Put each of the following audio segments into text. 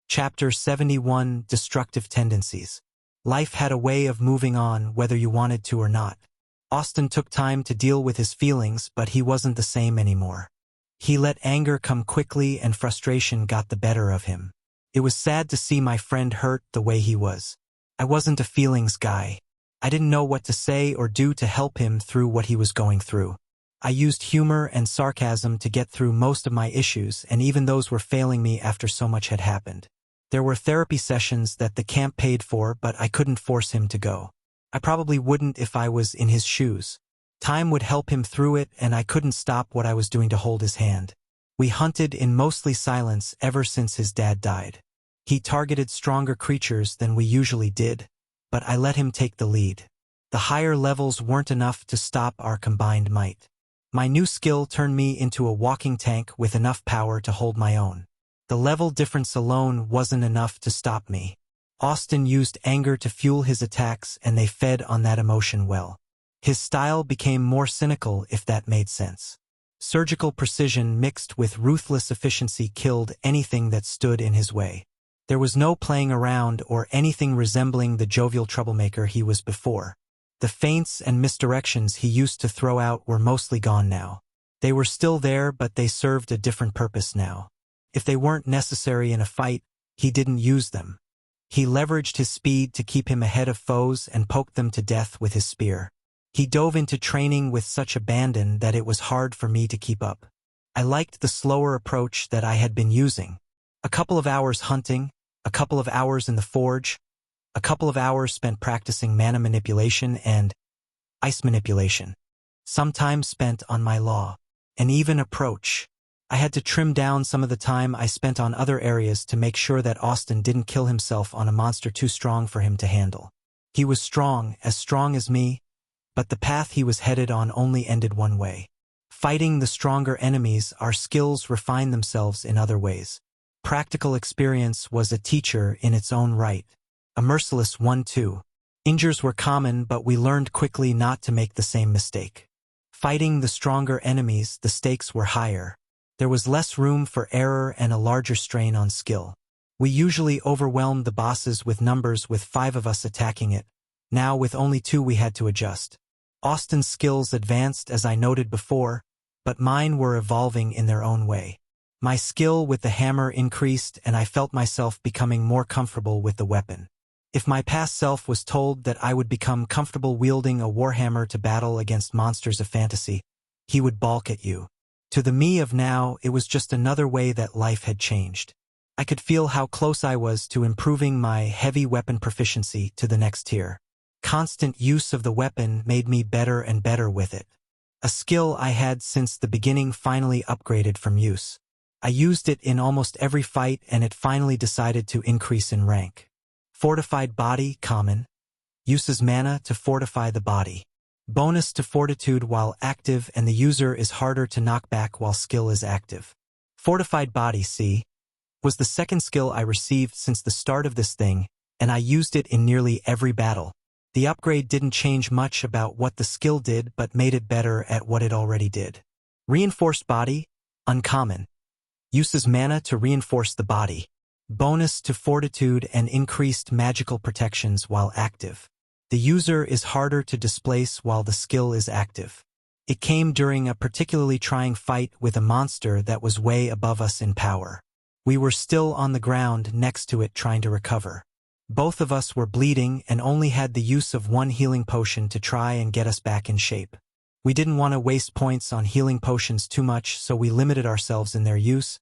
Chapter 71, Destructive Tendencies. Life had a way of moving on whether you wanted to or not. Austin took time to deal with his feelings, but he wasn't the same anymore. He let anger come quickly and frustration got the better of him. It was sad to see my friend hurt the way he was. I wasn't a feelings guy. I didn't know what to say or do to help him through what he was going through. I used humor and sarcasm to get through most of my issues, and even those were failing me after so much had happened. There were therapy sessions that the camp paid for, but I couldn't force him to go. I probably wouldn't if I was in his shoes. Time would help him through it, and I couldn't stop what I was doing to hold his hand. We hunted in mostly silence ever since his dad died. He targeted stronger creatures than we usually did, but I let him take the lead. The higher levels weren't enough to stop our combined might. My new skill turned me into a walking tank with enough power to hold my own. The level difference alone wasn't enough to stop me. Austin used anger to fuel his attacks, and they fed on that emotion well. His style became more cynical, if that made sense. Surgical precision mixed with ruthless efficiency killed anything that stood in his way. There was no playing around or anything resembling the jovial troublemaker he was before. The feints and misdirections he used to throw out were mostly gone now. They were still there, but they served a different purpose now. If they weren't necessary in a fight, he didn't use them. He leveraged his speed to keep him ahead of foes and poked them to death with his spear. He dove into training with such abandon that it was hard for me to keep up. I liked the slower approach that I had been using. A couple of hours hunting, a couple of hours in the forge, a couple of hours spent practicing mana manipulation and ice manipulation. Some time spent on my law. An even approach. I had to trim down some of the time I spent on other areas to make sure that Austin didn't kill himself on a monster too strong for him to handle. He was strong as me, but the path he was headed on only ended one way. Fighting the stronger enemies, our skills refined themselves in other ways. Practical experience was a teacher in its own right. A merciless one too. Injures were common, but we learned quickly not to make the same mistake. Fighting the stronger enemies, the stakes were higher. There was less room for error and a larger strain on skill. We usually overwhelmed the bosses with numbers with 5 of us attacking it. Now with only 2 we had to adjust. Austin's skills advanced as I noted before, but mine were evolving in their own way. My skill with the hammer increased and I felt myself becoming more comfortable with the weapon. If my past self was told that I would become comfortable wielding a warhammer to battle against monsters of fantasy, he would balk at you. To the me of now, it was just another way that life had changed. I could feel how close I was to improving my heavy weapon proficiency to the next tier. Constant use of the weapon made me better and better with it. A skill I had since the beginning finally upgraded from use. I used it in almost every fight and it finally decided to increase in rank. Fortified body, common. Uses mana to fortify the body. Bonus to fortitude while active, and the user is harder to knock back while skill is active. Fortified body, C, was the second skill I received since the start of this thing, and I used it in nearly every battle. The upgrade didn't change much about what the skill did, but made it better at what it already did. Reinforced body, uncommon. Uses mana to reinforce the body. Bonus to fortitude and increased magical protections while active. The user is harder to displace while the skill is active. It came during a particularly trying fight with a monster that was way above us in power. We were still on the ground next to it trying to recover. Both of us were bleeding and only had the use of 1 healing potion to try and get us back in shape. We didn't want to waste points on healing potions too much, so we limited ourselves in their use,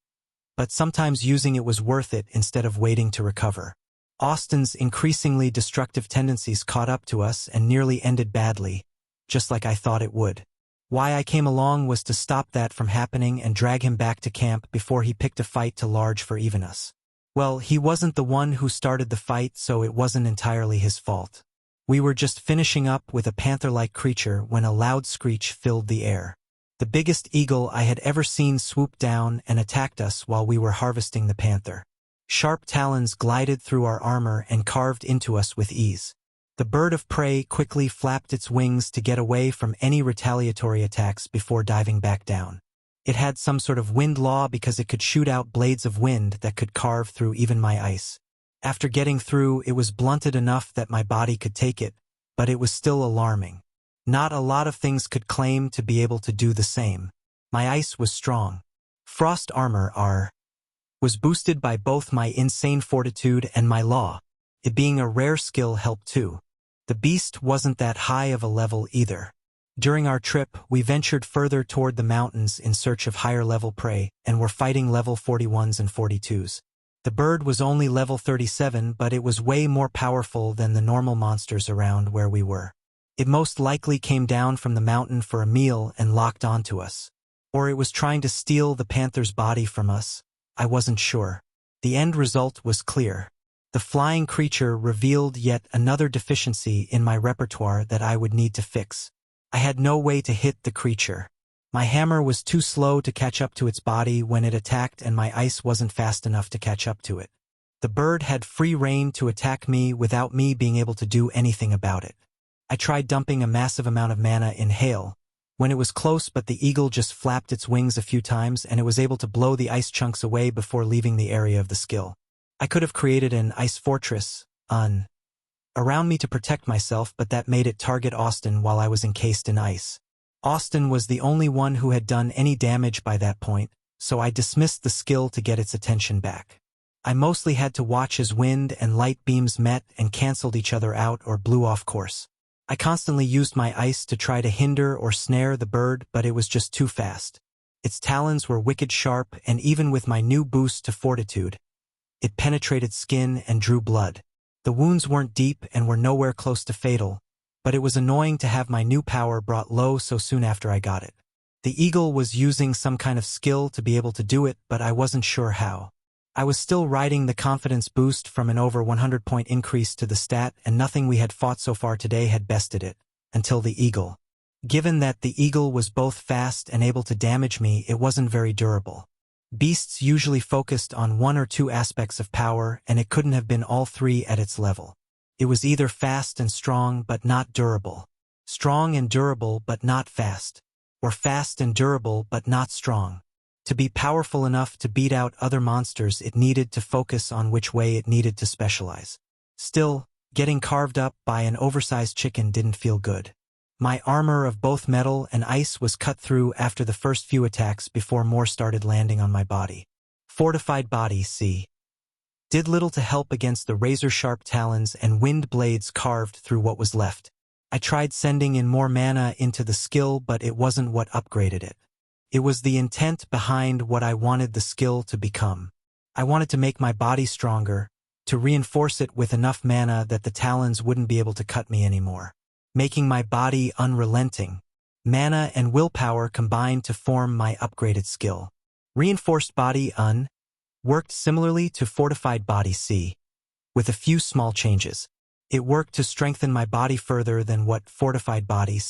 but sometimes using it was worth it instead of waiting to recover. Austin's increasingly destructive tendencies caught up to us and nearly ended badly, just like I thought it would. Why I came along was to stop that from happening and drag him back to camp before he picked a fight too large for even us. Well, he wasn't the one who started the fight, so it wasn't entirely his fault. We were just finishing up with a panther-like creature when a loud screech filled the air. The biggest eagle I had ever seen swooped down and attacked us while we were harvesting the panther. Sharp talons glided through our armor and carved into us with ease. The bird of prey quickly flapped its wings to get away from any retaliatory attacks before diving back down. It had some sort of wind law because it could shoot out blades of wind that could carve through even my ice. After getting through, it was blunted enough that my body could take it, but it was still alarming. Not a lot of things could claim to be able to do the same. My ice was strong. Frost armor was boosted by both my insane fortitude and my law. It being a rare skill helped too. The beast wasn't that high of a level either. During our trip, we ventured further toward the mountains in search of higher-level prey, and were fighting level 41s and 42s. The bird was only level 37, but it was way more powerful than the normal monsters around where we were. It most likely came down from the mountain for a meal and locked onto us. Or it was trying to steal the panther's body from us. I wasn't sure. The end result was clear. The flying creature revealed yet another deficiency in my repertoire that I would need to fix. I had no way to hit the creature. My hammer was too slow to catch up to its body when it attacked, and my ice wasn't fast enough to catch up to it. The bird had free rein to attack me without me being able to do anything about it. I tried dumping a massive amount of mana in hail. When it was close, but the eagle just flapped its wings a few times and it was able to blow the ice chunks away before leaving the area of the skill. I could have created an ice fortress around me to protect myself, but that made it target Austin while I was encased in ice. Austin was the only one who had done any damage by that point, so I dismissed the skill to get its attention back. I mostly had to watch as wind and light beams met and canceled each other out or blew off course. I constantly used my ice to try to hinder or snare the bird, but it was just too fast. Its talons were wicked sharp, and even with my new boost to fortitude, it penetrated skin and drew blood. The wounds weren't deep and were nowhere close to fatal, but it was annoying to have my new power brought low so soon after I got it. The eagle was using some kind of skill to be able to do it, but I wasn't sure how. I was still riding the confidence boost from an over 100-point increase to the stat, and nothing we had fought so far today had bested it, until the eagle. Given that the eagle was both fast and able to damage me, it wasn't very durable. Beasts usually focused on one or two aspects of power, and it couldn't have been all three at its level. It was either fast and strong but not durable, strong and durable but not fast, or fast and durable but not strong. To be powerful enough to beat out other monsters, it needed to focus on which way it needed to specialize. Still, getting carved up by an oversized chicken didn't feel good. My armor of both metal and ice was cut through after the first few attacks before more started landing on my body. Fortified body did little to help against the razor-sharp talons and wind blades carved through what was left. I tried sending in more mana into the skill, but it wasn't what upgraded it. It was the intent behind what I wanted the skill to become. I wanted to make my body stronger, to reinforce it with enough mana that the talons wouldn't be able to cut me anymore. Making my body unrelenting. Mana and willpower combined to form my upgraded skill. Reinforced body worked similarly to fortified body with a few small changes. It worked to strengthen my body further than what fortified body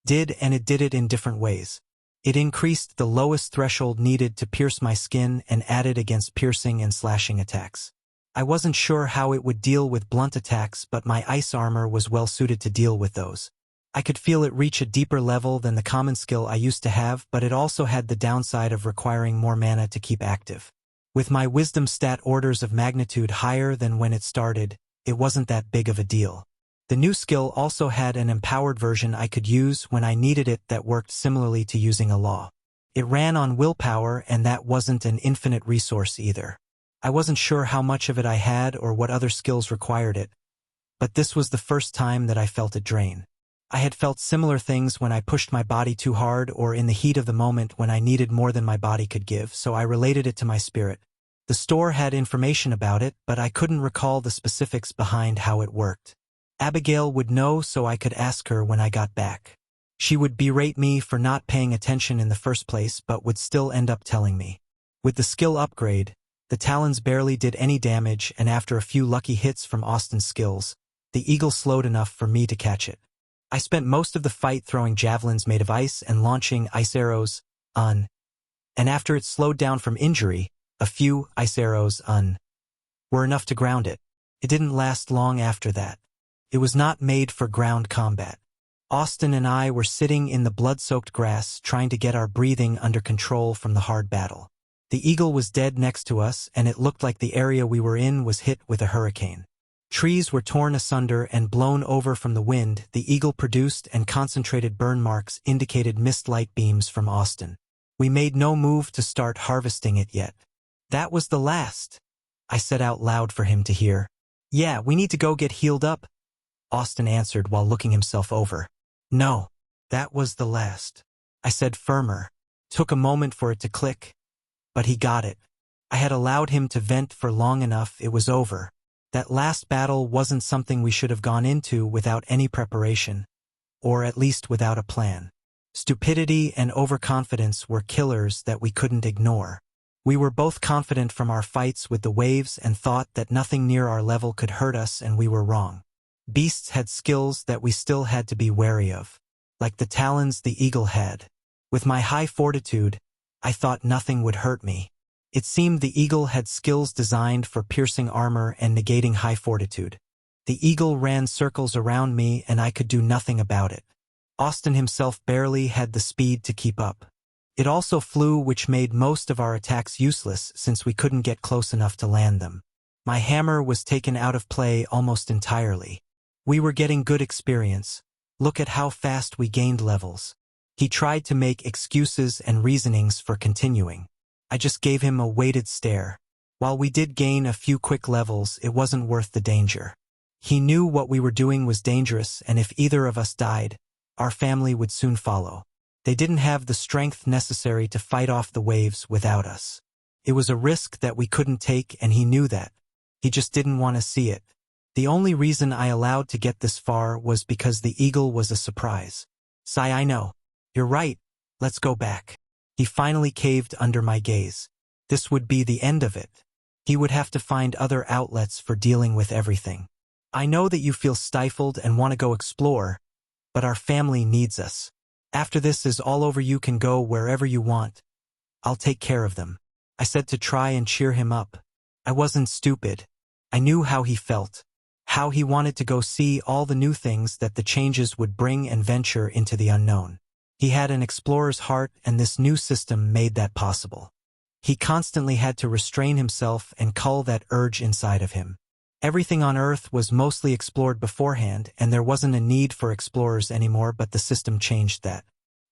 did, and it did it in different ways. It increased the lowest threshold needed to pierce my skin and added against piercing and slashing attacks. I wasn't sure how it would deal with blunt attacks, but my ice armor was well suited to deal with those. I could feel it reach a deeper level than the common skill I used to have, but it also had the downside of requiring more mana to keep active. With my wisdom stat orders of magnitude higher than when it started, it wasn't that big of a deal. The new skill also had an empowered version I could use when I needed it that worked similarly to using a law. It ran on willpower, and that wasn't an infinite resource either. I wasn't sure how much of it I had or what other skills required it, but this was the first time that I felt it drain. I had felt similar things when I pushed my body too hard or in the heat of the moment when I needed more than my body could give, so I related it to my spirit. The store had information about it, but I couldn't recall the specifics behind how it worked. Abigail would know, so I could ask her when I got back. She would berate me for not paying attention in the first place, but would still end up telling me. With the skill upgrade, the talons barely did any damage, and after a few lucky hits from Austin's skills, the eagle slowed enough for me to catch it. I spent most of the fight throwing javelins made of ice and launching ice arrows, and after it slowed down from injury, a few ice arrows, were enough to ground it. It didn't last long after that. It was not made for ground combat. Austin and I were sitting in the blood-soaked grass trying to get our breathing under control from the hard battle. The eagle was dead next to us, and it looked like the area we were in was hit with a hurricane. Trees were torn asunder and blown over from the wind. The eagle produced and concentrated burn marks indicated missed light beams from Austin. We made no move to start harvesting it yet. "That was the last," I said out loud for him to hear. "Yeah, we need to go get healed up," Austin answered while looking himself over. "No, that was the last," I said firmer. Took a moment for it to click, but he got it. I had allowed him to vent for long enough. It was over. That last battle wasn't something we should have gone into without any preparation, or at least without a plan. Stupidity and overconfidence were killers that we couldn't ignore. We were both confident from our fights with the waves and thought that nothing near our level could hurt us, and we were wrong. Beasts had skills that we still had to be wary of, like the talons the eagle had. With my high fortitude, I thought nothing would hurt me. It seemed the eagle had skills designed for piercing armor and negating high fortitude. The eagle ran circles around me, and I could do nothing about it. Austin himself barely had the speed to keep up. It also flew, which made most of our attacks useless since we couldn't get close enough to land them. My hammer was taken out of play almost entirely. We were getting good experience. Look at how fast we gained levels. He tried to make excuses and reasonings for continuing. I just gave him a weighted stare. While we did gain a few quick levels, it wasn't worth the danger. He knew what we were doing was dangerous, and if either of us died, our family would soon follow. They didn't have the strength necessary to fight off the waves without us. It was a risk that we couldn't take, and he knew that. He just didn't want to see it. The only reason I allowed to get this far was because the eagle was a surprise. "Sai, I know. You're right. Let's go back." He finally caved under my gaze. This would be the end of it. He would have to find other outlets for dealing with everything. "I know that you feel stifled and want to go explore, but our family needs us. After this is all over, you can go wherever you want. I'll take care of them," I said to try and cheer him up. I wasn't stupid. I knew how he felt. How he wanted to go see all the new things that the changes would bring and venture into the unknown. He had an explorer's heart, and this new system made that possible. He constantly had to restrain himself and cull that urge inside of him. Everything on Earth was mostly explored beforehand, and there wasn't a need for explorers anymore, but the system changed that.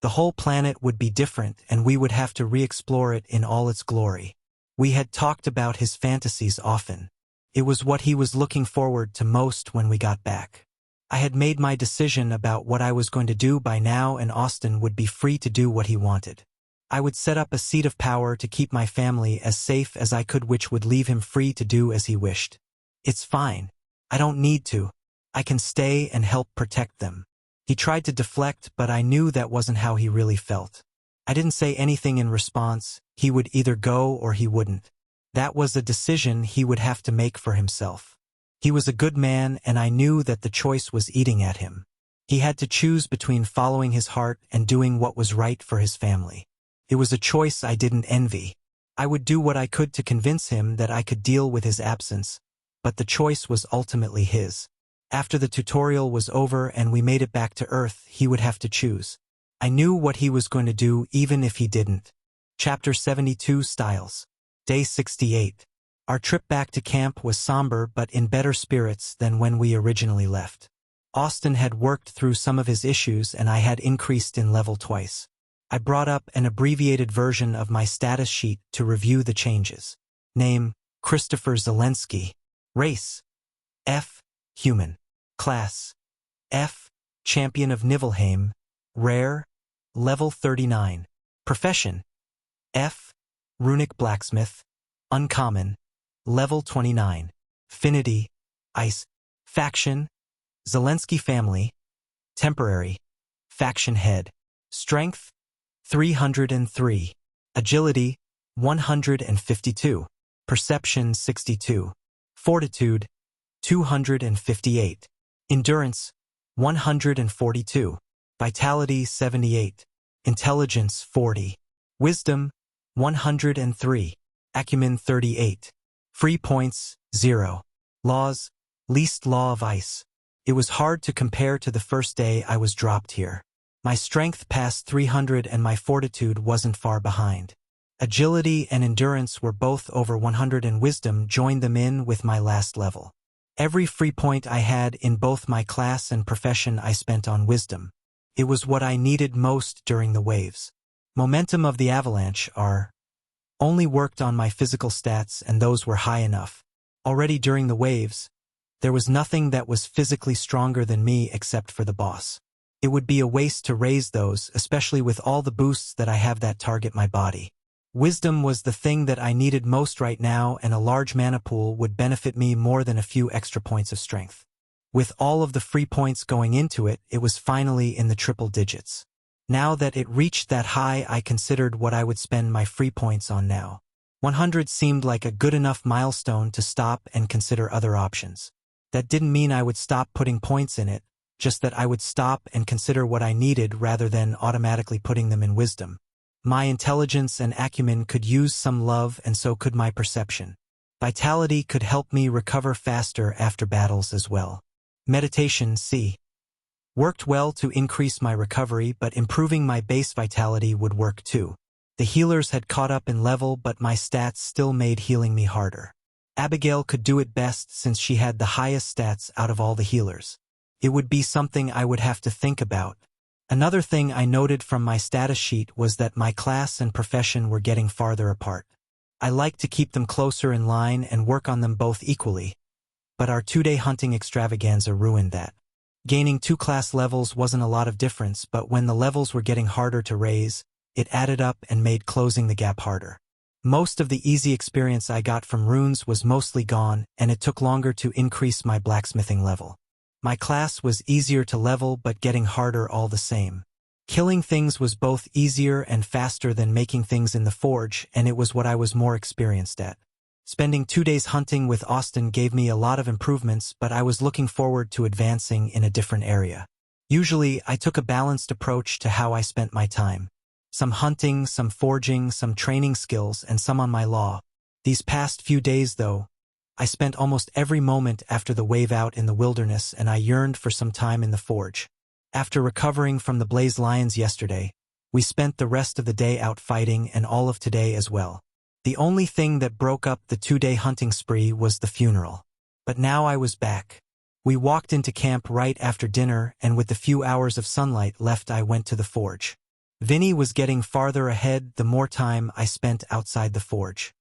The whole planet would be different, and we would have to re-explore it in all its glory. We had talked about his fantasies often. It was what he was looking forward to most when we got back. I had made my decision about what I was going to do by now, and Austin would be free to do what he wanted. I would set up a seat of power to keep my family as safe as I could, which would leave him free to do as he wished. "It's fine. I don't need to. I can stay and help protect them." He tried to deflect, but I knew that wasn't how he really felt. I didn't say anything in response. He would either go or he wouldn't. That was a decision he would have to make for himself. He was a good man, and I knew that the choice was eating at him. He had to choose between following his heart and doing what was right for his family. It was a choice I didn't envy. I would do what I could to convince him that I could deal with his absence, but the choice was ultimately his. After the tutorial was over and we made it back to Earth, he would have to choose. I knew what he was going to do even if he didn't. Chapter 72 Styles. Day 68. Our trip back to camp was somber but in better spirits than when we originally left. Austin had worked through some of his issues, and I had increased in level twice. I brought up an abbreviated version of my status sheet to review the changes. Name: Christopher Zelensky. Race: F. Human. Class: F. Champion of Niflheim. Rare: Level 39. Profession: F. Runic Blacksmith. Uncommon: Level 29. Affinity: Ice. Faction: Zelensky Family. Temporary: Faction Head. Strength: 303. Agility: 152. Perception: 62. Fortitude: 258. Endurance: 142. Vitality: 78. Intelligence: 40. Wisdom: 103. Acumen: 38. Free points: 0. Laws: Least law of ice. It was hard to compare to the first day I was dropped here. My strength passed 300 and my fortitude wasn't far behind. Agility and endurance were both over 100 and wisdom joined them in with my last level. Every free point I had in both my class and profession I spent on wisdom. It was what I needed most during the waves. Momentum of the avalanche only worked on my physical stats and those were high enough. Already during the waves, there was nothing that was physically stronger than me except for the boss. It would be a waste to raise those, especially with all the boosts that I have that target my body. Wisdom was the thing that I needed most right now, and a large mana pool would benefit me more than a few extra points of strength. With all of the free points going into it, it was finally in the triple digits. Now that it reached that high, I considered what I would spend my free points on now. 100 seemed like a good enough milestone to stop and consider other options. That didn't mean I would stop putting points in it, just that I would stop and consider what I needed rather than automatically putting them in wisdom. My intelligence and acumen could use some love, and so could my perception. Vitality could help me recover faster after battles as well. Meditation worked well to increase my recovery, but improving my base vitality would work too. The healers had caught up in level, but my stats still made healing me harder. Abigail could do it best since she had the highest stats out of all the healers. It would be something I would have to think about. Another thing I noted from my status sheet was that my class and profession were getting farther apart. I like to keep them closer in line and work on them both equally, but our 2-day hunting extravaganza ruined that. Gaining 2 class levels wasn't a lot of difference, but when the levels were getting harder to raise, it added up and made closing the gap harder. Most of the easy experience I got from runes was mostly gone, and it took longer to increase my blacksmithing level. My class was easier to level but getting harder all the same. Killing things was both easier and faster than making things in the forge, and it was what I was more experienced at. Spending 2 days hunting with Austin gave me a lot of improvements, but I was looking forward to advancing in a different area. Usually, I took a balanced approach to how I spent my time. Some hunting, some forging, some training skills, and some on my law. These past few days, though, I spent almost every moment after the wave out in the wilderness, and I yearned for some time in the forge. After recovering from the Blaze Lions yesterday, we spent the rest of the day out fighting and all of today as well. The only thing that broke up the 2-day hunting spree was the funeral. But now I was back. We walked into camp right after dinner, and with the few hours of sunlight left I went to the forge. Vinny was getting farther ahead the more time I spent outside the forge.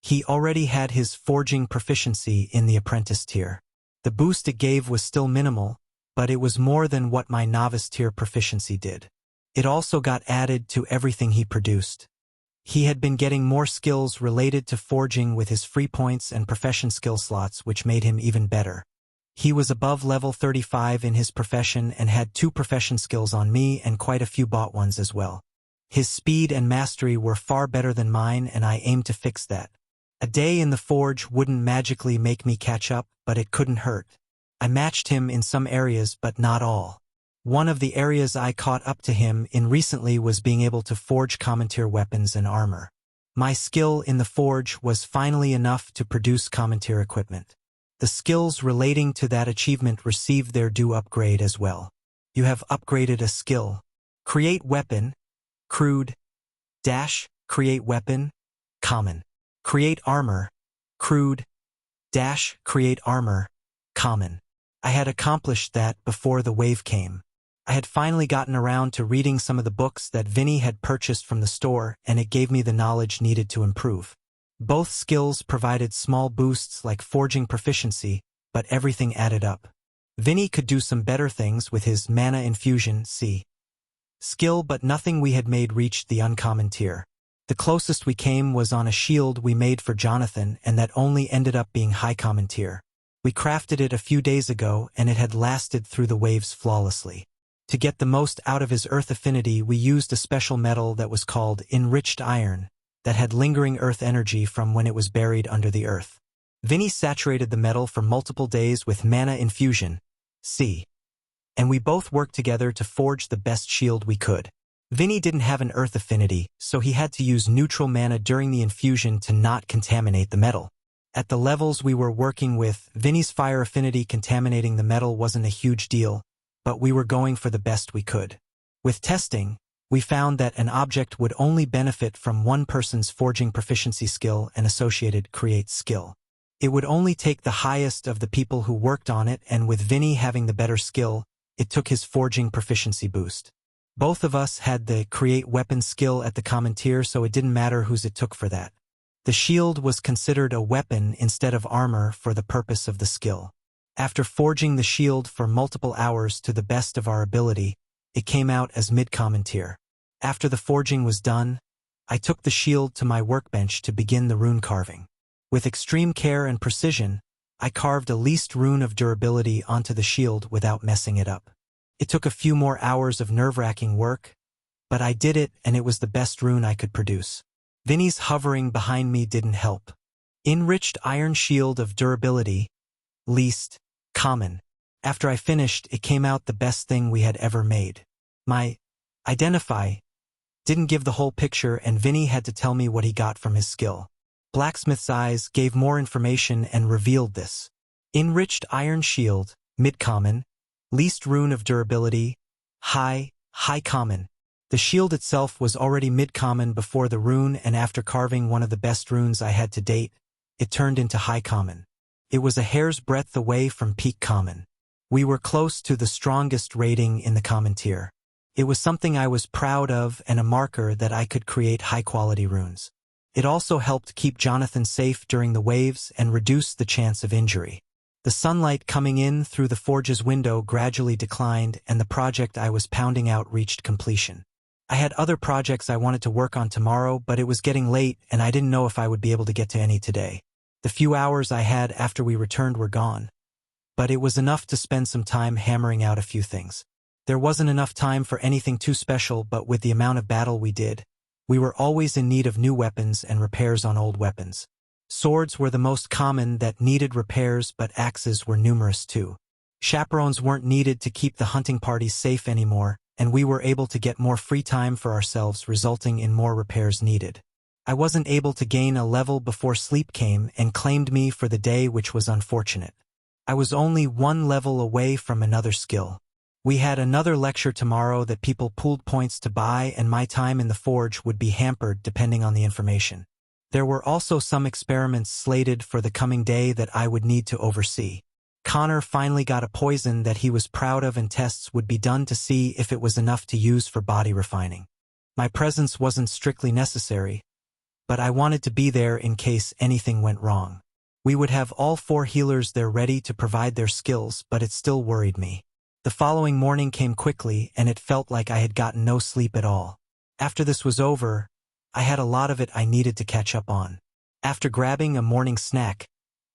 He already had his forging proficiency in the apprentice tier. The boost it gave was still minimal, but it was more than what my novice tier proficiency did. It also got added to everything he produced. He had been getting more skills related to forging with his free points and profession skill slots, which made him even better. He was above level 35 in his profession and had 2 profession skills on me and quite a few bought ones as well. His speed and mastery were far better than mine, and I aimed to fix that. A day in the forge wouldn't magically make me catch up, but it couldn't hurt. I matched him in some areas, but not all. One of the areas I caught up to him in recently was being able to forge commandeer weapons and armor. My skill in the forge was finally enough to produce commandeer equipment. The skills relating to that achievement received their due upgrade as well. You have upgraded a skill. Create weapon, crude, dash, create weapon, common. Create armor, crude, dash, create armor, common. I had accomplished that before the wave came. I had finally gotten around to reading some of the books that Vinny had purchased from the store, and it gave me the knowledge needed to improve. Both skills provided small boosts like forging proficiency, but everything added up. Vinny could do some better things with his mana infusion skill, but nothing we had made reached the uncommon tier. The closest we came was on a shield we made for Jonathan, and that only ended up being high common tier. We crafted it a few days ago, and it had lasted through the waves flawlessly. To get the most out of his earth affinity, we used a special metal that was called enriched iron, that had lingering earth energy from when it was buried under the earth. Vinny saturated the metal for multiple days with mana infusion, and we both worked together to forge the best shield we could. Vinny didn't have an earth affinity, so he had to use neutral mana during the infusion to not contaminate the metal. At the levels we were working with, Vinny's fire affinity contaminating the metal wasn't a huge deal, but we were going for the best we could. With testing, we found that an object would only benefit from one person's forging proficiency skill and associated create skill. It would only take the highest of the people who worked on it, and with Vinny having the better skill, it took his forging proficiency boost. Both of us had the create weapon skill at the common tier, so it didn't matter whose it took for that. The shield was considered a weapon instead of armor for the purpose of the skill. After forging the shield for multiple hours to the best of our ability, it came out as mid-common tier. After the forging was done, I took the shield to my workbench to begin the rune carving. With extreme care and precision, I carved a least rune of durability onto the shield without messing it up. It took a few more hours of nerve-wracking work, but I did it, and it was the best rune I could produce. Vinny's hovering behind me didn't help. Enriched iron shield of durability, least common. After I finished, it came out the best thing we had ever made. My identify didn't give the whole picture, and Vinny had to tell me what he got from his skill. Blacksmith's eyes gave more information and revealed this. Enriched iron shield, mid-common, least rune of durability, high common. The shield itself was already mid-common before the rune, and after carving one of the best runes I had to date, it turned into high common. It was a hair's breadth away from peak common. We were close to the strongest rating in the common tier. It was something I was proud of and a marker that I could create high-quality runes. It also helped keep Jonathan safe during the waves and reduce the chance of injury. The sunlight coming in through the forge's window gradually declined, and the project I was pounding out reached completion. I had other projects I wanted to work on tomorrow, but it was getting late and I didn't know if I would be able to get to any today. The few hours I had after we returned were gone, but it was enough to spend some time hammering out a few things. There wasn't enough time for anything too special, but with the amount of battle we did, we were always in need of new weapons and repairs on old weapons. Swords were the most common that needed repairs, but axes were numerous too. Chaperones weren't needed to keep the hunting parties safe anymore, and we were able to get more free time for ourselves, resulting in more repairs needed. I wasn't able to gain a level before sleep came and claimed me for the day, which was unfortunate. I was only one level away from another skill. We had another lecture tomorrow that people pooled points to buy, and my time in the forge would be hampered depending on the information. There were also some experiments slated for the coming day that I would need to oversee. Connor finally got a poison that he was proud of, and tests would be done to see if it was enough to use for body refining. My presence wasn't strictly necessary, but I wanted to be there in case anything went wrong. We would have all 4 healers there ready to provide their skills, but it still worried me. The following morning came quickly, and it felt like I had gotten no sleep at all. After this was over, I had a lot of it I needed to catch up on. After grabbing a morning snack,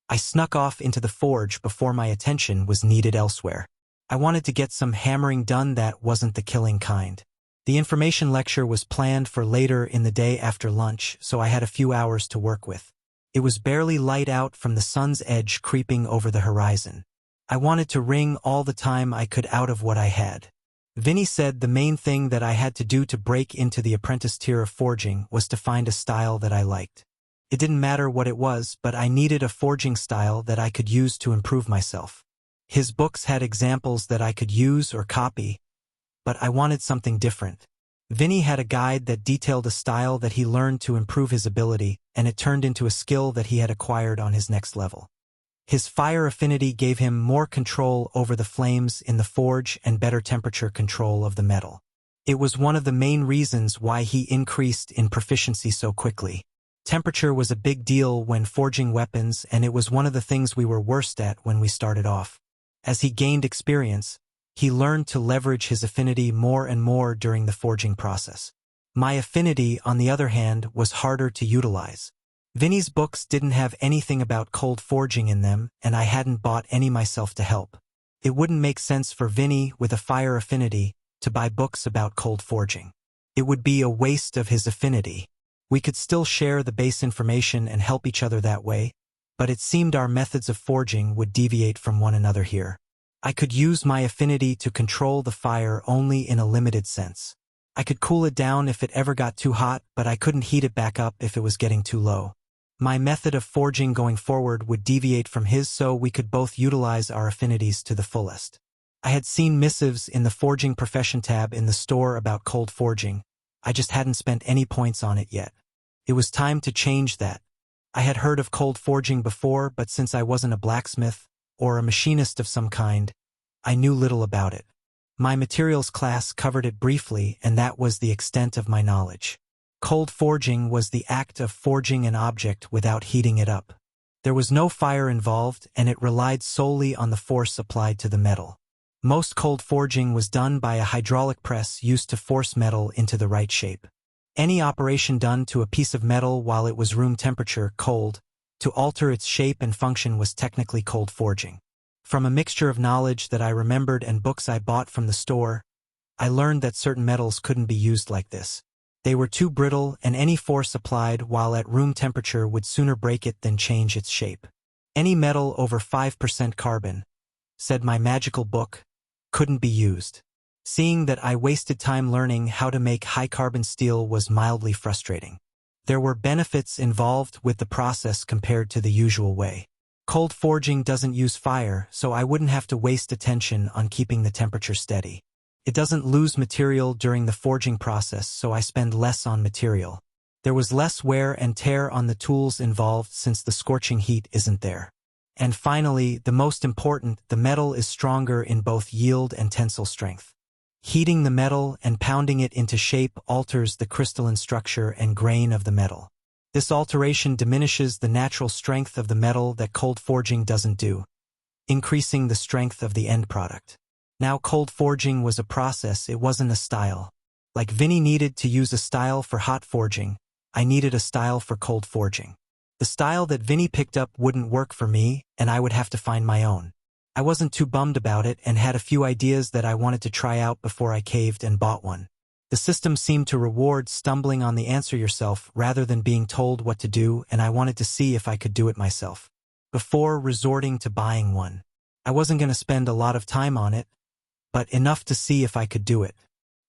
I snuck off into the forge before my attention was needed elsewhere. I wanted to get some hammering done that wasn't the killing kind. The information lecture was planned for later in the day after lunch, so I had a few hours to work with. It was barely light out from the sun's edge creeping over the horizon. I wanted to wring all the time I could out of what I had. Vinny said the main thing that I had to do to break into the apprentice tier of forging was to find a style that I liked. It didn't matter what it was, but I needed a forging style that I could use to improve myself. His books had examples that I could use or copy, but I wanted something different. Vinny had a guide that detailed a style that he learned to improve his ability, and it turned into a skill that he had acquired on his next level. His fire affinity gave him more control over the flames in the forge and better temperature control of the metal. It was one of the main reasons why he increased in proficiency so quickly. Temperature was a big deal when forging weapons, and it was one of the things we were worst at when we started off. As he gained experience, he learned to leverage his affinity more and more during the forging process. My affinity, on the other hand, was harder to utilize. Vinny's books didn't have anything about cold forging in them, and I hadn't bought any myself to help. It wouldn't make sense for Vinny, with a fire affinity, to buy books about cold forging. It would be a waste of his affinity. We could still share the base information and help each other that way, but it seemed our methods of forging would deviate from one another here. I could use my affinity to control the fire only in a limited sense. I could cool it down if it ever got too hot, but I couldn't heat it back up if it was getting too low. My method of forging going forward would deviate from his so we could both utilize our affinities to the fullest. I had seen missives in the Forging Profession tab in the store about cold forging. I just hadn't spent any points on it yet. It was time to change that. I had heard of cold forging before, but since I wasn't a blacksmith, or a machinist of some kind, I knew little about it. My materials class covered it briefly, and that was the extent of my knowledge. Cold forging was the act of forging an object without heating it up. There was no fire involved, and it relied solely on the force applied to the metal. Most cold forging was done by a hydraulic press used to force metal into the right shape. Any operation done to a piece of metal while it was room temperature, cold, to alter its shape and function was technically cold forging. From a mixture of knowledge that I remembered and books I bought from the store, I learned that certain metals couldn't be used like this. They were too brittle, and any force applied while at room temperature would sooner break it than change its shape. Any metal over 5% carbon, said my magical book, couldn't be used. Seeing that I wasted time learning how to make high-carbon steel was mildly frustrating. There were benefits involved with the process compared to the usual way. Cold forging doesn't use fire, so I wouldn't have to waste attention on keeping the temperature steady. It doesn't lose material during the forging process, so I spend less on material. There was less wear and tear on the tools involved since the scorching heat isn't there. And finally, the most important, the metal is stronger in both yield and tensile strength. Heating the metal and pounding it into shape alters the crystalline structure and grain of the metal. This alteration diminishes the natural strength of the metal that cold forging doesn't do, increasing the strength of the end product. Now cold forging was a process, it wasn't a style. Like Vinny needed to use a style for hot forging, I needed a style for cold forging. The style that Vinny picked up wouldn't work for me, and I would have to find my own. I wasn't too bummed about it and had a few ideas that I wanted to try out before I caved and bought one. The system seemed to reward stumbling on the answer yourself rather than being told what to do, and I wanted to see if I could do it myself before resorting to buying one. I wasn't going to spend a lot of time on it, but enough to see if I could do it.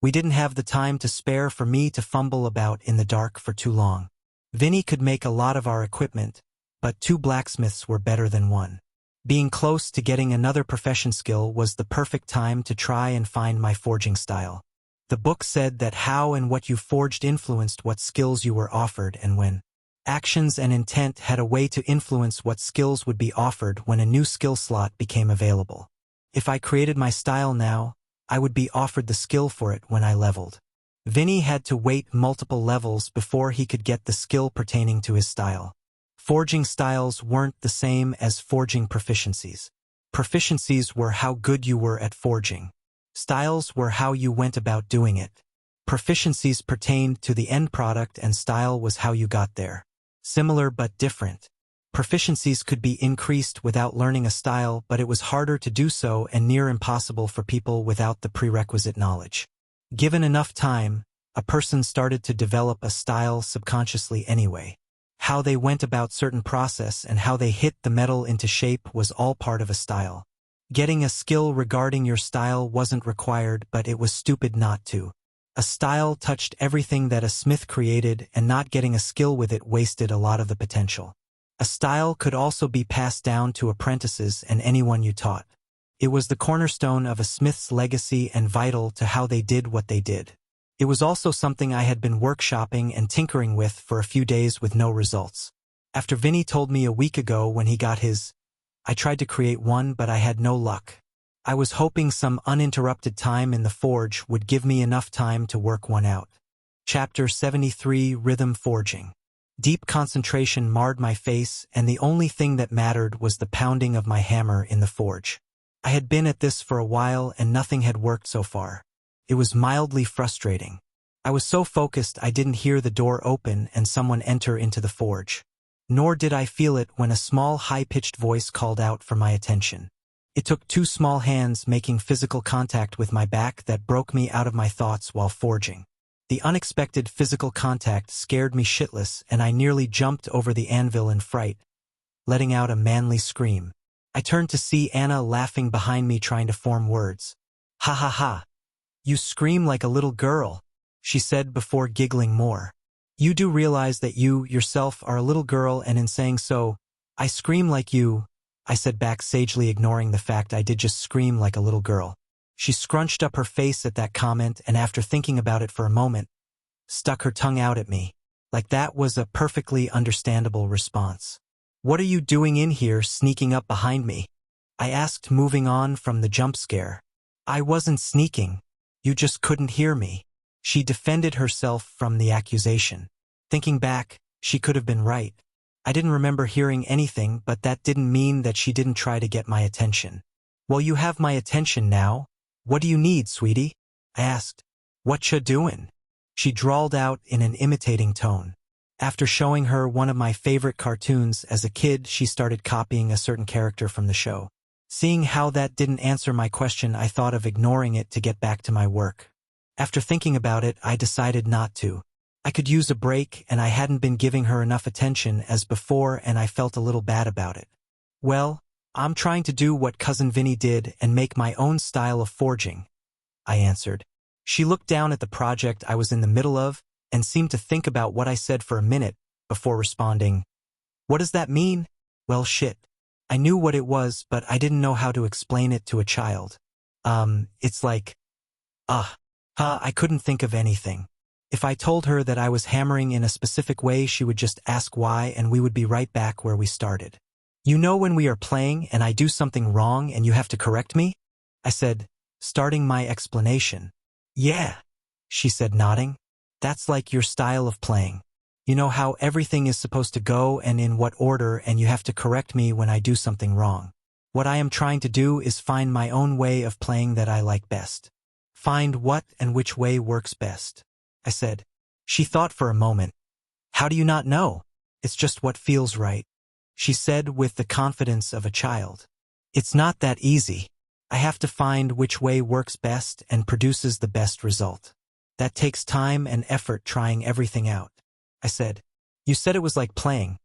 We didn't have the time to spare for me to fumble about in the dark for too long. Vinny could make a lot of our equipment, but 2 blacksmiths were better than 1. Being close to getting another profession skill was the perfect time to try and find my forging style. The book said that how and what you forged influenced what skills you were offered and when. Actions and intent had a way to influence what skills would be offered when a new skill slot became available. If I created my style now, I would be offered the skill for it when I leveled. Vinny had to wait multiple levels before he could get the skill pertaining to his style. Forging styles weren't the same as forging proficiencies. Proficiencies were how good you were at forging. Styles were how you went about doing it. Proficiencies pertained to the end product and style was how you got there. Similar but different. Proficiencies could be increased without learning a style, but it was harder to do so and near impossible for people without the prerequisite knowledge. Given enough time, a person started to develop a style subconsciously anyway. How they went about certain process and how they hit the metal into shape was all part of a style. Getting a skill regarding your style wasn't required, but it was stupid not to. A style touched everything that a smith created, and not getting a skill with it wasted a lot of the potential. A style could also be passed down to apprentices and anyone you taught. It was the cornerstone of a smith's legacy and vital to how they did what they did. It was also something I had been workshopping and tinkering with for a few days with no results. After Vinny told me a week ago when he got his, I tried to create one, but I had no luck. I was hoping some uninterrupted time in the forge would give me enough time to work one out. Chapter 73, Rhythm Forging. Deep concentration marred my face, and the only thing that mattered was the pounding of my hammer in the forge. I had been at this for a while and nothing had worked so far. It was mildly frustrating. I was so focused I didn't hear the door open and someone enter into the forge. Nor did I feel it when a small high-pitched voice called out for my attention. It took 2 small hands making physical contact with my back that broke me out of my thoughts while forging. The unexpected physical contact scared me shitless and I nearly jumped over the anvil in fright, letting out a manly scream. I turned to see Anna laughing behind me trying to form words. "Ha ha ha. You scream like a little girl," she said before giggling more. You do realize that you, yourself, are a little girl, and in saying so, I scream like you, I said back, sagely ignoring the fact I did just scream like a little girl. She scrunched up her face at that comment, and after thinking about it for a moment, stuck her tongue out at me. Like that was a perfectly understandable response. What are you doing in here, sneaking up behind me? I asked, moving on from the jump scare. I wasn't sneaking. You just couldn't hear me. She defended herself from the accusation. Thinking back, she could have been right. I didn't remember hearing anything, but that didn't mean that she didn't try to get my attention. Well, you have my attention now. What do you need, sweetie? I asked. What ya doin'? She drawled out in an imitating tone. After showing her one of my favorite cartoons as a kid, she started copying a certain character from the show. Seeing how that didn't answer my question, I thought of ignoring it to get back to my work. After thinking about it, I decided not to. I could use a break, and I hadn't been giving her enough attention as before, and I felt a little bad about it. Well, I'm trying to do what Cousin Vinny did and make my own style of forging, I answered. She looked down at the project I was in the middle of and seemed to think about what I said for a minute before responding, What does that mean? Well, shit. I knew what it was, but I didn't know how to explain it to a child. It's like, I couldn't think of anything. If I told her that I was hammering in a specific way, she would just ask why, and we would be right back where we started. You know, when we are playing and I do something wrong and you have to correct me? I said, starting my explanation. Yeah, she said, nodding. That's like your style of playing. You know how everything is supposed to go and in what order, and you have to correct me when I do something wrong. What I am trying to do is find my own way of playing that I like best. Find what and which way works best, I said. She thought for a moment. How do you not know? It's just what feels right, she said with the confidence of a child. It's not that easy. I have to find which way works best and produces the best result. That takes time and effort, trying everything out, I said. You said it was like playing,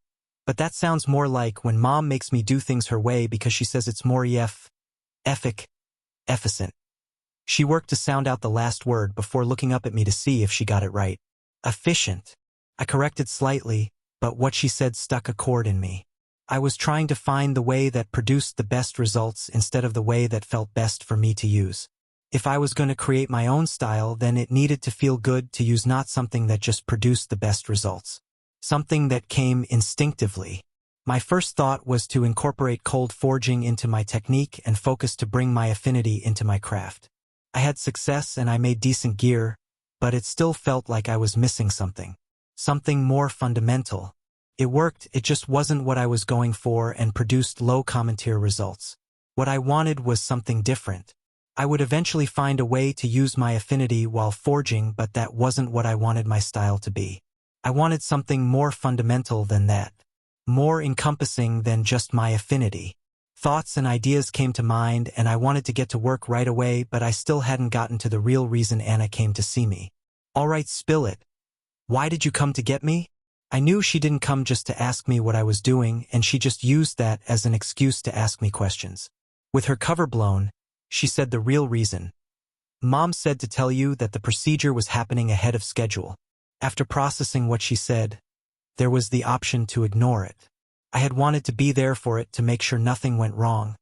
but that sounds more like when Mom makes me do things her way because she says it's more efficient. She worked to sound out the last word before looking up at me to see if she got it right. Efficient. I corrected slightly, but what she said stuck a chord in me. I was trying to find the way that produced the best results instead of the way that felt best for me to use. If I was going to create my own style, then it needed to feel good to use, not something that just produced the best results. Something that came instinctively. My first thought was to incorporate cold forging into my technique and focus to bring my affinity into my craft. I had success and I made decent gear, but it still felt like I was missing something. Something more fundamental. It worked, it just wasn't what I was going for and produced low commentator results. What I wanted was something different. I would eventually find a way to use my affinity while forging, but that wasn't what I wanted my style to be. I wanted something more fundamental than that. More encompassing than just my affinity. Thoughts and ideas came to mind, and I wanted to get to work right away, but I still hadn't gotten to the real reason Anna came to see me. All right, spill it. Why did you come to get me? I knew she didn't come just to ask me what I was doing, and she just used that as an excuse to ask me questions. With her cover blown, she said the real reason. Mom said to tell you that the procedure was happening ahead of schedule. After processing what she said, there was the option to ignore it. I had wanted to be there for it to make sure nothing went wrong,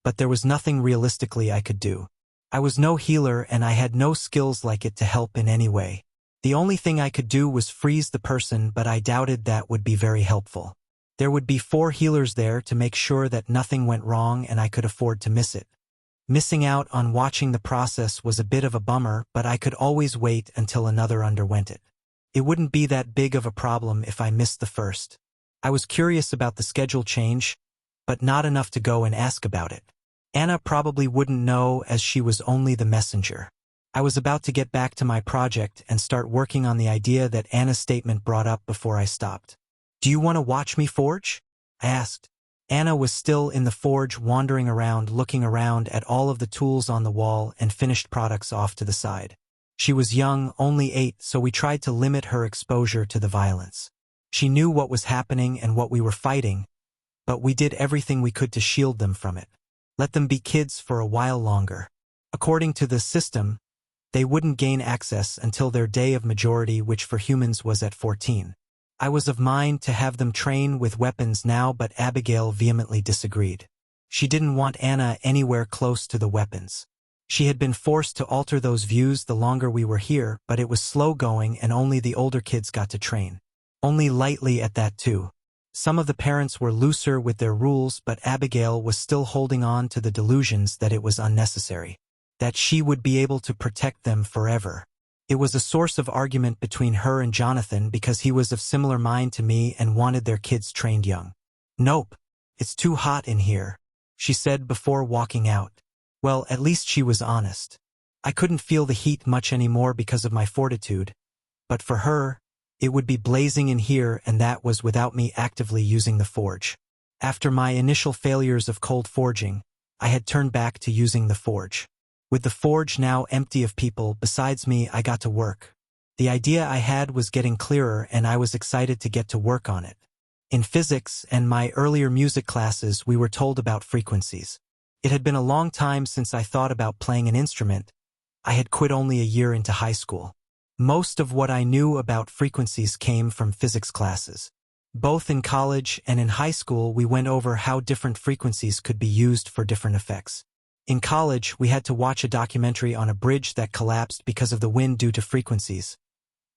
but there was nothing realistically I could do. I was no healer and I had no skills like it to help in any way. The only thing I could do was freeze the person, but I doubted that would be very helpful. There would be 4 healers there to make sure that nothing went wrong, and I could afford to miss it. Missing out on watching the process was a bit of a bummer, but I could always wait until another underwent it. It wouldn't be that big of a problem if I missed the first. I was curious about the schedule change, but not enough to go and ask about it. Anna probably wouldn't know, as she was only the messenger. I was about to get back to my project and start working on the idea that Anna's statement brought up before I stopped. Do you want to watch me forge? I asked. Anna was still in the forge, wandering around, looking around at all of the tools on the wall and finished products off to the side. She was young, only 8, so we tried to limit her exposure to the violence. She knew what was happening and what we were fighting, but we did everything we could to shield them from it. Let them be kids for a while longer. According to the system, They wouldn't gain access until their day of majority, which for humans was at 14. I was of mind to have them train with weapons now, but Abigail vehemently disagreed. She didn't want Anna anywhere close to the weapons. She had been forced to alter those views the longer we were here, but it was slow going and only the older kids got to train. Only lightly at that too. Some of the parents were looser with their rules, but Abigail was still holding on to the delusions that it was unnecessary, that she would be able to protect them forever. It was a source of argument between her and Jonathan because he was of similar mind to me and wanted their kids trained young. "Nope, it's too hot in here," she said before walking out. Well, at least she was honest. I couldn't feel the heat much anymore because of my fortitude, but for her, it would be blazing in here, and that was without me actively using the forge. After my initial failures of cold forging, I had turned back to using the forge. With the forge now empty of people besides me, I got to work. The idea I had was getting clearer, and I was excited to get to work on it. In physics and my earlier music classes, we were told about frequencies. It had been a long time since I thought about playing an instrument. I had quit only a year into high school. Most of what I knew about frequencies came from physics classes. Both in college and in high school, we went over how different frequencies could be used for different effects. In college, we had to watch a documentary on a bridge that collapsed because of the wind due to frequencies.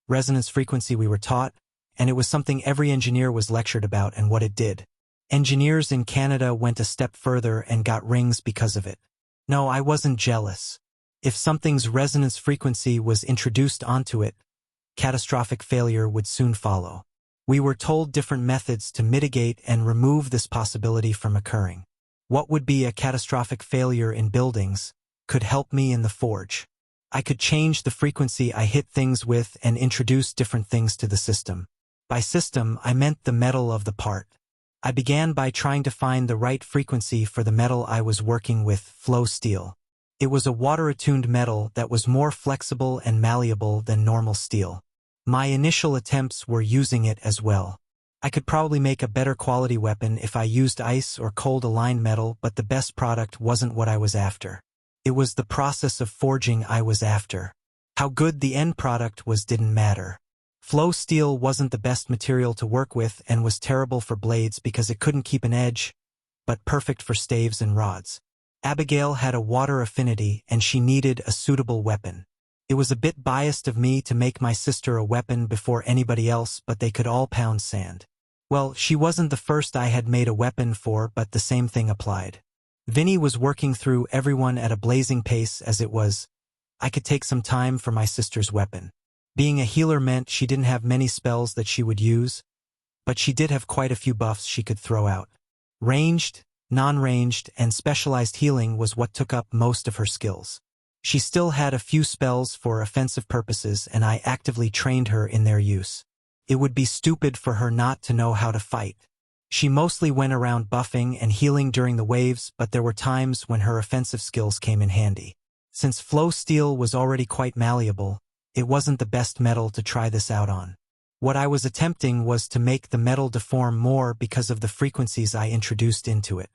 Resonance frequency we were taught, and it was something every engineer was lectured about and what it did. Engineers in Canada went a step further and got rings because of it. No, I wasn't jealous. If something's resonance frequency was introduced onto it, catastrophic failure would soon follow. We were told different methods to mitigate and remove this possibility from occurring. What would be a catastrophic failure in buildings could help me in the forge. I could change the frequency I hit things with and introduce different things to the system. By system, I meant the metal of the part. I began by trying to find the right frequency for the metal I was working with, flow steel. It was a water-attuned metal that was more flexible and malleable than normal steel. My initial attempts were using it as well. I could probably make a better quality weapon if I used ice or cold-aligned metal, but the best product wasn't what I was after. It was the process of forging I was after. How good the end product was didn't matter. Flow steel wasn't the best material to work with and was terrible for blades because it couldn't keep an edge, but perfect for staves and rods. Abigail had a water affinity and she needed a suitable weapon. It was a bit biased of me to make my sister a weapon before anybody else, but they could all pound sand. Well, she wasn't the first I had made a weapon for, but the same thing applied. Vinny was working through everyone at a blazing pace as it was. I could take some time for my sister's weapon. Being a healer meant she didn't have many spells that she would use, but she did have quite a few buffs she could throw out. Ranged, non-ranged, and specialized healing was what took up most of her skills. She still had a few spells for offensive purposes, and I actively trained her in their use. It would be stupid for her not to know how to fight. She mostly went around buffing and healing during the waves, but there were times when her offensive skills came in handy. Since flow steel was already quite malleable, it wasn't the best metal to try this out on. What I was attempting was to make the metal deform more because of the frequencies I introduced into it.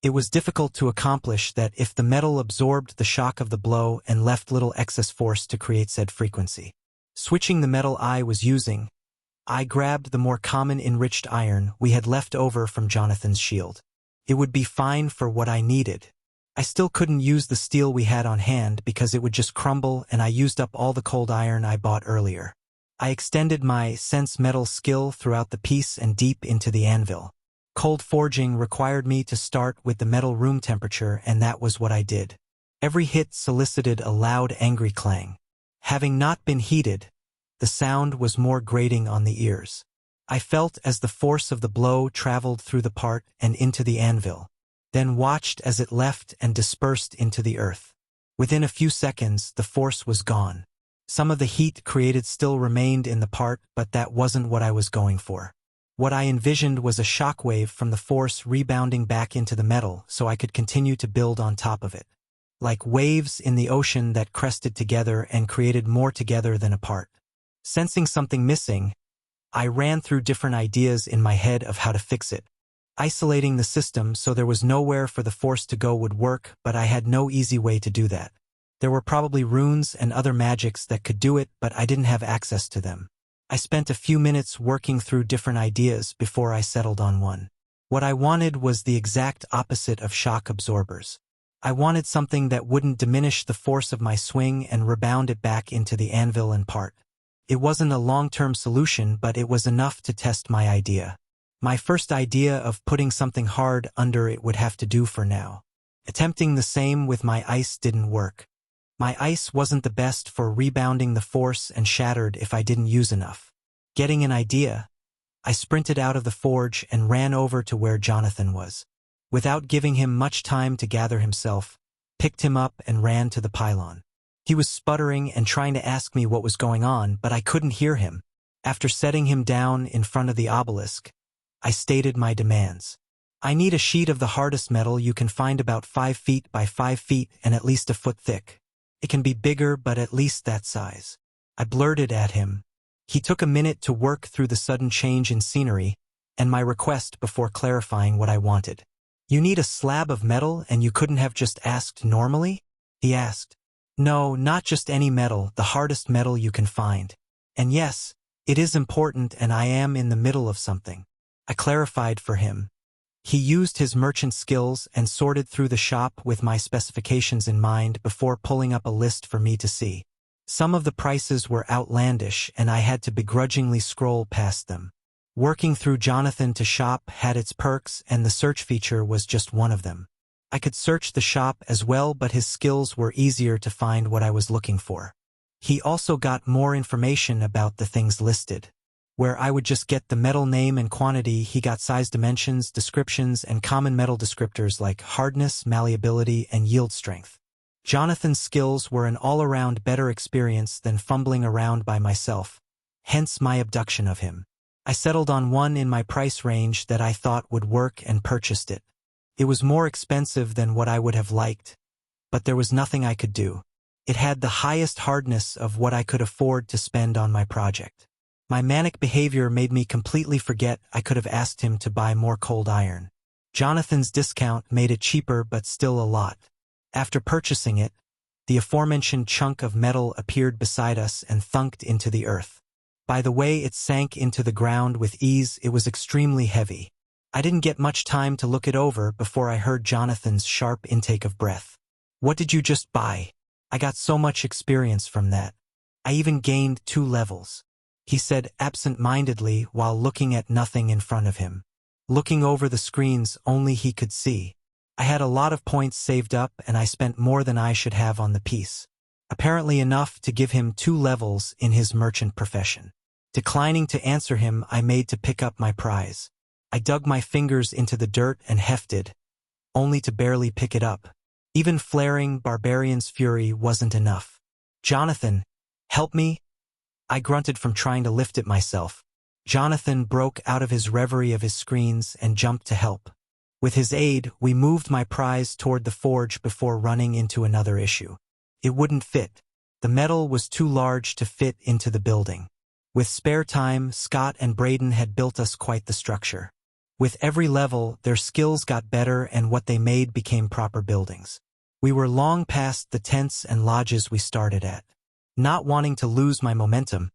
It was difficult to accomplish that if the metal absorbed the shock of the blow and left little excess force to create said frequency. Switching the metal I was using, I grabbed the more common enriched iron we had left over from Jonathan's shield. It would be fine for what I needed. I still couldn't use the steel we had on hand because it would just crumble, and I used up all the cold iron I bought earlier. I extended my sense metal skill throughout the piece and deep into the anvil. Cold forging required me to start with the metal room temperature, and that was what I did. Every hit solicited a loud, angry clang. Having not been heated, the sound was more grating on the ears. I felt as the force of the blow traveled through the part and into the anvil, then watched as it left and dispersed into the earth. Within a few seconds, the force was gone. Some of the heat created still remained in the part, but that wasn't what I was going for. What I envisioned was a shockwave from the force rebounding back into the metal so I could continue to build on top of it. Like waves in the ocean that crested together and created more together than apart. Sensing something missing, I ran through different ideas in my head of how to fix it. Isolating the system so there was nowhere for the force to go would work, but I had no easy way to do that. There were probably runes and other magics that could do it, but I didn't have access to them. I spent a few minutes working through different ideas before I settled on one. What I wanted was the exact opposite of shock absorbers. I wanted something that wouldn't diminish the force of my swing and rebound it back into the anvil and part. It wasn't a long-term solution, but it was enough to test my idea. My first idea of putting something hard under it would have to do for now. Attempting the same with my ice didn't work. My ice wasn't the best for rebounding the force and shattered if I didn't use enough. Getting an idea, I sprinted out of the forge and ran over to where Jonathan was. Without giving him much time to gather himself, picked him up and ran to the pylon. He was sputtering and trying to ask me what was going on, but I couldn't hear him. After setting him down in front of the obelisk, I stated my demands. I need a sheet of the hardest metal you can find about 5 feet by 5 feet and at least a foot thick. It can be bigger, but at least that size. I blurted at him. He took a minute to work through the sudden change in scenery and my request before clarifying what I wanted. You need a slab of metal and you couldn't have just asked normally? He asked. No, not just any metal, the hardest metal you can find. And yes, it is important and I am in the middle of something. I clarified for him. He used his merchant skills and sorted through the shop with my specifications in mind before pulling up a list for me to see. Some of the prices were outlandish and I had to begrudgingly scroll past them. Working through Jonathan to shop had its perks and the search feature was just one of them. I could search the shop as well, but his skills were easier to find what I was looking for. He also got more information about the things listed. Where I would just get the metal name and quantity, he got size dimensions, descriptions, and common metal descriptors like hardness, malleability, and yield strength. Jonathan's skills were an all-around better experience than fumbling around by myself, hence my abduction of him. I settled on one in my price range that I thought would work and purchased it. It was more expensive than what I would have liked, but there was nothing I could do. It had the highest hardness of what I could afford to spend on my project. My manic behavior made me completely forget I could have asked him to buy more cold iron. Jonathan's discount made it cheaper, but still a lot. After purchasing it, the aforementioned chunk of metal appeared beside us and thunked into the earth. By the way it sank into the ground with ease, it was extremely heavy. I didn't get much time to look it over before I heard Jonathan's sharp intake of breath. What did you just buy? I got so much experience from that. I even gained 2 levels. He said absent-mindedly while looking at nothing in front of him. Looking over the screens only he could see. I had a lot of points saved up and I spent more than I should have on the piece. Apparently enough to give him 2 levels in his merchant profession. Declining to answer him, I made to pick up my prize. I dug my fingers into the dirt and hefted, only to barely pick it up. Even flaring barbarian's fury wasn't enough. Jonathan, help me? I grunted from trying to lift it myself. Jonathan broke out of his reverie of his screens and jumped to help. With his aid, we moved my prize toward the forge before running into another issue. It wouldn't fit. The metal was too large to fit into the building. With spare time, Scott and Braden had built us quite the structure. With every level, their skills got better and what they made became proper buildings. We were long past the tents and lodges we started at. Not wanting to lose my momentum,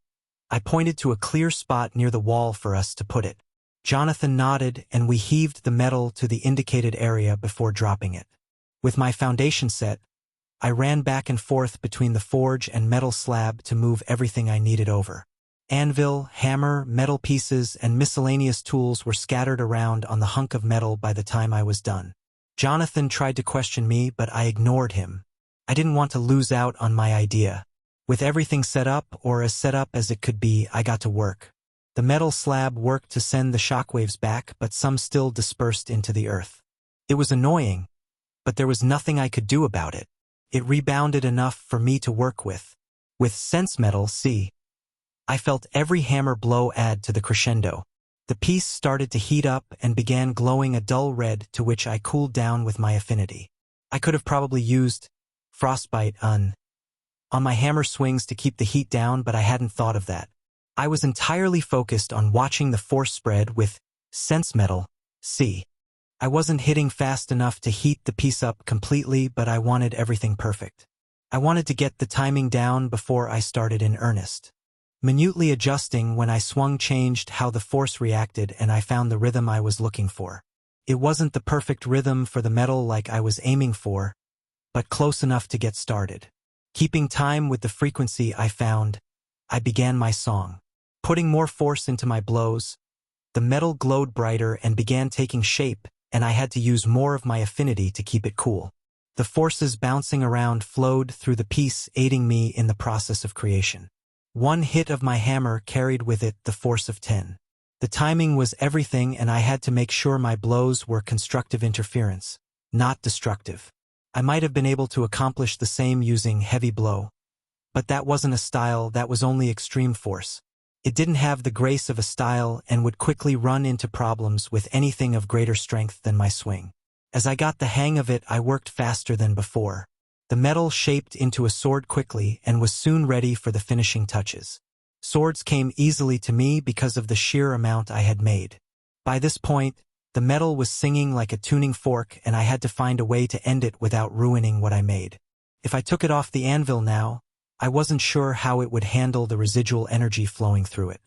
I pointed to a clear spot near the wall for us to put it. Jonathan nodded and we heaved the metal to the indicated area before dropping it. With my foundation set, I ran back and forth between the forge and metal slab to move everything I needed over. Anvil, hammer, metal pieces, and miscellaneous tools were scattered around on the hunk of metal by the time I was done. Jonathan tried to question me, but I ignored him. I didn't want to lose out on my idea. With everything set up, or as set up as it could be, I got to work. The metal slab worked to send the shockwaves back, but some still dispersed into the earth. It was annoying, but there was nothing I could do about it. It rebounded enough for me to work with. With sense metal, see. I felt every hammer blow add to the crescendo. The piece started to heat up and began glowing a dull red, to which I cooled down with my affinity. I could have probably used frostbite on my hammer swings to keep the heat down, but I hadn't thought of that. I was entirely focused on watching the force spread with sense metal, see. I wasn't hitting fast enough to heat the piece up completely, but I wanted everything perfect. I wanted to get the timing down before I started in earnest. Minutely adjusting when I swung changed how the force reacted, and I found the rhythm I was looking for. It wasn't the perfect rhythm for the metal like I was aiming for, but close enough to get started. Keeping time with the frequency I found, I began my song. Putting more force into my blows, the metal glowed brighter and began taking shape, and I had to use more of my affinity to keep it cool. The forces bouncing around flowed through the piece, aiding me in the process of creation. One hit of my hammer carried with it the force of 10. The timing was everything, and I had to make sure my blows were constructive interference, not destructive. I might have been able to accomplish the same using heavy blow, but that wasn't a style, that was only extreme force. It didn't have the grace of a style and would quickly run into problems with anything of greater strength than my swing. As I got the hang of it, I worked faster than before. The metal shaped into a sword quickly and was soon ready for the finishing touches. Swords came easily to me because of the sheer amount I had made. By this point, the metal was singing like a tuning fork, and I had to find a way to end it without ruining what I made. If I took it off the anvil now, I wasn't sure how it would handle the residual energy flowing through it.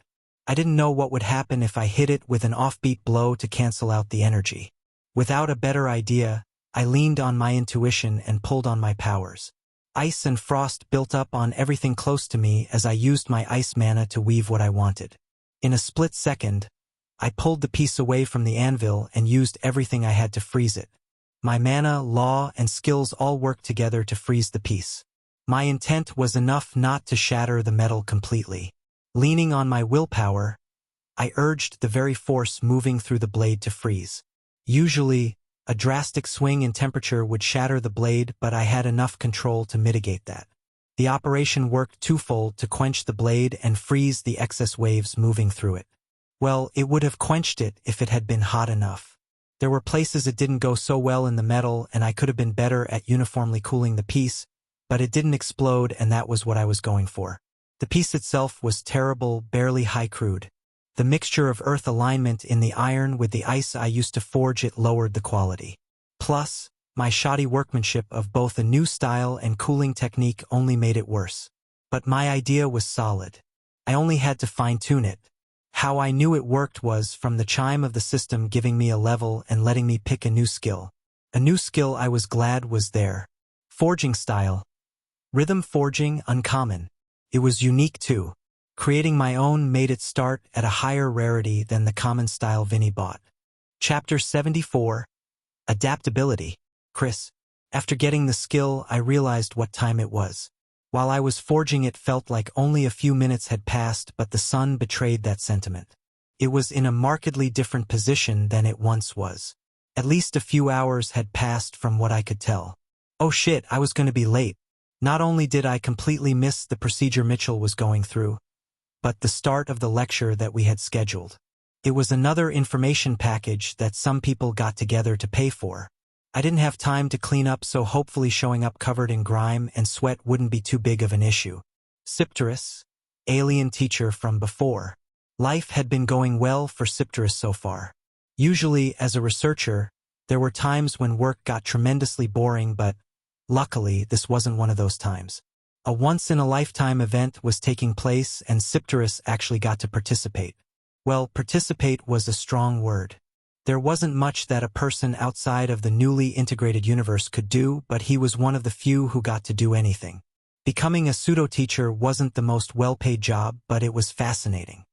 I didn't know what would happen if I hit it with an offbeat blow to cancel out the energy. Without a better idea, I leaned on my intuition and pulled on my powers. Ice and frost built up on everything close to me as I used my ice mana to weave what I wanted. In a split second, I pulled the piece away from the anvil and used everything I had to freeze it. My mana, law, and skills all worked together to freeze the piece. My intent was enough not to shatter the metal completely. Leaning on my willpower, I urged the very force moving through the blade to freeze. Usually, a drastic swing in temperature would shatter the blade, but I had enough control to mitigate that. The operation worked twofold: to quench the blade and freeze the excess waves moving through it. Well, it would have quenched it if it had been hot enough. There were places it didn't go so well in the metal, and I could have been better at uniformly cooling the piece, but it didn't explode, and that was what I was going for. The piece itself was terrible, barely high crude. The mixture of earth alignment in the iron with the ice I used to forge it lowered the quality. Plus, my shoddy workmanship of both a new style and cooling technique only made it worse. But my idea was solid. I only had to fine-tune it. How I knew it worked was from the chime of the system giving me a level and letting me pick a new skill. A new skill I was glad was there. Forging style. Rhythm forging, uncommon. It was unique too. Creating my own made it start at a higher rarity than the common style Vinny bought. Chapter 74. Adaptability. Chris. After getting the skill, I realized what time it was. While I was forging, it felt like only a few minutes had passed, but the sun betrayed that sentiment. It was in a markedly different position than it once was. At least a few hours had passed from what I could tell. Oh shit, I was going to be late. Not only did I completely miss the procedure Mitchell was going through, but the start of the lecture that we had scheduled. It was another information package that some people got together to pay for. I didn't have time to clean up, so hopefully showing up covered in grime and sweat wouldn't be too big of an issue. Sipterus, alien teacher from before. Life had been going well for Sipterus so far. Usually, as a researcher, there were times when work got tremendously boring, but luckily this wasn't one of those times. A once-in-a-lifetime event was taking place, and Sipterus actually got to participate. Well, participate was a strong word. There wasn't much that a person outside of the newly integrated universe could do, but he was one of the few who got to do anything. Becoming a pseudo-teacher wasn't the most well-paid job, but it was fascinating.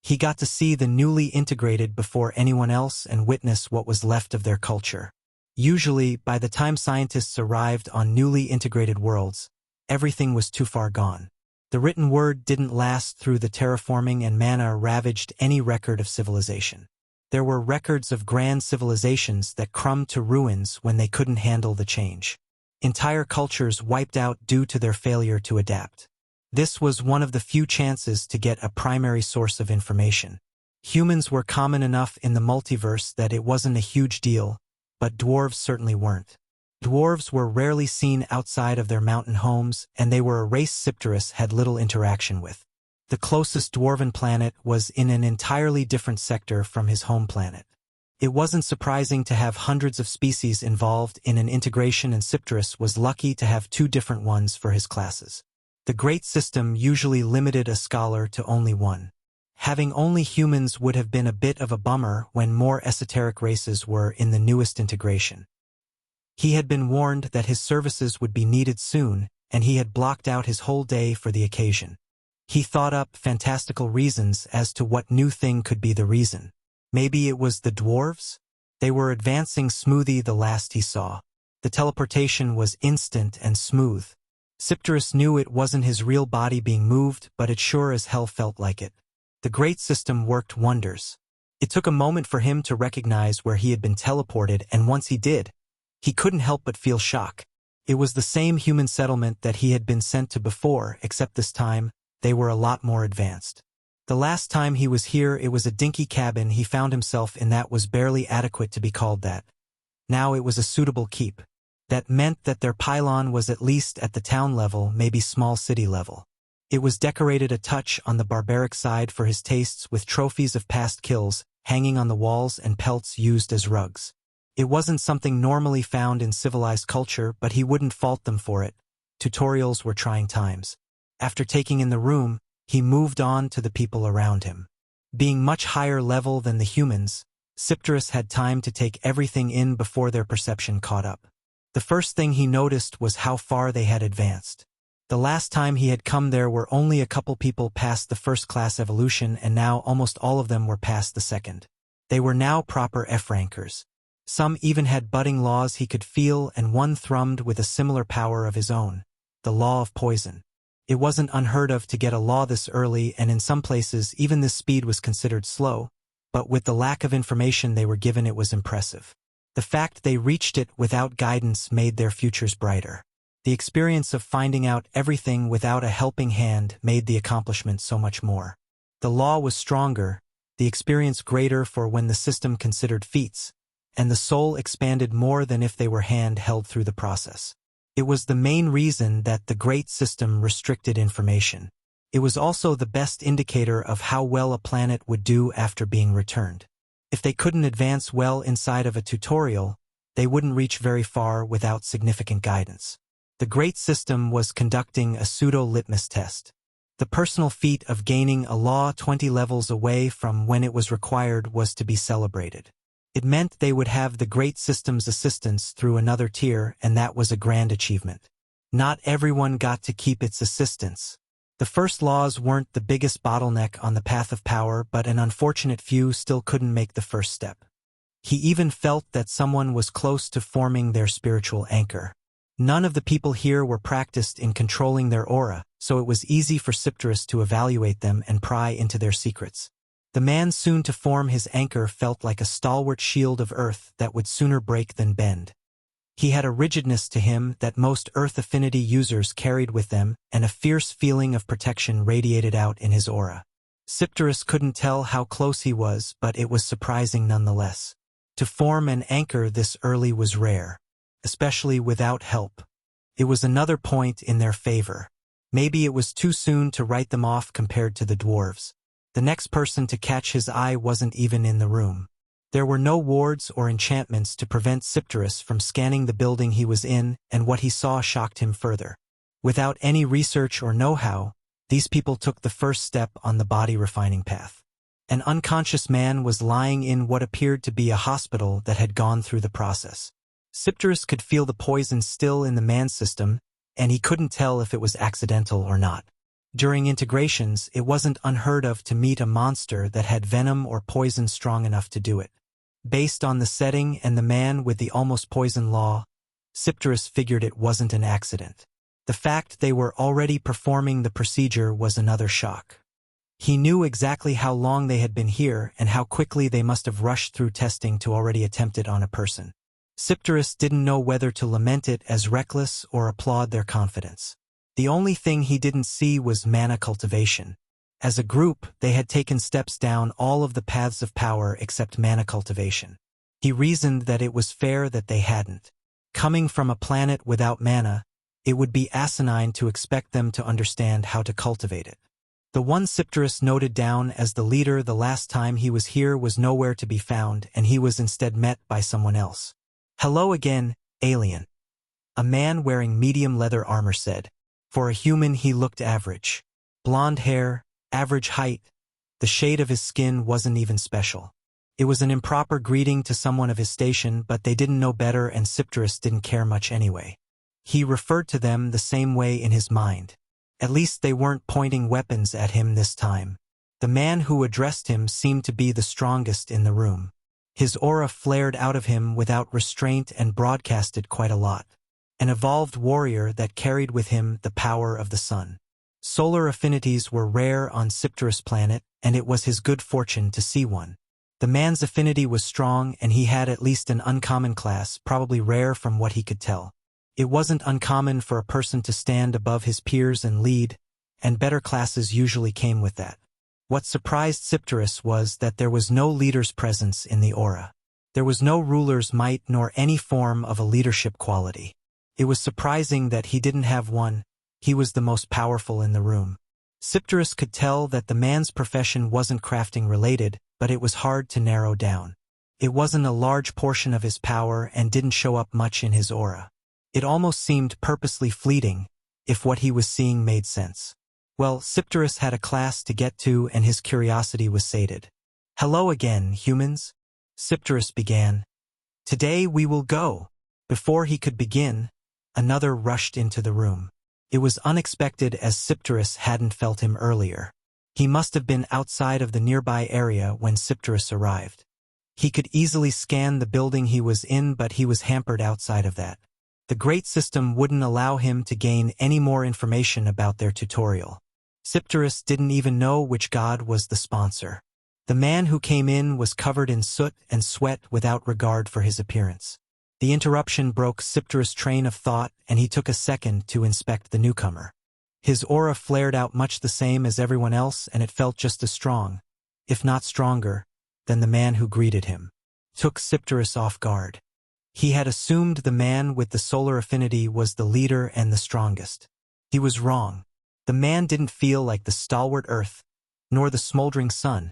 He got to see the newly integrated before anyone else and witness what was left of their culture. Usually, by the time scientists arrived on newly integrated worlds, everything was too far gone. The written word didn't last through the terraforming, and mana ravaged any record of civilization. There were records of grand civilizations that crumbed to ruins when they couldn't handle the change. Entire cultures wiped out due to their failure to adapt. This was one of the few chances to get a primary source of information. Humans were common enough in the multiverse that it wasn't a huge deal, but dwarves certainly weren't. Dwarves were rarely seen outside of their mountain homes, and they were a race Sipterus had little interaction with. The closest dwarven planet was in an entirely different sector from his home planet. It wasn't surprising to have hundreds of species involved in an integration, and Cypterus was lucky to have 2 different ones for his classes. The Great System usually limited a scholar to only one. Having only humans would have been a bit of a bummer when more esoteric races were in the newest integration. He had been warned that his services would be needed soon, and he had blocked out his whole day for the occasion. He thought up fantastical reasons as to what new thing could be the reason. Maybe it was the dwarves? They were advancing smoothly the last he saw. The teleportation was instant and smooth. Cypterus knew it wasn't his real body being moved, but it sure as hell felt like it. The Great System worked wonders. It took a moment for him to recognize where he had been teleported, and once he did, he couldn't help but feel shock. It was the same human settlement that he had been sent to before, except this time, they were a lot more advanced. The last time he was here, it was a dinky cabin he found himself in that was barely adequate to be called that. Now it was a suitable keep. That meant that their pylon was at least at the town level, maybe small city level. It was decorated a touch on the barbaric side for his tastes, with trophies of past kills hanging on the walls and pelts used as rugs. It wasn't something normally found in civilized culture, but he wouldn't fault them for it. Tutorials were trying times. After taking in the room, he moved on to the people around him. Being much higher level than the humans, Cypterus had time to take everything in before their perception caught up. The first thing he noticed was how far they had advanced. The last time he had come there were only a couple people past the first-class evolution, and now almost all of them were past the second. They were now proper F-rankers. Some even had budding laws he could feel, and one thrummed with a similar power of his own, the law of poison. It wasn't unheard of to get a law this early, and in some places even this speed was considered slow, but with the lack of information they were given, it was impressive. The fact they reached it without guidance made their futures brighter. The experience of finding out everything without a helping hand made the accomplishment so much more. The law was stronger, the experience greater for when the system considered feats, and the soul expanded more than if they were hand-held through the process. It was the main reason that the Great System restricted information. It was also the best indicator of how well a planet would do after being returned. If they couldn't advance well inside of a tutorial, they wouldn't reach very far without significant guidance. The Great System was conducting a pseudo-litmus test. The personal feat of gaining a law 20 levels away from when it was required was to be celebrated. It meant they would have the Great System's assistance through another tier, and that was a grand achievement. Not everyone got to keep its assistance. The first laws weren't the biggest bottleneck on the path of power, but an unfortunate few still couldn't make the first step. He even felt that someone was close to forming their spiritual anchor. None of the people here were practiced in controlling their aura, so it was easy for Cypterus to evaluate them and pry into their secrets. The man soon to form his anchor felt like a stalwart shield of earth that would sooner break than bend. He had a rigidness to him that most Earth Affinity users carried with them, and a fierce feeling of protection radiated out in his aura. Cypterus couldn't tell how close he was, but it was surprising nonetheless. To form an anchor this early was rare, especially without help. It was another point in their favor. Maybe it was too soon to write them off compared to the dwarves. The next person to catch his eye wasn't even in the room. There were no wards or enchantments to prevent Cypterus from scanning the building he was in, and what he saw shocked him further. Without any research or know-how, these people took the first step on the body-refining path. An unconscious man was lying in what appeared to be a hospital that had gone through the process. Cypterus could feel the poison still in the man's system, and he couldn't tell if it was accidental or not. During integrations, it wasn't unheard of to meet a monster that had venom or poison strong enough to do it. Based on the setting and the man with the almost poison law, Cypterus figured it wasn't an accident. The fact they were already performing the procedure was another shock. He knew exactly how long they had been here and how quickly they must have rushed through testing to already attempt it on a person. Cypterus didn't know whether to lament it as reckless or applaud their confidence. The only thing he didn't see was mana cultivation. As a group, they had taken steps down all of the paths of power except mana cultivation. He reasoned that it was fair that they hadn't. Coming from a planet without mana, it would be asinine to expect them to understand how to cultivate it. The one Cypterus noted down as the leader the last time he was here was nowhere to be found, and he was instead met by someone else. "Hello again, alien," a man wearing medium leather armor said. For a human he looked average. Blonde hair, average height. The shade of his skin wasn't even special. It was an improper greeting to someone of his station, but they didn't know better, and Cypterus didn't care much anyway. He referred to them the same way in his mind. At least they weren't pointing weapons at him this time. The man who addressed him seemed to be the strongest in the room. His aura flared out of him without restraint and broadcasted quite a lot. An evolved warrior that carried with him the power of the sun. Solar affinities were rare on Cypterus' planet, and it was his good fortune to see one. The man's affinity was strong, and he had at least an uncommon class, probably rare from what he could tell. It wasn't uncommon for a person to stand above his peers and lead, and better classes usually came with that. What surprised Cypterus was that there was no leader's presence in the aura. There was no ruler's might nor any form of a leadership quality. It was surprising that he didn't have one. He was the most powerful in the room. Cypterus could tell that the man's profession wasn't crafting related, but it was hard to narrow down. It wasn't a large portion of his power and didn't show up much in his aura. It almost seemed purposely fleeting, if what he was seeing made sense. Well, Cypterus had a class to get to, and his curiosity was sated. "Hello again, humans," Cypterus began. "Today we will go." Before he could begin, another rushed into the room. It was unexpected, as Cypterus hadn't felt him earlier. He must have been outside of the nearby area when Cypterus arrived. He could easily scan the building he was in, but he was hampered outside of that. The Great System wouldn't allow him to gain any more information about their tutorial. Cypterus didn't even know which god was the sponsor. The man who came in was covered in soot and sweat without regard for his appearance. The interruption broke Cypterus' train of thought, and he took a second to inspect the newcomer. His aura flared out much the same as everyone else, and it felt just as strong, if not stronger, than the man who greeted him. Took Cypterus off guard. He had assumed the man with the solar affinity was the leader and the strongest. He was wrong. The man didn't feel like the stalwart earth, nor the smoldering sun.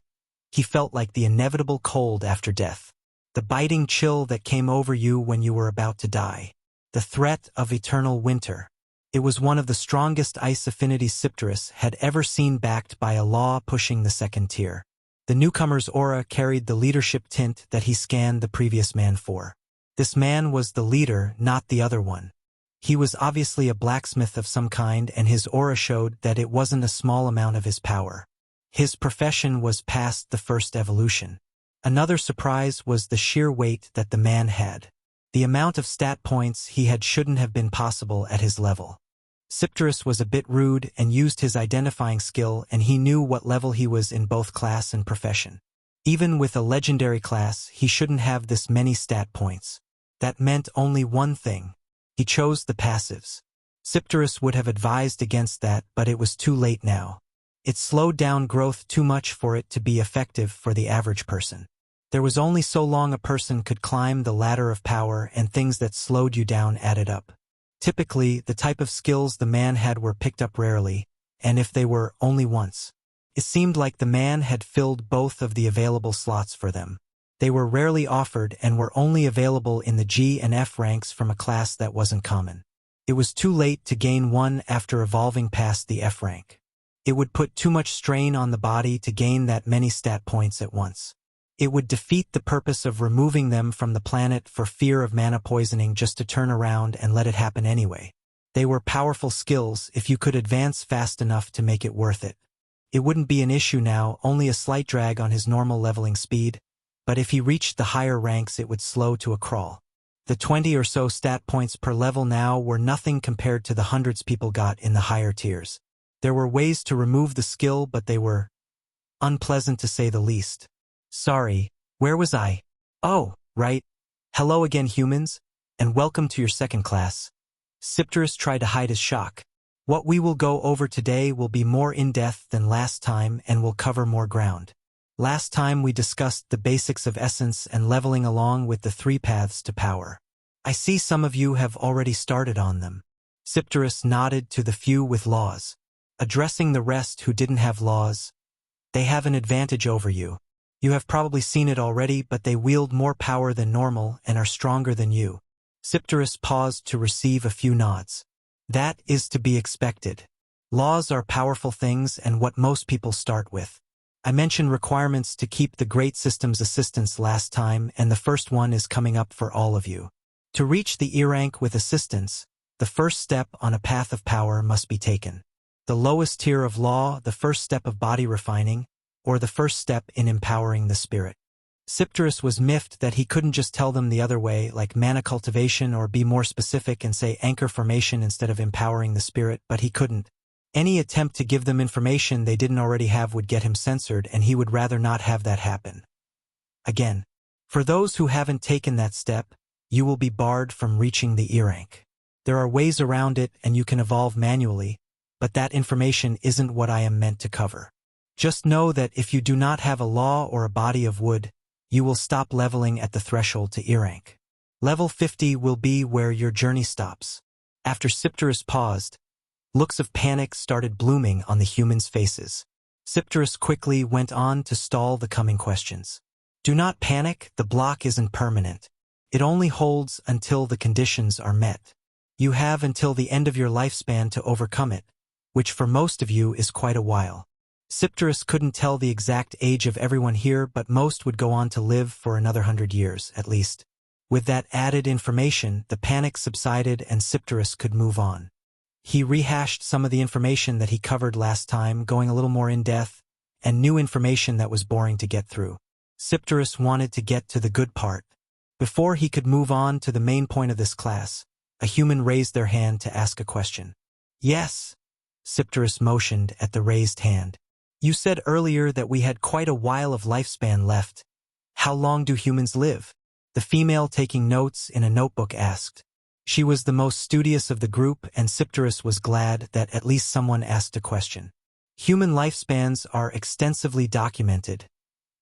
He felt like the inevitable cold after death. The biting chill that came over you when you were about to die. The threat of eternal winter. It was one of the strongest ice affinities Cypterus had ever seen, backed by a law pushing the second tier. The newcomer's aura carried the leadership tint that he scanned the previous man for. This man was the leader, not the other one. He was obviously a blacksmith of some kind, and his aura showed that it wasn't a small amount of his power. His profession was past the first evolution. Another surprise was the sheer weight that the man had. The amount of stat points he had shouldn't have been possible at his level. Cypterus was a bit rude and used his identifying skill, and he knew what level he was in both class and profession. Even with a legendary class, he shouldn't have this many stat points. That meant only one thing. He chose the passives. Cypterus would have advised against that, but it was too late now. It slowed down growth too much for it to be effective for the average person. There was only so long a person could climb the ladder of power, and things that slowed you down added up. Typically, the type of skills the man had were picked up rarely, and if they were, only once. It seemed like the man had filled both of the available slots for them. They were rarely offered and were only available in the G and F ranks from a class that wasn't common. It was too late to gain one after evolving past the F rank. It would put too much strain on the body to gain that many stat points at once. It would defeat the purpose of removing them from the planet for fear of mana poisoning, just to turn around and let it happen anyway. They were powerful skills if you could advance fast enough to make it worth it. It wouldn't be an issue now, only a slight drag on his normal leveling speed, but if he reached the higher ranks it would slow to a crawl. The 20 or so stat points per level now were nothing compared to the hundreds people got in the higher tiers. There were ways to remove the skill, but they were unpleasant to say the least. Sorry, where was I? Oh, right. Hello again, humans, and welcome to your second class. Cypterus tried to hide his shock. What we will go over today will be more in-depth than last time and will cover more ground. Last time we discussed the basics of essence and leveling along with the 3 paths to power. I see some of you have already started on them. Cypterus nodded to the few with laws. addressing the rest who didn't have laws. They have an advantage over you. You have probably seen it already, but they wield more power than normal and are stronger than you. Cypterus paused to receive a few nods. That is to be expected. Laws are powerful things and what most people start with. I mentioned requirements to keep the great system's assistance last time, and the first one is coming up for all of you. To reach the E rank with assistance, the first step on a path of power must be taken. The lowest tier of law, the first step of body refining, or the first step in empowering the spirit. Cypterus was miffed that he couldn't just tell them the other way, like mana cultivation, or be more specific and say anchor formation instead of empowering the spirit, but he couldn't. Any attempt to give them information they didn't already have would get him censored, and he would rather not have that happen. Again, for those who haven't taken that step, you will be barred from reaching the E rank. There are ways around it and you can evolve manually, but that information isn't what I am meant to cover. Just know that if you do not have a law or a body of wood, you will stop leveling at the threshold to E rank. Level 50 will be where your journey stops. After Cypterus paused, looks of panic started blooming on the humans' faces. Cypterus quickly went on to stall the coming questions. Do not panic, the block isn't permanent. It only holds until the conditions are met. You have until the end of your lifespan to overcome it, which for most of you is quite a while. Cypterus couldn't tell the exact age of everyone here, but most would go on to live for another 100 years, at least. With that added information, the panic subsided and Cypterus could move on. He rehashed some of the information that he covered last time, going a little more in-depth, and new information that was boring to get through. Cypterus wanted to get to the good part. Before he could move on to the main point of this class, a human raised their hand to ask a question. Yes. Cypterus motioned at the raised hand. You said earlier that we had quite a while of lifespan left. How long do humans live? The female taking notes in a notebook asked. She was the most studious of the group, and Cypterus was glad that at least someone asked a question. Human lifespans are extensively documented,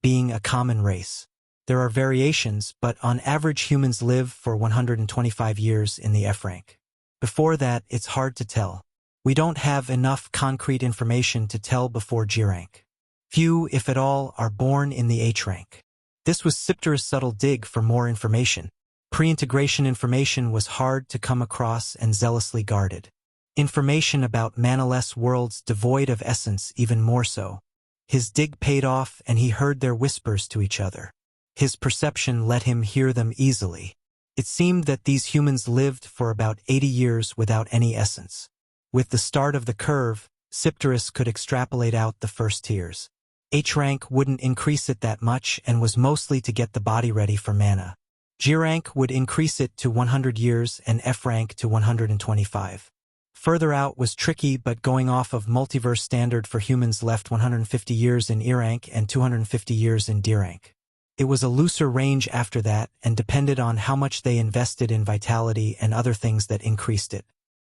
being a common race. There are variations, but on average humans live for 125 years in the F rank. Before that, it's hard to tell. We don't have enough concrete information to tell before G rank. Few, if at all, are born in the H rank. This was Cypterus' subtle dig for more information. Pre-integration information was hard to come across and zealously guarded. Information about manaless worlds devoid of essence even more so. His dig paid off and he heard their whispers to each other. His perception let him hear them easily. It seemed that these humans lived for about 80 years without any essence. With the start of the curve, Cypterus could extrapolate out the first tiers. H rank wouldn't increase it that much and was mostly to get the body ready for mana. G rank would increase it to 100 years and F rank to 125. Further out was tricky, but going off of multiverse standard for humans left 150 years in E rank and 250 years in D rank. It was a looser range after that and depended on how much they invested in vitality and other things that increased it.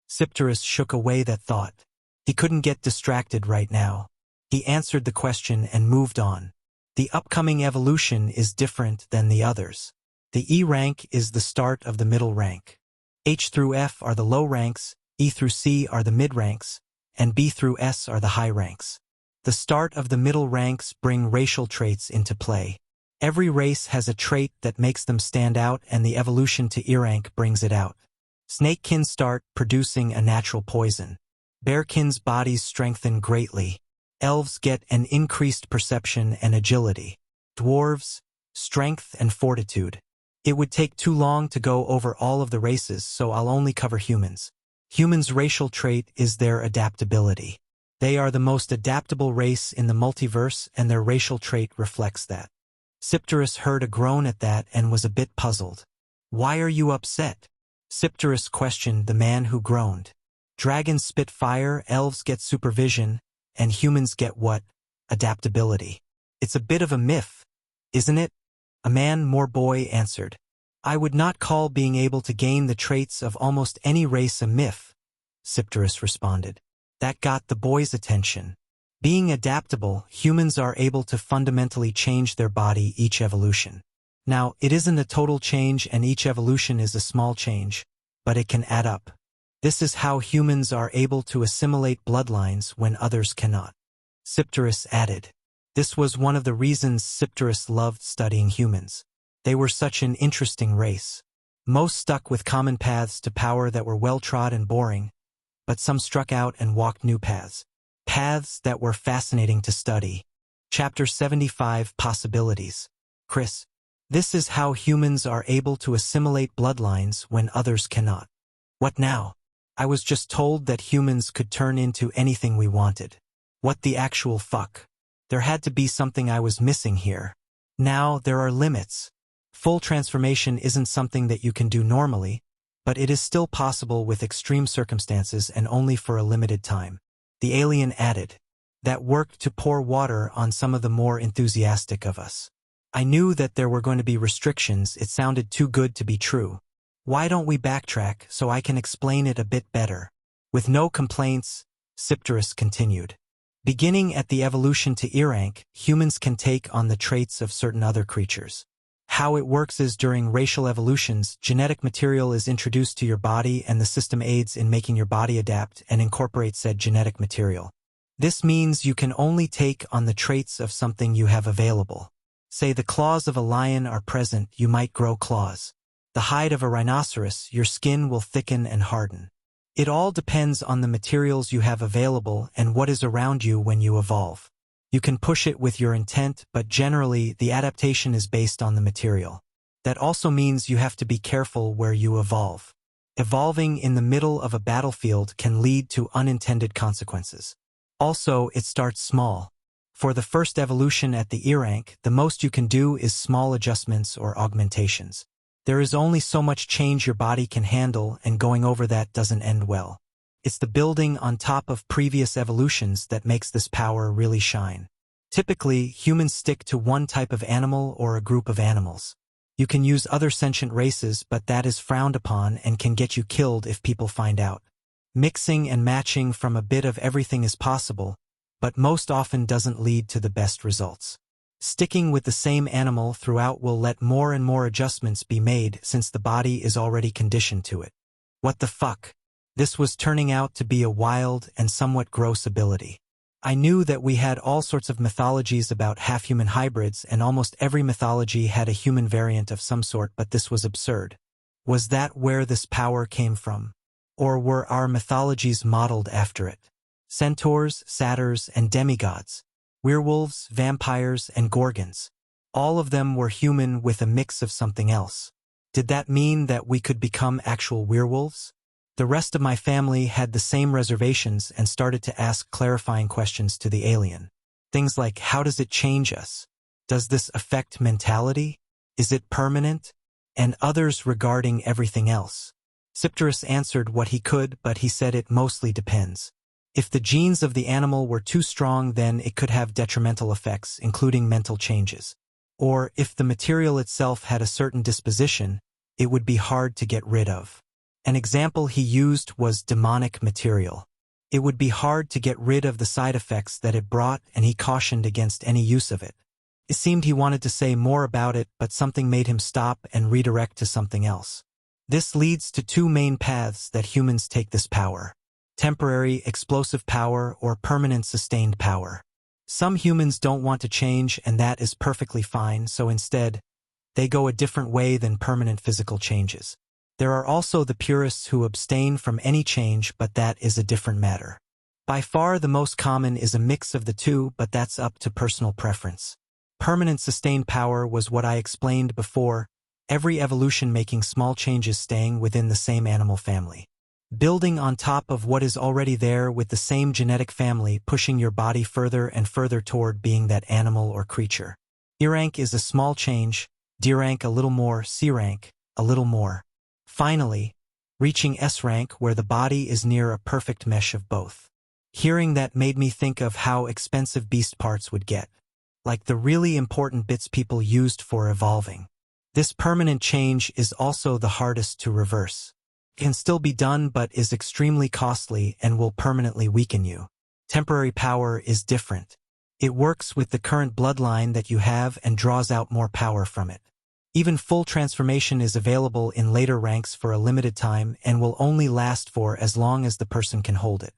Cypterus shook away that thought. He couldn't get distracted right now. He answered the question and moved on. The upcoming evolution is different than the others. The E rank is the start of the middle rank. H through F are the low ranks, E through C are the mid ranks, and B through S are the high ranks. The start of the middle ranks bring racial traits into play. Every race has a trait that makes them stand out, and the evolution to E rank brings it out. Snakekin start producing a natural poison. Bearkin's bodies strengthen greatly. Elves get an increased perception and agility. Dwarves, strength and fortitude. It would take too long to go over all of the races, so I'll only cover humans. Humans' racial trait is their adaptability. They are the most adaptable race in the multiverse, and their racial trait reflects that. Cypterus heard a groan at that and was a bit puzzled. Why are you upset? Cypterus questioned the man who groaned. Dragons spit fire, elves get supervision, and humans get what? Adaptability. It's a bit of a myth, isn't it? A man more boy answered. I would not call being able to gain the traits of almost any race a myth, Cypterus responded. That got the boy's attention. Being adaptable, humans are able to fundamentally change their body each evolution. Now, it isn't a total change and each evolution is a small change, but it can add up. This is how humans are able to assimilate bloodlines when others cannot. Cypterus added. This was one of the reasons Cypterus loved studying humans. They were such an interesting race. Most stuck with common paths to power that were well-trod and boring, but some struck out and walked new paths. Paths that were fascinating to study. Chapter 75 Possibilities. Chris. This is how humans are able to assimilate bloodlines when others cannot. What now? I was just told that humans could turn into anything we wanted. What the actual fuck? There had to be something I was missing here. Now there are limits. Full transformation isn't something that you can do normally, but it is still possible with extreme circumstances and only for a limited time. The alien added. That worked to pour water on some of the more enthusiastic of us. I knew that there were going to be restrictions. It sounded too good to be true. Why don't we backtrack so I can explain it a bit better? With no complaints, Cypterus continued. Beginning at the evolution to E-rank, humans can take on the traits of certain other creatures. How it works is during racial evolutions, genetic material is introduced to your body and the system aids in making your body adapt and incorporate said genetic material. This means you can only take on the traits of something you have available. Say the claws of a lion are present, you might grow claws. The hide of a rhinoceros, your skin will thicken and harden. It all depends on the materials you have available and what is around you when you evolve. You can push it with your intent, but generally the adaptation is based on the material. That also means you have to be careful where you evolve. Evolving in the middle of a battlefield can lead to unintended consequences. Also, it starts small. For the first evolution at the E-rank, the most you can do is small adjustments or augmentations. There is only so much change your body can handle, and going over that doesn't end well. It's the building on top of previous evolutions that makes this power really shine. Typically, humans stick to one type of animal or a group of animals. You can use other sentient races, but that is frowned upon and can get you killed if people find out. Mixing and matching from a bit of everything is possible, but most often doesn't lead to the best results. Sticking with the same animal throughout will let more and more adjustments be made since the body is already conditioned to it. What the fuck? This was turning out to be a wild and somewhat gross ability. I knew that we had all sorts of mythologies about half-human hybrids, and almost every mythology had a human variant of some sort, but this was absurd. Was that where this power came from? Or were our mythologies modeled after it? Centaurs, satyrs, and demigods. Werewolves, vampires, and gorgons. All of them were human with a mix of something else. Did that mean that we could become actual werewolves? The rest of my family had the same reservations and started to ask clarifying questions to the alien. Things like, how does it change us? Does this affect mentality? Is it permanent? And others regarding everything else. Cypterus answered what he could, but he said it mostly depends. If the genes of the animal were too strong, then it could have detrimental effects, including mental changes. Or, if the material itself had a certain disposition, it would be hard to get rid of. An example he used was demonic material. It would be hard to get rid of the side effects that it brought, and he cautioned against any use of it. It seemed he wanted to say more about it, but something made him stop and redirect to something else. This leads to two main paths that humans take this power. Temporary, explosive power or permanent, sustained power. Some humans don't want to change, and that is perfectly fine, so instead, they go a different way than permanent physical changes. There are also the purists who abstain from any change, but that is a different matter. By far the most common is a mix of the two, but that's up to personal preference. Permanent sustained power was what I explained before, every evolution making small changes staying within the same animal family. Building on top of what is already there with the same genetic family, pushing your body further and further toward being that animal or creature. E-rank is a small change, D-rank a little more, C-rank a little more. Finally, reaching S-rank where the body is near a perfect mesh of both. Hearing that made me think of how expensive beast parts would get. Like the really important bits people used for evolving. This permanent change is also the hardest to reverse. It can still be done, but is extremely costly and will permanently weaken you. Temporary power is different. It works with the current bloodline that you have and draws out more power from it. Even full transformation is available in later ranks for a limited time and will only last for as long as the person can hold it.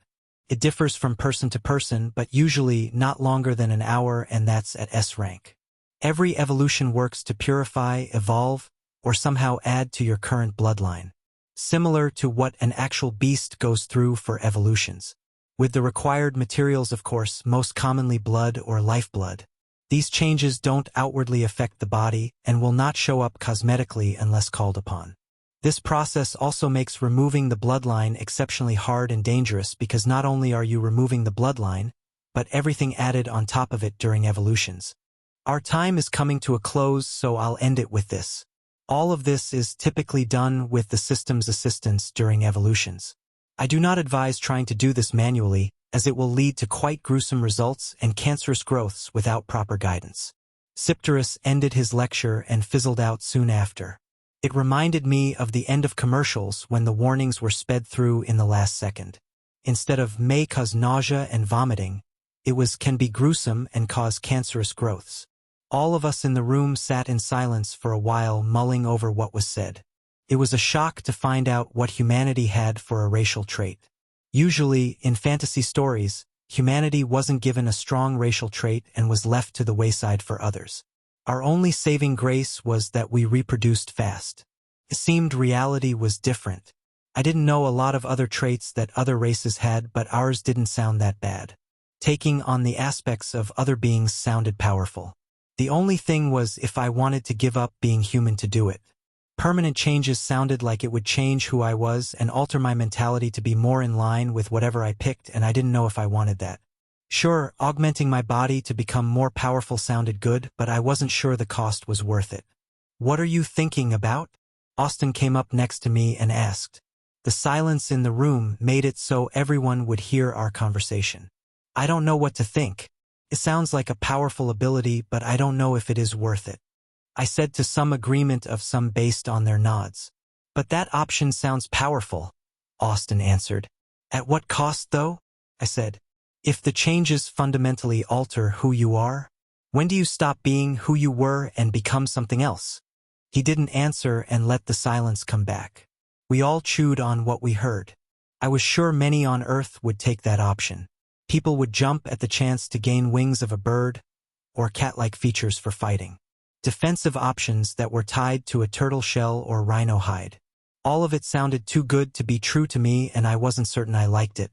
It differs from person to person, but usually not longer than an hour, and that's at S rank. Every evolution works to purify, evolve, or somehow add to your current bloodline, similar to what an actual beast goes through for evolutions. With the required materials, of course, most commonly blood or lifeblood. These changes don't outwardly affect the body and will not show up cosmetically unless called upon. This process also makes removing the bloodline exceptionally hard and dangerous, because not only are you removing the bloodline, but everything added on top of it during evolutions. Our time is coming to a close, so I'll end it with this. All of this is typically done with the system's assistance during evolutions. I do not advise trying to do this manually, as it will lead to quite gruesome results and cancerous growths without proper guidance. Sipterus ended his lecture and fizzled out soon after. It reminded me of the end of commercials when the warnings were sped through in the last second. Instead of may cause nausea and vomiting, it was can be gruesome and cause cancerous growths. All of us in the room sat in silence for a while, mulling over what was said. It was a shock to find out what humanity had for a racial trait. Usually, in fantasy stories, humanity wasn't given a strong racial trait and was left to the wayside for others. Our only saving grace was that we reproduced fast. It seemed reality was different. I didn't know a lot of other traits that other races had, but ours didn't sound that bad. Taking on the aspects of other beings sounded powerful. The only thing was if I wanted to give up being human to do it. Permanent changes sounded like it would change who I was and alter my mentality to be more in line with whatever I picked, and I didn't know if I wanted that. Sure, augmenting my body to become more powerful sounded good, but I wasn't sure the cost was worth it. What are you thinking about? Austin came up next to me and asked. The silence in the room made it so everyone would hear our conversation. I don't know what to think. It sounds like a powerful ability, but I don't know if it is worth it. I said, to some agreement of some based on their nods. But that option sounds powerful, Austin answered. At what cost, though? I said. If the changes fundamentally alter who you are, when do you stop being who you were and become something else? He didn't answer and let the silence come back. We all chewed on what we heard. I was sure many on Earth would take that option. People would jump at the chance to gain wings of a bird or cat-like features for fighting. Defensive options that were tied to a turtle shell or rhino hide. All of it sounded too good to be true to me, and I wasn't certain I liked it.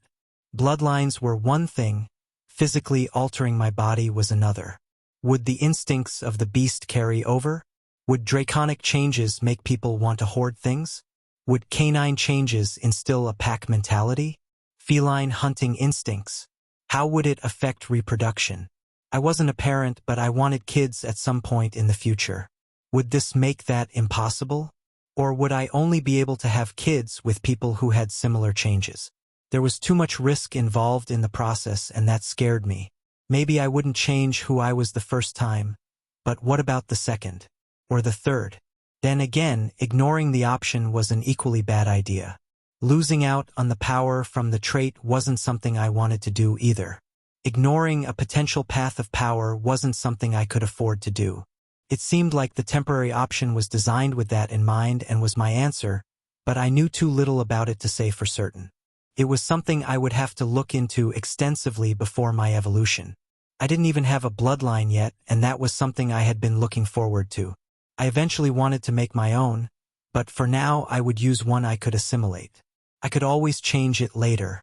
Bloodlines were one thing, physically altering my body was another. Would the instincts of the beast carry over? Would draconic changes make people want to hoard things? Would canine changes instill a pack mentality? Feline hunting instincts? How would it affect reproduction? I wasn't a parent, but I wanted kids at some point in the future. Would this make that impossible? Or would I only be able to have kids with people who had similar changes? There was too much risk involved in the process, and that scared me. Maybe I wouldn't change who I was the first time, but what about the second? Or the third? Then again, ignoring the option was an equally bad idea. Losing out on the power from the trait wasn't something I wanted to do either. Ignoring a potential path of power wasn't something I could afford to do. It seemed like the temporary option was designed with that in mind and was my answer, but I knew too little about it to say for certain. It was something I would have to look into extensively before my evolution. I didn't even have a bloodline yet, and that was something I had been looking forward to. I eventually wanted to make my own, but for now I would use one I could assimilate. I could always change it later.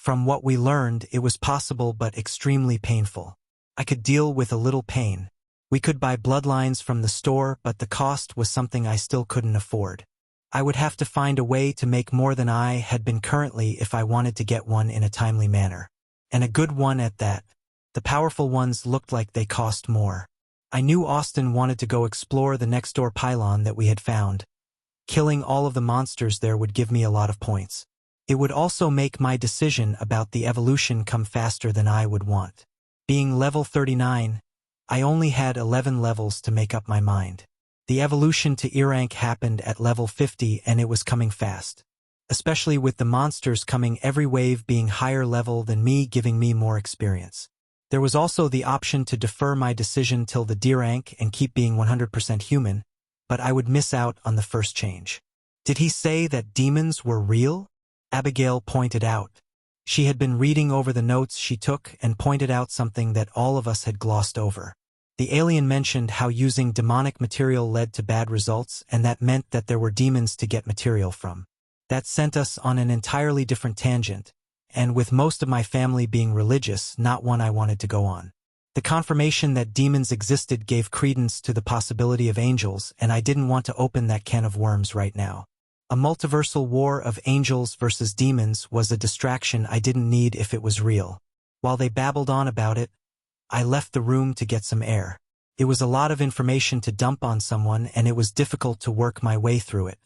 From what we learned, it was possible but extremely painful. I could deal with a little pain. We could buy bloodlines from the store, but the cost was something I still couldn't afford. I would have to find a way to make more than I had been currently if I wanted to get one in a timely manner. And a good one at that. The powerful ones looked like they cost more. I knew Austin wanted to go explore the next-door pylon that we had found. Killing all of the monsters there would give me a lot of points. It would also make my decision about the evolution come faster than I would want. Being level 39, I only had 11 levels to make up my mind. The evolution to E rank happened at level 50 and it was coming fast. Especially with the monsters coming every wave being higher level than me, giving me more experience. There was also the option to defer my decision till the D rank and keep being 100% human, but I would miss out on the first change. Did he say that demons were real? Abigail pointed out. She had been reading over the notes she took and pointed out something that all of us had glossed over. The alien mentioned how using demonic material led to bad results, and that meant that there were demons to get material from. That sent us on an entirely different tangent, and with most of my family being religious, not one I wanted to go on. The confirmation that demons existed gave credence to the possibility of angels, and I didn't want to open that can of worms right now. A multiversal war of angels versus demons was a distraction I didn't need if it was real. While they babbled on about it, I left the room to get some air. It was a lot of information to dump on someone, and it was difficult to work my way through it.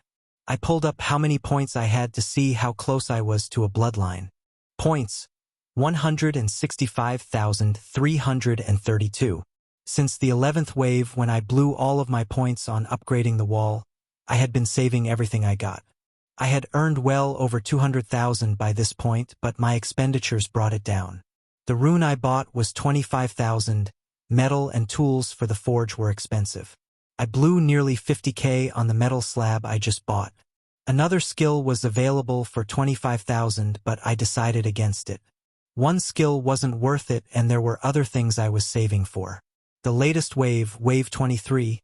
I pulled up how many points I had to see how close I was to a bloodline. Points: 165,332. Since the 11th wave, when I blew all of my points on upgrading the wall, I had been saving everything I got. I had earned well over 200,000 by this point, but my expenditures brought it down. The rune I bought was 25,000. Metal and tools for the forge were expensive. I blew nearly 50k on the metal slab I just bought. Another skill was available for 25,000, but I decided against it. One skill wasn't worth it, and there were other things I was saving for. The latest wave, Wave 23,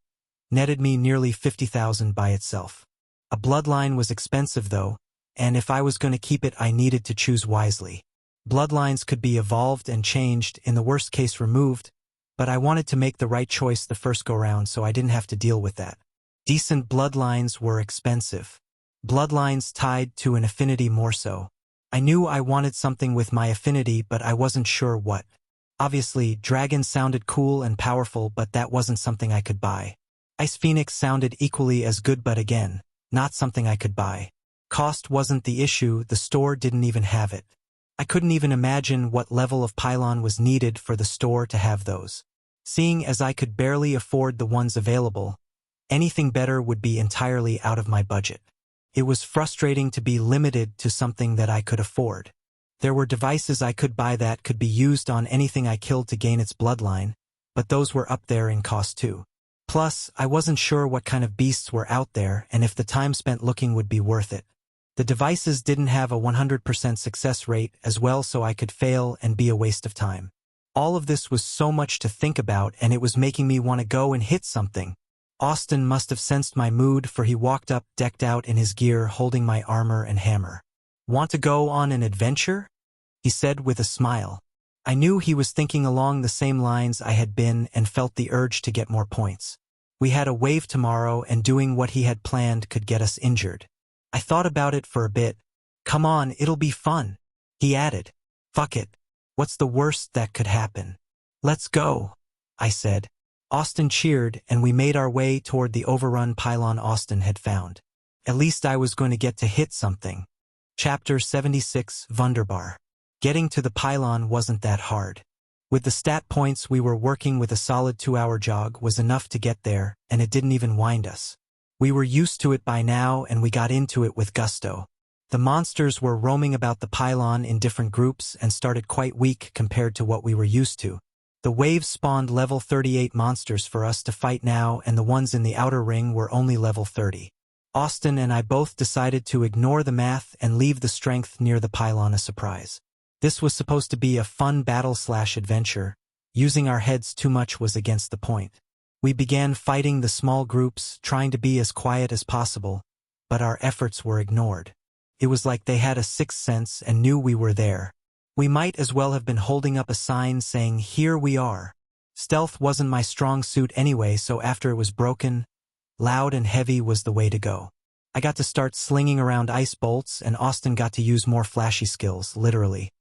netted me nearly 50,000 by itself. A bloodline was expensive though, and if I was going to keep it I needed to choose wisely. Bloodlines could be evolved and changed, in the worst case removed, but I wanted to make the right choice the first go-round so I didn't have to deal with that. Decent bloodlines were expensive. Bloodlines tied to an affinity more so. I knew I wanted something with my affinity, but I wasn't sure what. Obviously, Dragon sounded cool and powerful, but that wasn't something I could buy. Ice Phoenix sounded equally as good, but again, not something I could buy. Cost wasn't the issue, the store didn't even have it. I couldn't even imagine what level of pylon was needed for the store to have those. Seeing as I could barely afford the ones available, anything better would be entirely out of my budget. It was frustrating to be limited to something that I could afford. There were devices I could buy that could be used on anything I killed to gain its bloodline, but those were up there in cost too. Plus, I wasn't sure what kind of beasts were out there and if the time spent looking would be worth it. The devices didn't have a 100% success rate as well, so I could fail and be a waste of time. All of this was so much to think about, and it was making me want to go and hit something. Austin must have sensed my mood, for he walked up decked out in his gear holding my armor and hammer. "Want to go on an adventure?" he said with a smile. I knew he was thinking along the same lines I had been and felt the urge to get more points. We had a wave tomorrow, and doing what he had planned could get us injured. I thought about it for a bit. "Come on, it'll be fun," he added. "Fuck it. What's the worst that could happen?" "Let's go," I said. Austin cheered, and we made our way toward the overrun pylon Austin had found. At least I was going to get to hit something. Chapter 76, Wunderbar. Getting to the pylon wasn't that hard. With the stat points we were working with, a solid 2-hour jog was enough to get there, and it didn't even wind us. We were used to it by now, and we got into it with gusto. The monsters were roaming about the pylon in different groups and started quite weak compared to what we were used to. The waves spawned level 38 monsters for us to fight now, and the ones in the outer ring were only level 30. Austin and I both decided to ignore the math and leave the strength near the pylon a surprise. This was supposed to be a fun battle/adventure. Using our heads too much was against the point. We began fighting the small groups, trying to be as quiet as possible, but our efforts were ignored. It was like they had a sixth sense and knew we were there. We might as well have been holding up a sign saying, "Here we are." Stealth wasn't my strong suit anyway, so after it was broken, loud and heavy was the way to go. I got to start slinging around ice bolts, and Austin got to use more flashy skills, literally.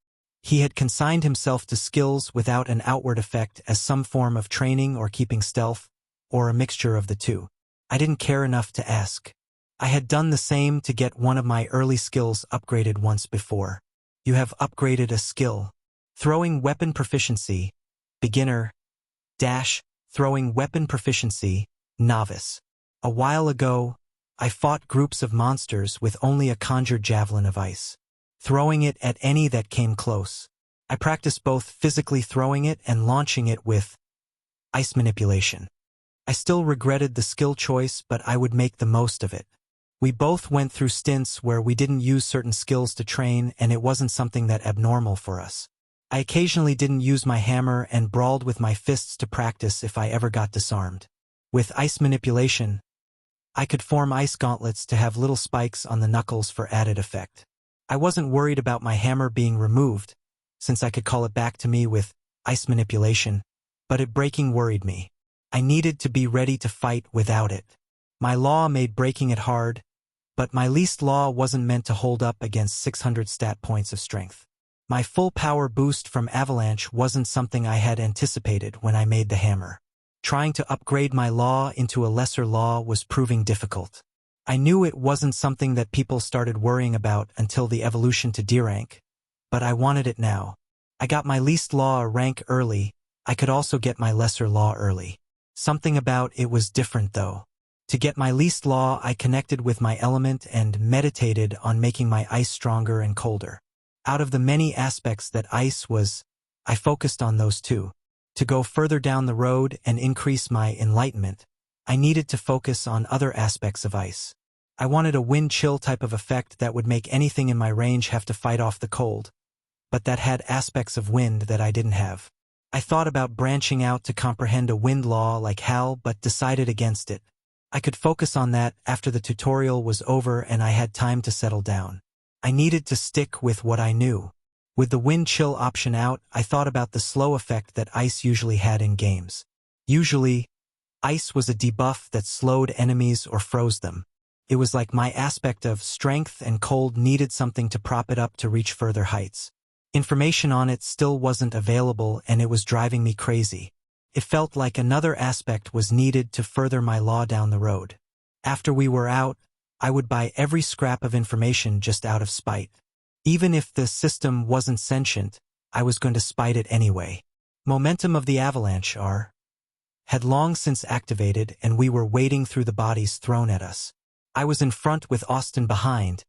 He had consigned himself to skills without an outward effect as some form of training or keeping stealth, or a mixture of the two. I didn't care enough to ask. I had done the same to get one of my early skills upgraded once before. You have upgraded a skill. Throwing weapon proficiency, beginner, throwing weapon proficiency, novice. A while ago, I fought groups of monsters with only a conjured javelin of ice, throwing it at any that came close. I practiced both physically throwing it and launching it with ice manipulation. I still regretted the skill choice, but I would make the most of it. We both went through stints where we didn't use certain skills to train, and it wasn't something that abnormal for us. I occasionally didn't use my hammer and brawled with my fists to practice if I ever got disarmed. With ice manipulation, I could form ice gauntlets to have little spikes on the knuckles for added effect. I wasn't worried about my hammer being removed, since I could call it back to me with ice manipulation, but it breaking worried me. I needed to be ready to fight without it. My law made breaking it hard, but my least law wasn't meant to hold up against 600 stat points of strength. My full power boost from Avalanche wasn't something I had anticipated when I made the hammer. Trying to upgrade my law into a lesser law was proving difficult. I knew it wasn't something that people started worrying about until the evolution to D rank, but I wanted it now. I got my least law a rank early. I could also get my lesser law early. Something about it was different though. To get my least law, I connected with my element and meditated on making my ice stronger and colder. Out of the many aspects that ice was, I focused on those two. To go further down the road and increase my enlightenment, I needed to focus on other aspects of ice. I wanted a wind chill type of effect that would make anything in my range have to fight off the cold, but that had aspects of wind that I didn't have. I thought about branching out to comprehend a wind law like Hal, but decided against it. I could focus on that after the tutorial was over and I had time to settle down. I needed to stick with what I knew. With the wind chill option out, I thought about the slow effect that ice usually had in games. Usually, ice was a debuff that slowed enemies or froze them. It was like my aspect of strength and cold needed something to prop it up to reach further heights. Information on it still wasn't available and it was driving me crazy. It felt like another aspect was needed to further my law down the road. After we were out, I would buy every scrap of information just out of spite. Even if the system wasn't sentient, I was going to spite it anyway. Momentum of the Avalanche had long since activated and we were wading through the bodies thrown at us. I was in front with Austin behind,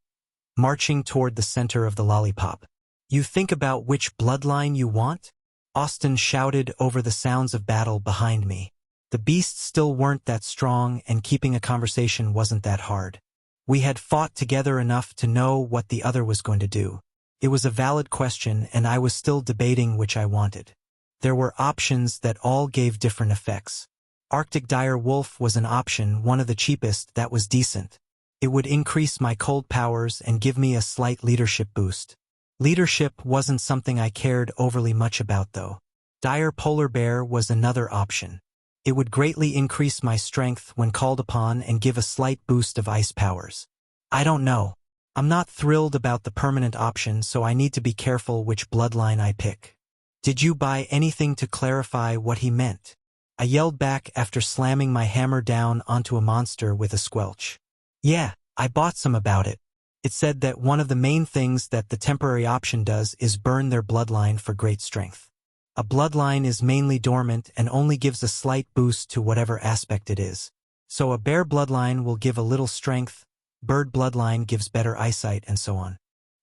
marching toward the center of the lollipop. You think about which bloodline you want? Austin shouted over the sounds of battle behind me. The beasts still weren't that strong and keeping a conversation wasn't that hard. We had fought together enough to know what the other was going to do. It was a valid question and I was still debating which I wanted. There were options that all gave different effects. Arctic Dire Wolf was an option, one of the cheapest, that was decent. It would increase my cold powers and give me a slight leadership boost. Leadership wasn't something I cared overly much about though. Dire Polar Bear was another option. It would greatly increase my strength when called upon and give a slight boost of ice powers. I don't know. I'm not thrilled about the permanent option, so I need to be careful which bloodline I pick. Did you buy anything to clarify what he meant? I yelled back after slamming my hammer down onto a monster with a squelch. Yeah, I bought some about it. It said that one of the main things that the temporary option does is burn their bloodline for great strength. A bloodline is mainly dormant and only gives a slight boost to whatever aspect it is. So a bear bloodline will give a little strength, bird bloodline gives better eyesight, and so on.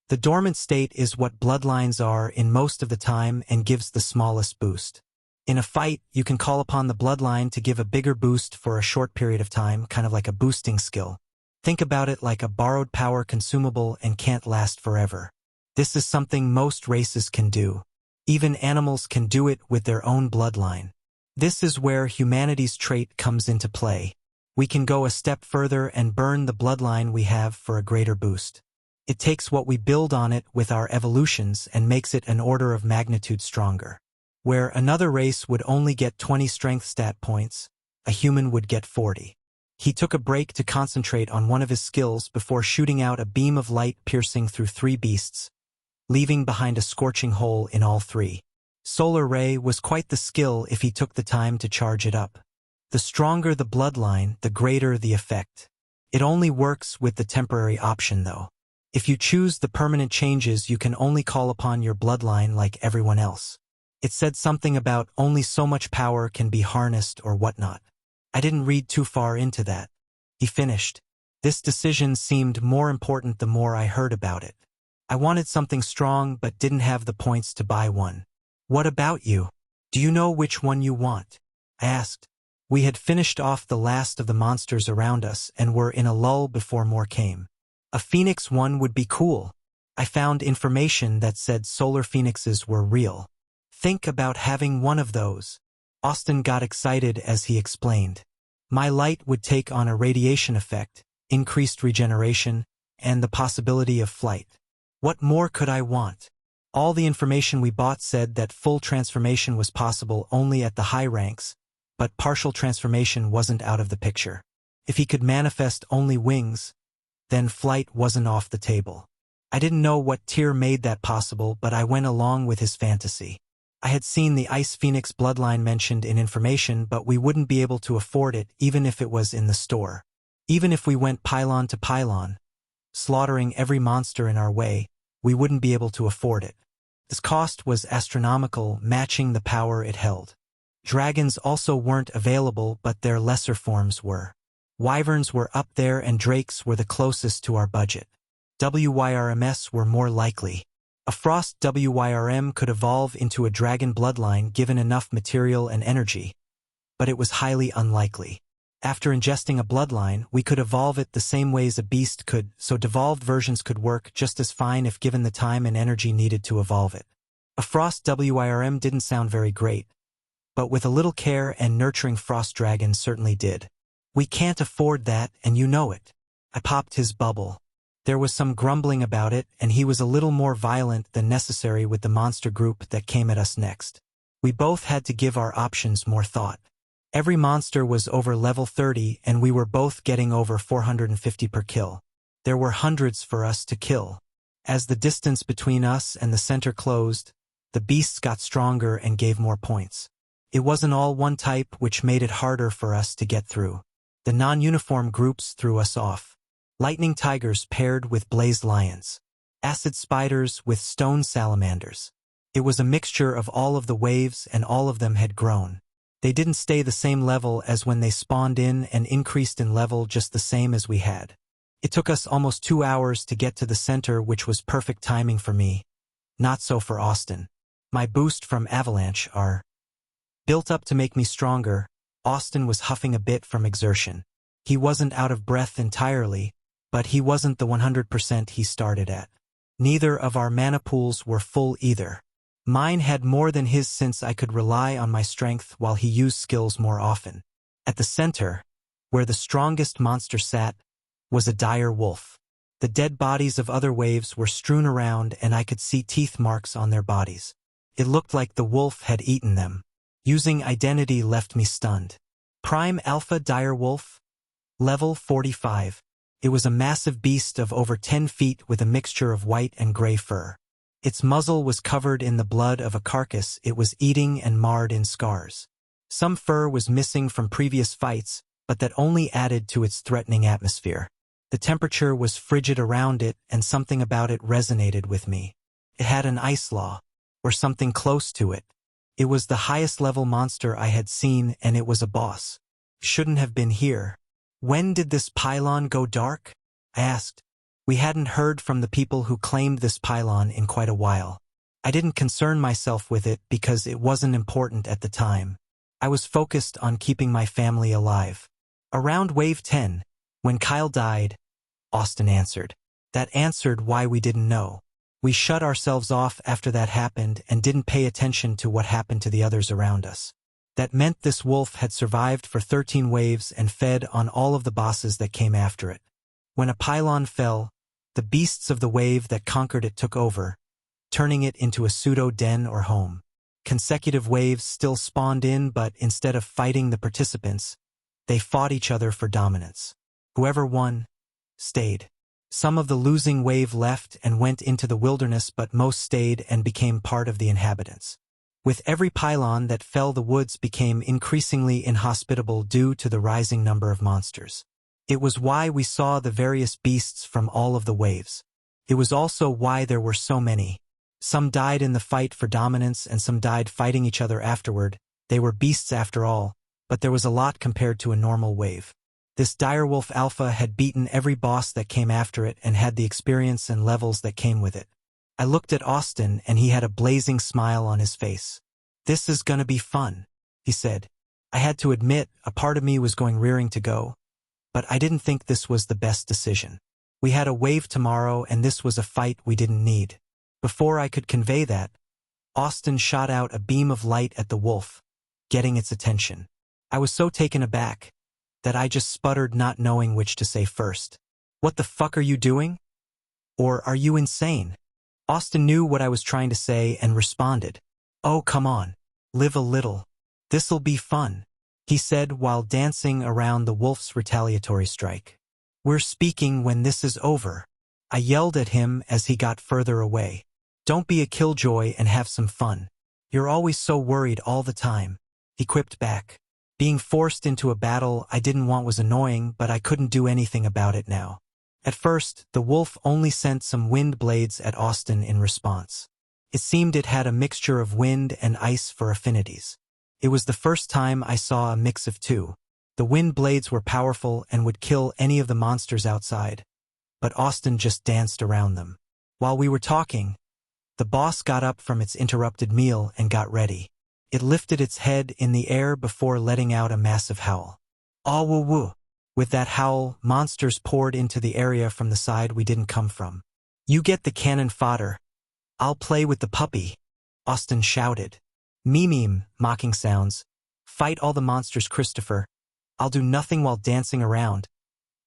The dormant state is what bloodlines are in most of the time and gives the smallest boost. In a fight, you can call upon the bloodline to give a bigger boost for a short period of time, kind of like a boosting skill. Think about it like a borrowed power consumable and can't last forever. This is something most races can do. Even animals can do it with their own bloodline. This is where humanity's trait comes into play. We can go a step further and burn the bloodline we have for a greater boost. It takes what we build on it with our evolutions and makes it an order of magnitude stronger. Where another race would only get 20 strength stat points, a human would get 40. He took a break to concentrate on one of his skills before shooting out a beam of light piercing through 3 beasts, leaving behind a scorching hole in all 3. Solar Ray was quite the skill if he took the time to charge it up. The stronger the bloodline, the greater the effect. It only works with the temporary option though. If you choose the permanent changes, you can only call upon your bloodline like everyone else. It said something about only so much power can be harnessed or whatnot. I didn't read too far into that. He finished. This decision seemed more important the more I heard about it. I wanted something strong but didn't have the points to buy one. What about you? Do you know which one you want? I asked. We had finished off the last of the monsters around us and were in a lull before more came. A phoenix one would be cool. I found information that said solar phoenixes were real. Think about having one of those. Austin got excited as he explained. My light would take on a radiation effect, increased regeneration, and the possibility of flight. What more could I want? All the information we bought said that full transformation was possible only at the high ranks, but partial transformation wasn't out of the picture. If he could manifest only wings, then flight wasn't off the table. I didn't know what tier made that possible, but I went along with his fantasy. I had seen the Ice Phoenix bloodline mentioned in information, but we wouldn't be able to afford it even if it was in the store. Even if we went pylon to pylon, slaughtering every monster in our way, we wouldn't be able to afford it. This cost was astronomical, matching the power it held. Dragons also weren't available, but their lesser forms were. Wyverns were up there and drakes were the closest to our budget. WYRMs were more likely. A Frost WYRM could evolve into a dragon bloodline given enough material and energy, but it was highly unlikely. After ingesting a bloodline, we could evolve it the same ways a beast could, so devolved versions could work just as fine if given the time and energy needed to evolve it. A Frost WYRM didn't sound very great, but with a little care and nurturing Frost Dragon certainly did. We can't afford that, and you know it. I popped his bubble. There was some grumbling about it, and he was a little more violent than necessary with the monster group that came at us next. We both had to give our options more thought. Every monster was over level 30, and we were both getting over 450 per kill. There were hundreds for us to kill. As the distance between us and the center closed, the beasts got stronger and gave more points. It wasn't all one type, which made it harder for us to get through. The non-uniform groups threw us off. Lightning tigers paired with blazed lions. Acid spiders with stone salamanders. It was a mixture of all of the waves, and all of them had grown. They didn't stay the same level as when they spawned in and increased in level just the same as we had. It took us almost 2 hours to get to the center, which was perfect timing for me. Not so for Austin. My boost from Avalanche are built up to make me stronger. Austin was huffing a bit from exertion. He wasn't out of breath entirely, but he wasn't the 100% he started at. Neither of our mana pools were full either. Mine had more than his since I could rely on my strength while he used skills more often. At the center, where the strongest monster sat, was a dire wolf. The dead bodies of other waves were strewn around, and I could see teeth marks on their bodies. It looked like the wolf had eaten them. Using identity left me stunned. Prime Alpha Dire Wolf? Level 45. It was a massive beast of over 10 feet with a mixture of white and gray fur. Its muzzle was covered in the blood of a carcass it was eating and marred in scars. Some fur was missing from previous fights, but that only added to its threatening atmosphere. The temperature was frigid around it, and something about it resonated with me. It had an ice law, or something close to it. It was the highest level monster I had seen, and it was a boss. Shouldn't have been here. When did this pylon go dark? I asked. We hadn't heard from the people who claimed this pylon in quite a while. I didn't concern myself with it because it wasn't important at the time. I was focused on keeping my family alive. Around Wave 10, when Kyle died, Austin answered. That answered why we didn't know. We shut ourselves off after that happened and didn't pay attention to what happened to the others around us. That meant this wolf had survived for 13 waves and fed on all of the bosses that came after it. When a pylon fell, the beasts of the wave that conquered it took over, turning it into a pseudo-den or home. Consecutive waves still spawned in, but instead of fighting the participants, they fought each other for dominance. Whoever won, stayed. Some of the losing wave left and went into the wilderness, but most stayed and became part of the inhabitants. With every pylon that fell, the woods became increasingly inhospitable due to the rising number of monsters. It was why we saw the various beasts from all of the waves. It was also why there were so many. Some died in the fight for dominance and some died fighting each other afterward. They were beasts after all, but there was a lot compared to a normal wave. This Direwolf Alpha had beaten every boss that came after it and had the experience and levels that came with it. I looked at Austin and he had a blazing smile on his face. This is gonna be fun, he said. I had to admit, a part of me was going rearing to go, but I didn't think this was the best decision. We had a wave tomorrow, and this was a fight we didn't need. Before I could convey that, Austin shot out a beam of light at the wolf, getting its attention. I was so taken aback that I just sputtered, not knowing which to say first. "What the fuck are you doing? Or are you insane?" Austin knew what I was trying to say and responded. "Oh, come on. Live a little. This'll be fun," he said while dancing around the wolf's retaliatory strike. "We're speaking when this is over," I yelled at him as he got further away. "Don't be a killjoy and have some fun. You're always so worried all the time," he quipped back. Being forced into a battle I didn't want was annoying, but I couldn't do anything about it now. At first, the wolf only sent some wind blades at Austin in response. It seemed it had a mixture of wind and ice for affinities. It was the first time I saw a mix of two. The wind blades were powerful and would kill any of the monsters outside, but Austin just danced around them. While we were talking, the boss got up from its interrupted meal and got ready. It lifted its head in the air before letting out a massive howl. "Aw woo woo." With that howl, monsters poured into the area from the side we didn't come from. "You get the cannon fodder. I'll play with the puppy," Austin shouted. "Memeem," mocking sounds. "Fight all the monsters, Christopher. I'll do nothing while dancing around,"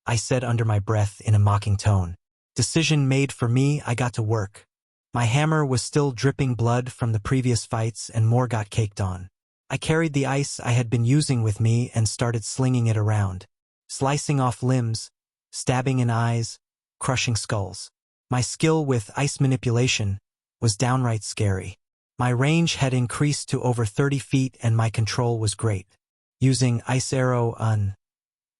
I said under my breath in a mocking tone. Decision made for me, I got to work. My hammer was still dripping blood from the previous fights and more got caked on. I carried the ice I had been using with me and started slinging it around, slicing off limbs, stabbing in eyes, crushing skulls. My skill with ice manipulation was downright scary. My range had increased to over 30 feet and my control was great. Using Ice Arrow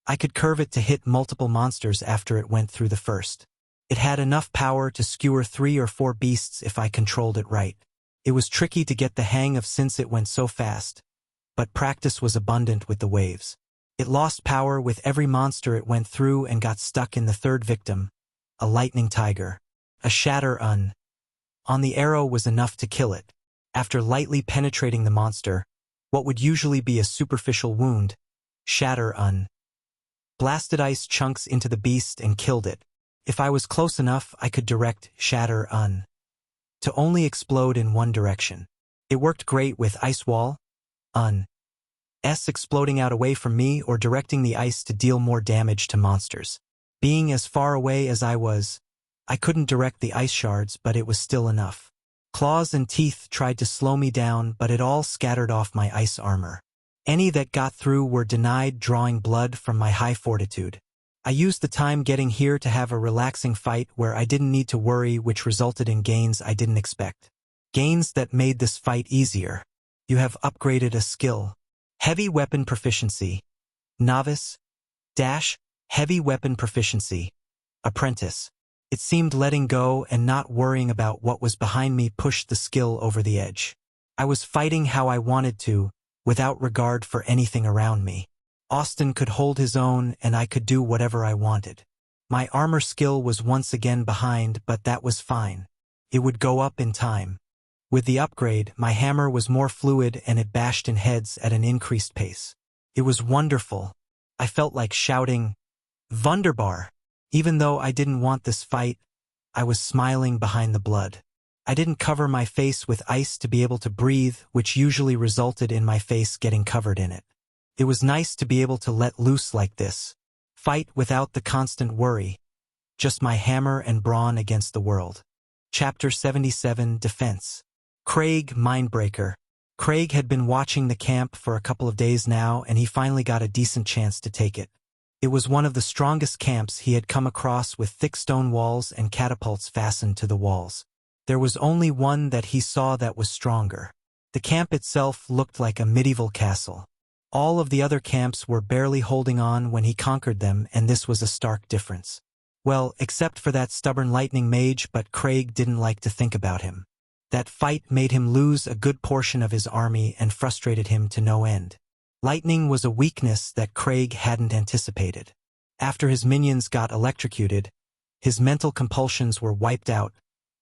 I could curve it to hit multiple monsters after it went through the first. It had enough power to skewer 3 or 4 beasts if I controlled it right. It was tricky to get the hang of since it went so fast, but practice was abundant with the waves. It lost power with every monster it went through and got stuck in the third victim, a lightning tiger. A shatter on the arrow was enough to kill it. After lightly penetrating the monster, what would usually be a superficial wound, shatter blasted ice chunks into the beast and killed it. If I was close enough, I could direct shatter to only explode in one direction. It worked great with ice wall exploding out away from me or directing the ice to deal more damage to monsters. Being as far away as I was, I couldn't direct the ice shards, but it was still enough. Claws and teeth tried to slow me down, but it all scattered off my ice armor. Any that got through were denied, drawing blood from my high fortitude. I used the time getting here to have a relaxing fight where I didn't need to worry, which resulted in gains I didn't expect. Gains that made this fight easier. You have upgraded a skill. Heavy weapon proficiency. Novice. Heavy weapon proficiency. Apprentice. It seemed letting go and not worrying about what was behind me pushed the skill over the edge. I was fighting how I wanted to, without regard for anything around me. Austin could hold his own and I could do whatever I wanted. My armor skill was once again behind, but that was fine. It would go up in time. With the upgrade, my hammer was more fluid and it bashed in heads at an increased pace. It was wonderful. I felt like shouting, "Wunderbar!" Even though I didn't want this fight, I was smiling behind the blood. I didn't cover my face with ice to be able to breathe, which usually resulted in my face getting covered in it. It was nice to be able to let loose like this. Fight without the constant worry. Just my hammer and brawn against the world. Chapter 77, Defense. Craig, Mindbreaker. Craig had been watching the camp for a couple of days now, and he finally got a decent chance to take it. It was one of the strongest camps he had come across, with thick stone walls and catapults fastened to the walls. There was only one that he saw that was stronger. The camp itself looked like a medieval castle. All of the other camps were barely holding on when he conquered them, and this was a stark difference. Well, except for that stubborn lightning mage, but Craig didn't like to think about him. That fight made him lose a good portion of his army and frustrated him to no end. Lightning was a weakness that Craig hadn't anticipated. After his minions got electrocuted, his mental compulsions were wiped out,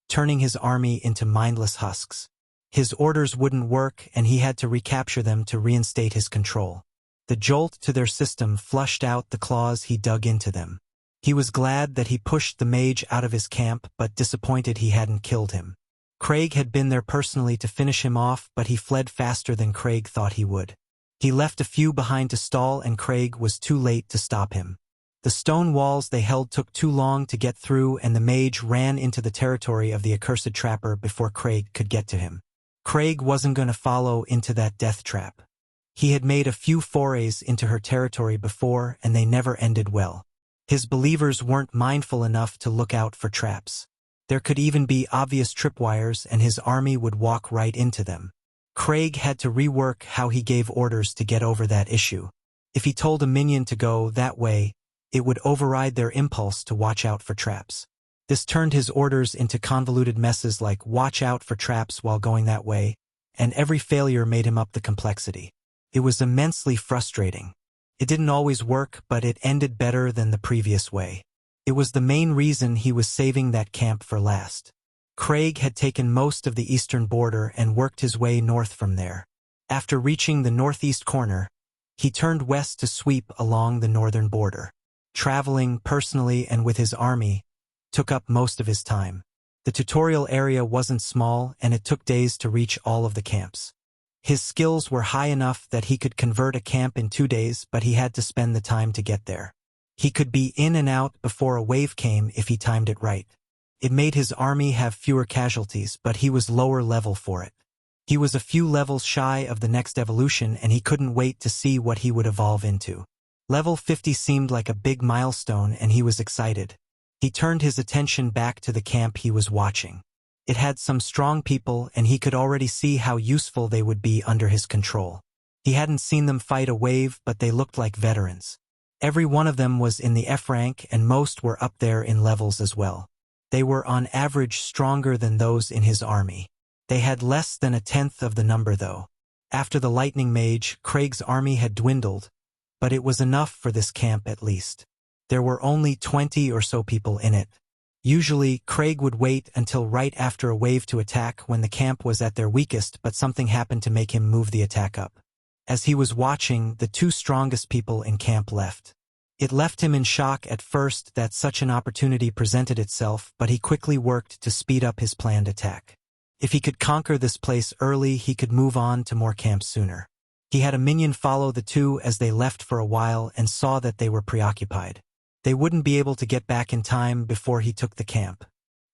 turning his army into mindless husks. His orders wouldn't work and he had to recapture them to reinstate his control. The jolt to their system flushed out the claws he dug into them. He was glad that he pushed the mage out of his camp, but disappointed he hadn't killed him. Craig had been there personally to finish him off, but he fled faster than Craig thought he would. He left a few behind to stall, and Craig was too late to stop him. The stone walls they held took too long to get through, and the mage ran into the territory of the accursed trapper before Craig could get to him. Craig wasn't going to follow into that death trap. He had made a few forays into her territory before, and they never ended well. His believers weren't mindful enough to look out for traps. There could even be obvious tripwires, and his army would walk right into them. Craig had to rework how he gave orders to get over that issue. If he told a minion to go that way, it would override their impulse to watch out for traps. This turned his orders into convoluted messes like "watch out for traps while going that way," and every failure made him up the complexity. It was immensely frustrating. It didn't always work, but it ended better than the previous way. It was the main reason he was saving that camp for last. Craig had taken most of the eastern border and worked his way north from there. After reaching the northeast corner, he turned west to sweep along the northern border. Traveling personally and with his army took up most of his time. The tutorial area wasn't small, and it took days to reach all of the camps. His skills were high enough that he could convert a camp in 2 days, but he had to spend the time to get there. He could be in and out before a wave came if he timed it right. It made his army have fewer casualties, but he was lower level for it. He was a few levels shy of the next evolution, and he couldn't wait to see what he would evolve into. Level 50 seemed like a big milestone, and he was excited. He turned his attention back to the camp he was watching. It had some strong people, and he could already see how useful they would be under his control. He hadn't seen them fight a wave, but they looked like veterans. Every one of them was in the F rank, and most were up there in levels as well. They were on average stronger than those in his army. They had less than 1/10 of the number though. After the lightning mage, Craig's army had dwindled, but it was enough for this camp at least. There were only 20 or so people in it. Usually, Craig would wait until right after a wave to attack when the camp was at their weakest, but something happened to make him move the attack up. As he was watching, the 2 strongest people in camp left. It left him in shock at first that such an opportunity presented itself, but he quickly worked to speed up his planned attack. If he could conquer this place early, he could move on to more camps sooner. He had a minion follow the 2 as they left for a while and saw that they were preoccupied. They wouldn't be able to get back in time before he took the camp.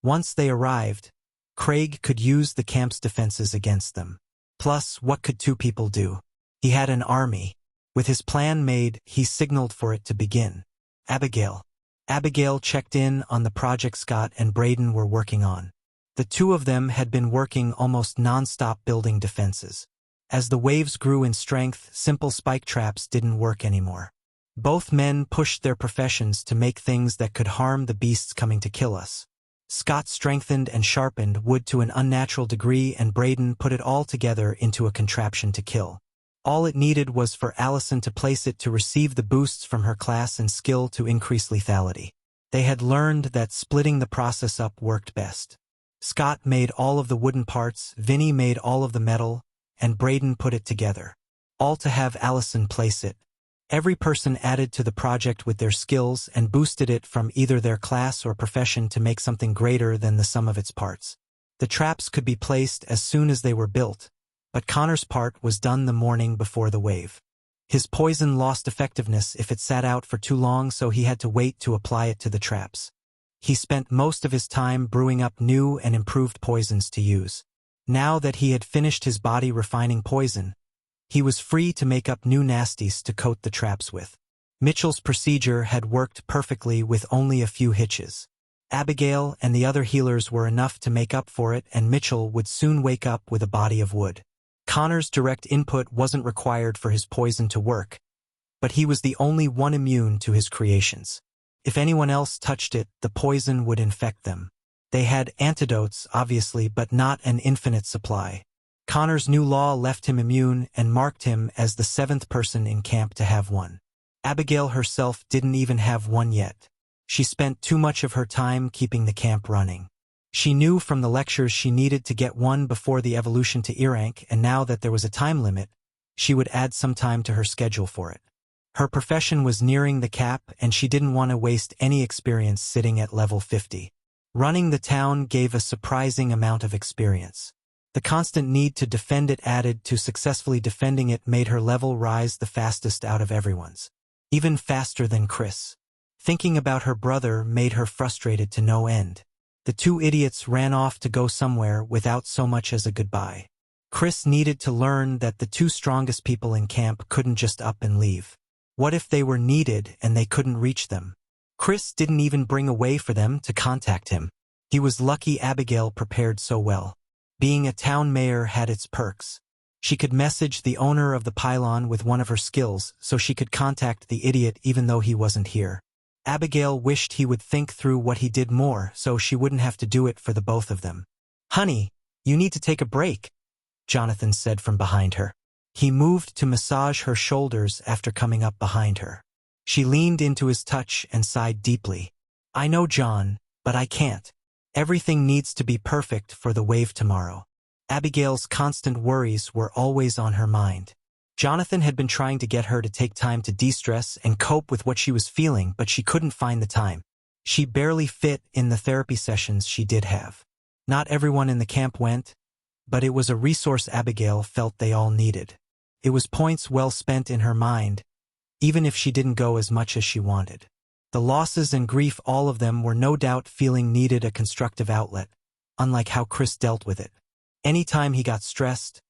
Once they arrived, Craig could use the camp's defenses against them. Plus, what could 2 people do? He had an army. With his plan made, he signaled for it to begin. Abigail. Abigail checked in on the project Scott and Braden were working on. The 2 of them had been working almost non-stop building defenses. As the waves grew in strength, simple spike traps didn't work anymore. Both men pushed their professions to make things that could harm the beasts coming to kill us. Scott strengthened and sharpened wood to an unnatural degree, and Braden put it all together into a contraption to kill. All it needed was for Allison to place it to receive the boosts from her class and skill to increase lethality. They had learned that splitting the process up worked best. Scott made all of the wooden parts, Vinny made all of the metal, and Braden put it together. All to have Allison place it. Every person added to the project with their skills and boosted it from either their class or profession to make something greater than the sum of its parts. The traps could be placed as soon as they were built, but Connor's part was done the morning before the wave. His poison lost effectiveness if it sat out for too long, so he had to wait to apply it to the traps. He spent most of his time brewing up new and improved poisons to use. Now that he had finished his body refining poison, he was free to make up new nasties to coat the traps with. Mitchell's procedure had worked perfectly with only a few hitches. Abigail and the other healers were enough to make up for it, and Mitchell would soon wake up with a body of wood. Connor's direct input wasn't required for his poison to work, but he was the only one immune to his creations. If anyone else touched it, the poison would infect them. They had antidotes, obviously, but not an infinite supply. Connor's new law left him immune and marked him as the 7th person in camp to have one. Abigail herself didn't even have one yet. She spent too much of her time keeping the camp running. She knew from the lectures she needed to get one before the evolution to E rank, and now that there was a time limit, she would add some time to her schedule for it. Her profession was nearing the cap, and she didn't want to waste any experience sitting at level 50. Running the town gave a surprising amount of experience. The constant need to defend it added to successfully defending it made her level rise the fastest out of everyone's. Even faster than Chris. Thinking about her brother made her frustrated to no end. The two idiots ran off to go somewhere without so much as a goodbye. Chris needed to learn that the two strongest people in camp couldn't just up and leave. What if they were needed and they couldn't reach them? Chris didn't even bring a way for them to contact him. He was lucky Abigail prepared so well. Being a town mayor had its perks. She could message the owner of the pylon with one of her skills so she could contact the idiot even though he wasn't here. Abigail wished he would think through what he did more so she wouldn't have to do it for the both of them. "Honey, you need to take a break," Jonathan said from behind her. He moved to massage her shoulders after coming up behind her. She leaned into his touch and sighed deeply. "I know, John, but I can't. Everything needs to be perfect for the wave tomorrow." Abigail's constant worries were always on her mind. Jonathan had been trying to get her to take time to de-stress and cope with what she was feeling, but she couldn't find the time. She barely fit in the therapy sessions she did have. Not everyone in the camp went, but it was a resource Abigail felt they all needed. It was points well spent in her mind, even if she didn't go as much as she wanted. The losses and grief, all of them, were no doubt feeling needed a constructive outlet, unlike how Chris dealt with it. Anytime he got stressed,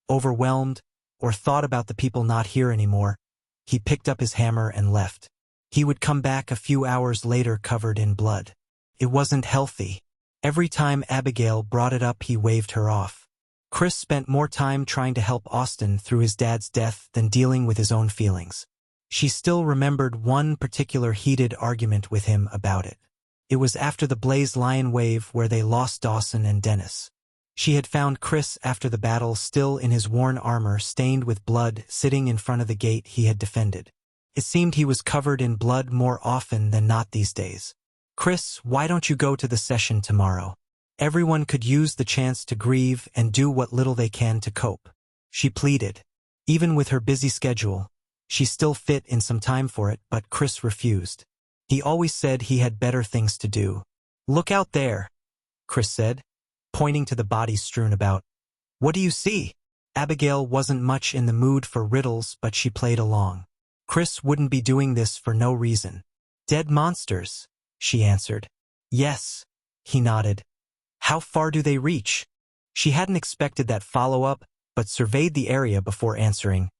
overwhelmed, or thought about the people not here anymore, he picked up his hammer and left. He would come back a few hours later covered in blood. It wasn't healthy. Every time Abigail brought it up, he waved her off. Chris spent more time trying to help Austin through his dad's death than dealing with his own feelings. She still remembered one particular heated argument with him about it. It was after the Blaze Lion wave where they lost Dawson and Dennis. She had found Chris after the battle still in his worn armor stained with blood sitting in front of the gate he had defended. It seemed he was covered in blood more often than not these days. "Chris, why don't you go to the session tomorrow? Everyone could use the chance to grieve and do what little they can to cope," she pleaded. Even with her busy schedule, she still fit in some time for it, but Chris refused. He always said he had better things to do. "Look out there," Chris said, pointing to the bodies strewn about. "What do you see?" Abigail wasn't much in the mood for riddles, but she played along. Chris wouldn't be doing this for no reason. "Dead monsters," she answered. "Yes," he nodded. "How far do they reach?" She hadn't expected that follow-up, but surveyed the area before answering.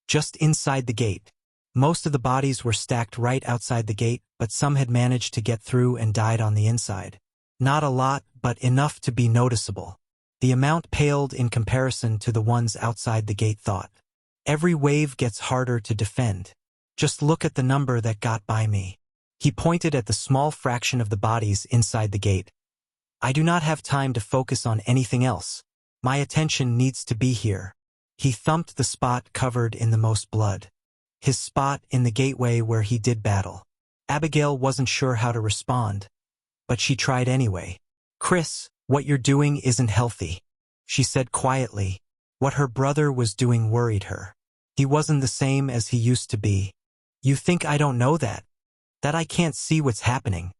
"Just inside the gate." Most of the bodies were stacked right outside the gate, but some had managed to get through and died on the inside. Not a lot, but enough to be noticeable. The amount paled in comparison to the ones outside the gate thought. "Every wave gets harder to defend. Just look at the number that got by me." He pointed at the small fraction of the bodies inside the gate. "I do not have time to focus on anything else. My attention needs to be here." He thumped the spot covered in the most blood. His spot in the gateway where he did battle. Abigail wasn't sure how to respond, but she tried anyway. "Chris, what you're doing isn't healthy," she said quietly. What her brother was doing worried her. He wasn't the same as he used to be. "You think I don't know that? That I can't see what's happening?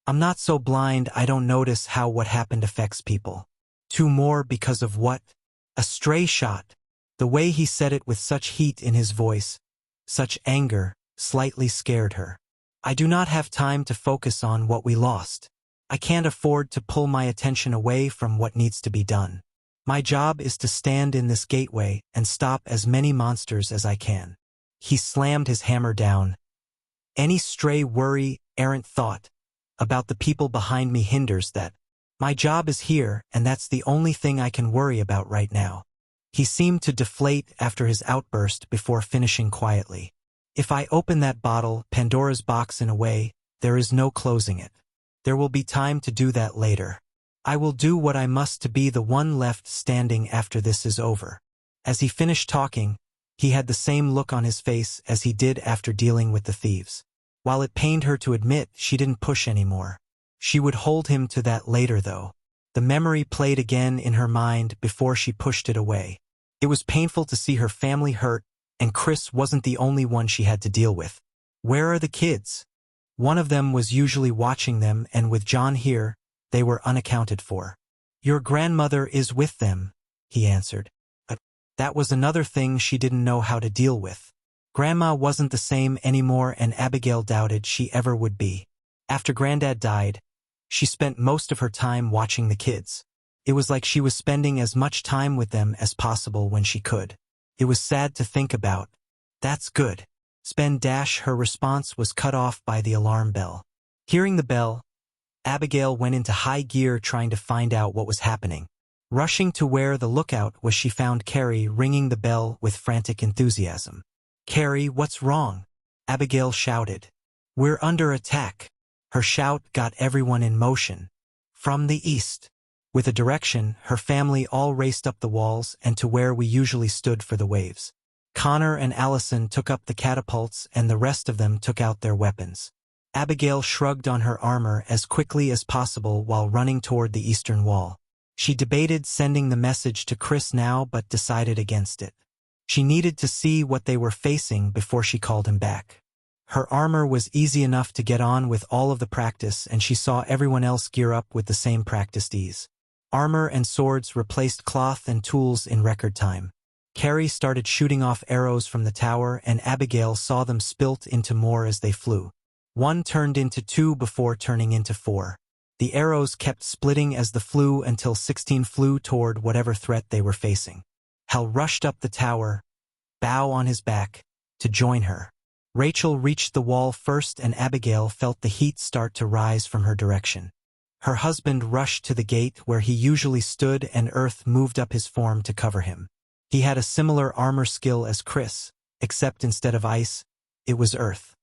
I'm not so blind I don't notice how what happened affects people. Two more because of what? A stray shot." The way he said it with such heat in his voice, such anger, slightly scared her. "I do not have time to focus on what we lost. I can't afford to pull my attention away from what needs to be done. My job is to stand in this gateway and stop as many monsters as I can." He slammed his hammer down. "Any stray worry, errant thought about the people behind me hinders that. My job is here, and that's the only thing I can worry about right now." He seemed to deflate after his outburst before finishing quietly. "If I open that bottle, Pandora's box, in a way, there is no closing it. There will be time to do that later. I will do what I must to be the one left standing after this is over." As he finished talking, he had the same look on his face as he did after dealing with the thieves. While it pained her to admit she didn't push anymore. She would hold him to that later, though. The memory played again in her mind before she pushed it away. It was painful to see her family hurt, and Chris wasn't the only one she had to deal with. Where are the kids? One of them was usually watching them, and with John here, they were unaccounted for. Your grandmother is with them, he answered. But that was another thing she didn't know how to deal with. Grandma wasn't the same anymore, and Abigail doubted she ever would be. After Granddad died, she spent most of her time watching the kids. It was like she was spending as much time with them as possible when she could. It was sad to think about. That's good. Her response was cut off by the alarm bell. Hearing the bell, Abigail went into high gear trying to find out what was happening. Rushing to where the lookout was, she found Carrie ringing the bell with frantic enthusiasm. Carrie, what's wrong? Abigail shouted. We're under attack. Her shout got everyone in motion. From the east. With a direction, her family all raced up the walls and to where we usually stood for the waves. Connor and Allison took up the catapults and the rest of them took out their weapons. Abigail shrugged on her armor as quickly as possible while running toward the eastern wall. She debated sending the message to Chris now but decided against it. She needed to see what they were facing before she called him back. Her armor was easy enough to get on with all of the practice, and she saw everyone else gear up with the same practiced ease. Armor and swords replaced cloth and tools in record time. Carrie started shooting off arrows from the tower, and Abigail saw them spilt into more as they flew. One turned into 2 before turning into 4. The arrows kept splitting as they flew until 16 flew toward whatever threat they were facing. Hal rushed up the tower, bow on his back, to join her. Rachel reached the wall first, and Abigail felt the heat start to rise from her direction. Her husband rushed to the gate where he usually stood, and Earth moved up his form to cover him. He had a similar armor skill as Chris, except instead of ice, it was earth.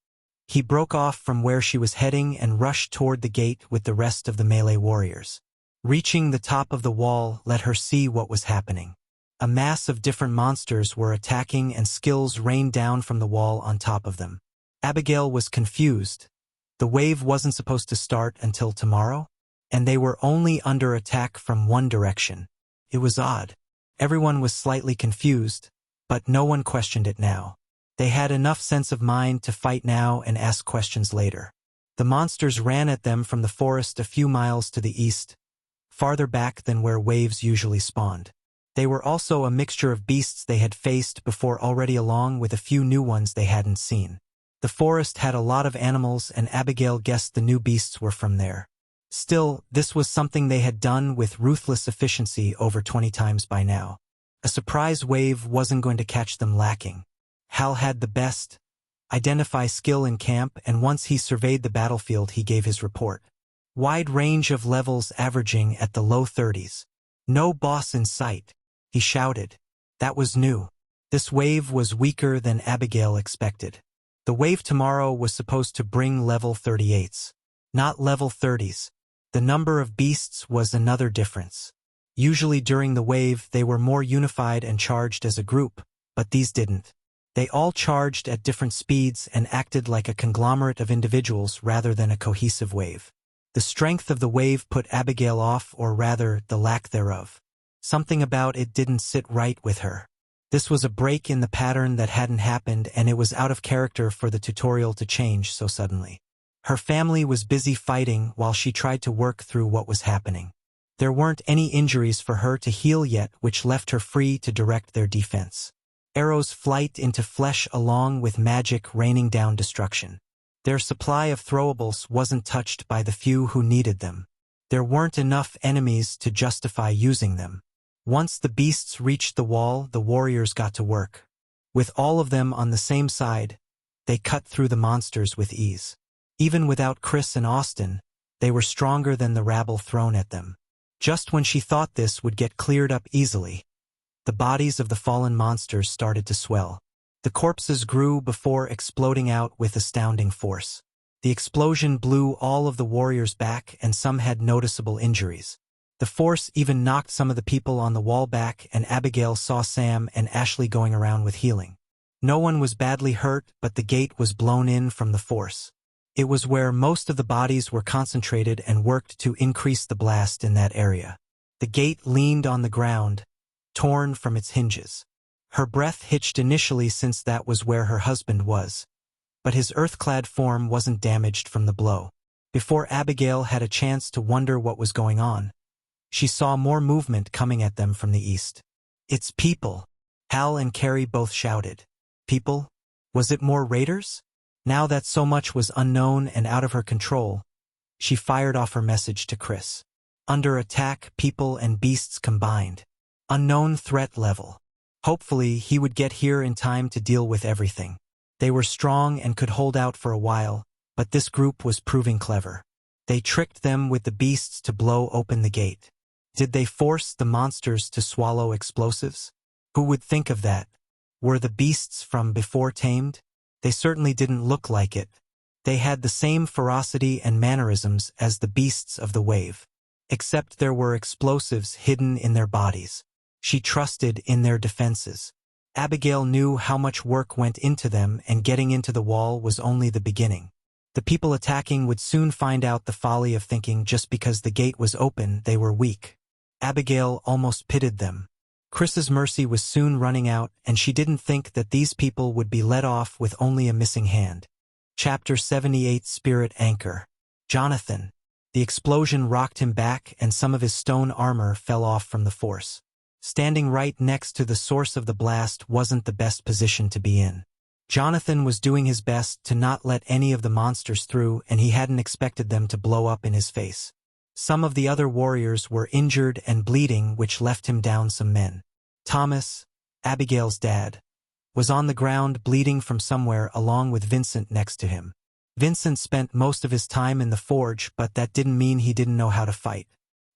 He broke off from where she was heading and rushed toward the gate with the rest of the melee warriors. Reaching the top of the wall let her see what was happening. A mass of different monsters were attacking, and skills rained down from the wall on top of them. Abigail was confused. The wave wasn't supposed to start until tomorrow, and they were only under attack from one direction. It was odd. Everyone was slightly confused, but no one questioned it now. They had enough sense of mind to fight now and ask questions later. The monsters ran at them from the forest a few miles to the east, farther back than where waves usually spawned. They were also a mixture of beasts they had faced before already, along with a few new ones they hadn't seen. The forest had a lot of animals, and Abigail guessed the new beasts were from there. Still, this was something they had done with ruthless efficiency over 20 times by now. A surprise wave wasn't going to catch them lacking. Hal had the best identify skill in camp, and once he surveyed the battlefield he gave his report. Wide range of levels averaging at the low 30s. No boss in sight, he shouted. That was new. This wave was weaker than Abigail expected. The wave tomorrow was supposed to bring level 38s, not level 30s. The number of beasts was another difference. Usually during the wave they were more unified and charged as a group, but these didn't. They all charged at different speeds and acted like a conglomerate of individuals rather than a cohesive wave. The strength of the wave put Abigail off, or rather, the lack thereof. Something about it didn't sit right with her. This was a break in the pattern that hadn't happened, and it was out of character for the tutorial to change so suddenly. Her family was busy fighting while she tried to work through what was happening. There weren't any injuries for her to heal yet, which left her free to direct their defense. Arrows flight into flesh along with magic raining down destruction. Their supply of throwables wasn't touched by the few who needed them. There weren't enough enemies to justify using them. Once the beasts reached the wall, the warriors got to work. With all of them on the same side, they cut through the monsters with ease. Even without Chris and Austin, they were stronger than the rabble thrown at them. Just when she thought this would get cleared up easily, the bodies of the fallen monsters started to swell. The corpses grew before exploding out with astounding force. The explosion blew all of the warriors back, and some had noticeable injuries. The force even knocked some of the people on the wall back, and Abigail saw Sam and Ashley going around with healing. No one was badly hurt, but the gate was blown in from the force. It was where most of the bodies were concentrated and worked to increase the blast in that area. The gate leaned on the ground, torn from its hinges. Her breath hitched initially since that was where her husband was, but his earth-clad form wasn't damaged from the blow. Before Abigail had a chance to wonder what was going on, she saw more movement coming at them from the east. "It's people!" Hal and Carrie both shouted. People? Was it more raiders? Now that so much was unknown and out of her control, she fired off her message to Chris. "Under attack, people and beasts combined. Unknown threat level." Hopefully, he would get here in time to deal with everything. They were strong and could hold out for a while, but this group was proving clever. They tricked them with the beasts to blow open the gate. Did they force the monsters to swallow explosives? Who would think of that? Were the beasts from before tamed? They certainly didn't look like it. They had the same ferocity and mannerisms as the beasts of the wave, except there were explosives hidden in their bodies. She trusted in their defenses. Abigail knew how much work went into them, and getting into the wall was only the beginning. The people attacking would soon find out the folly of thinking just because the gate was open they were weak. Abigail almost pitied them. Chris's mercy was soon running out, and she didn't think that these people would be let off with only a missing hand. Chapter 78 Spirit Anchor. Jonathan. The explosion rocked him back, and some of his stone armor fell off from the force. Standing right next to the source of the blast wasn't the best position to be in. Jonathan was doing his best to not let any of the monsters through, and he hadn't expected them to blow up in his face. Some of the other warriors were injured and bleeding, which left him down some men. Thomas, Abigail's dad, was on the ground bleeding from somewhere along with Vincent next to him. Vincent spent most of his time in the forge, but that didn't mean he didn't know how to fight.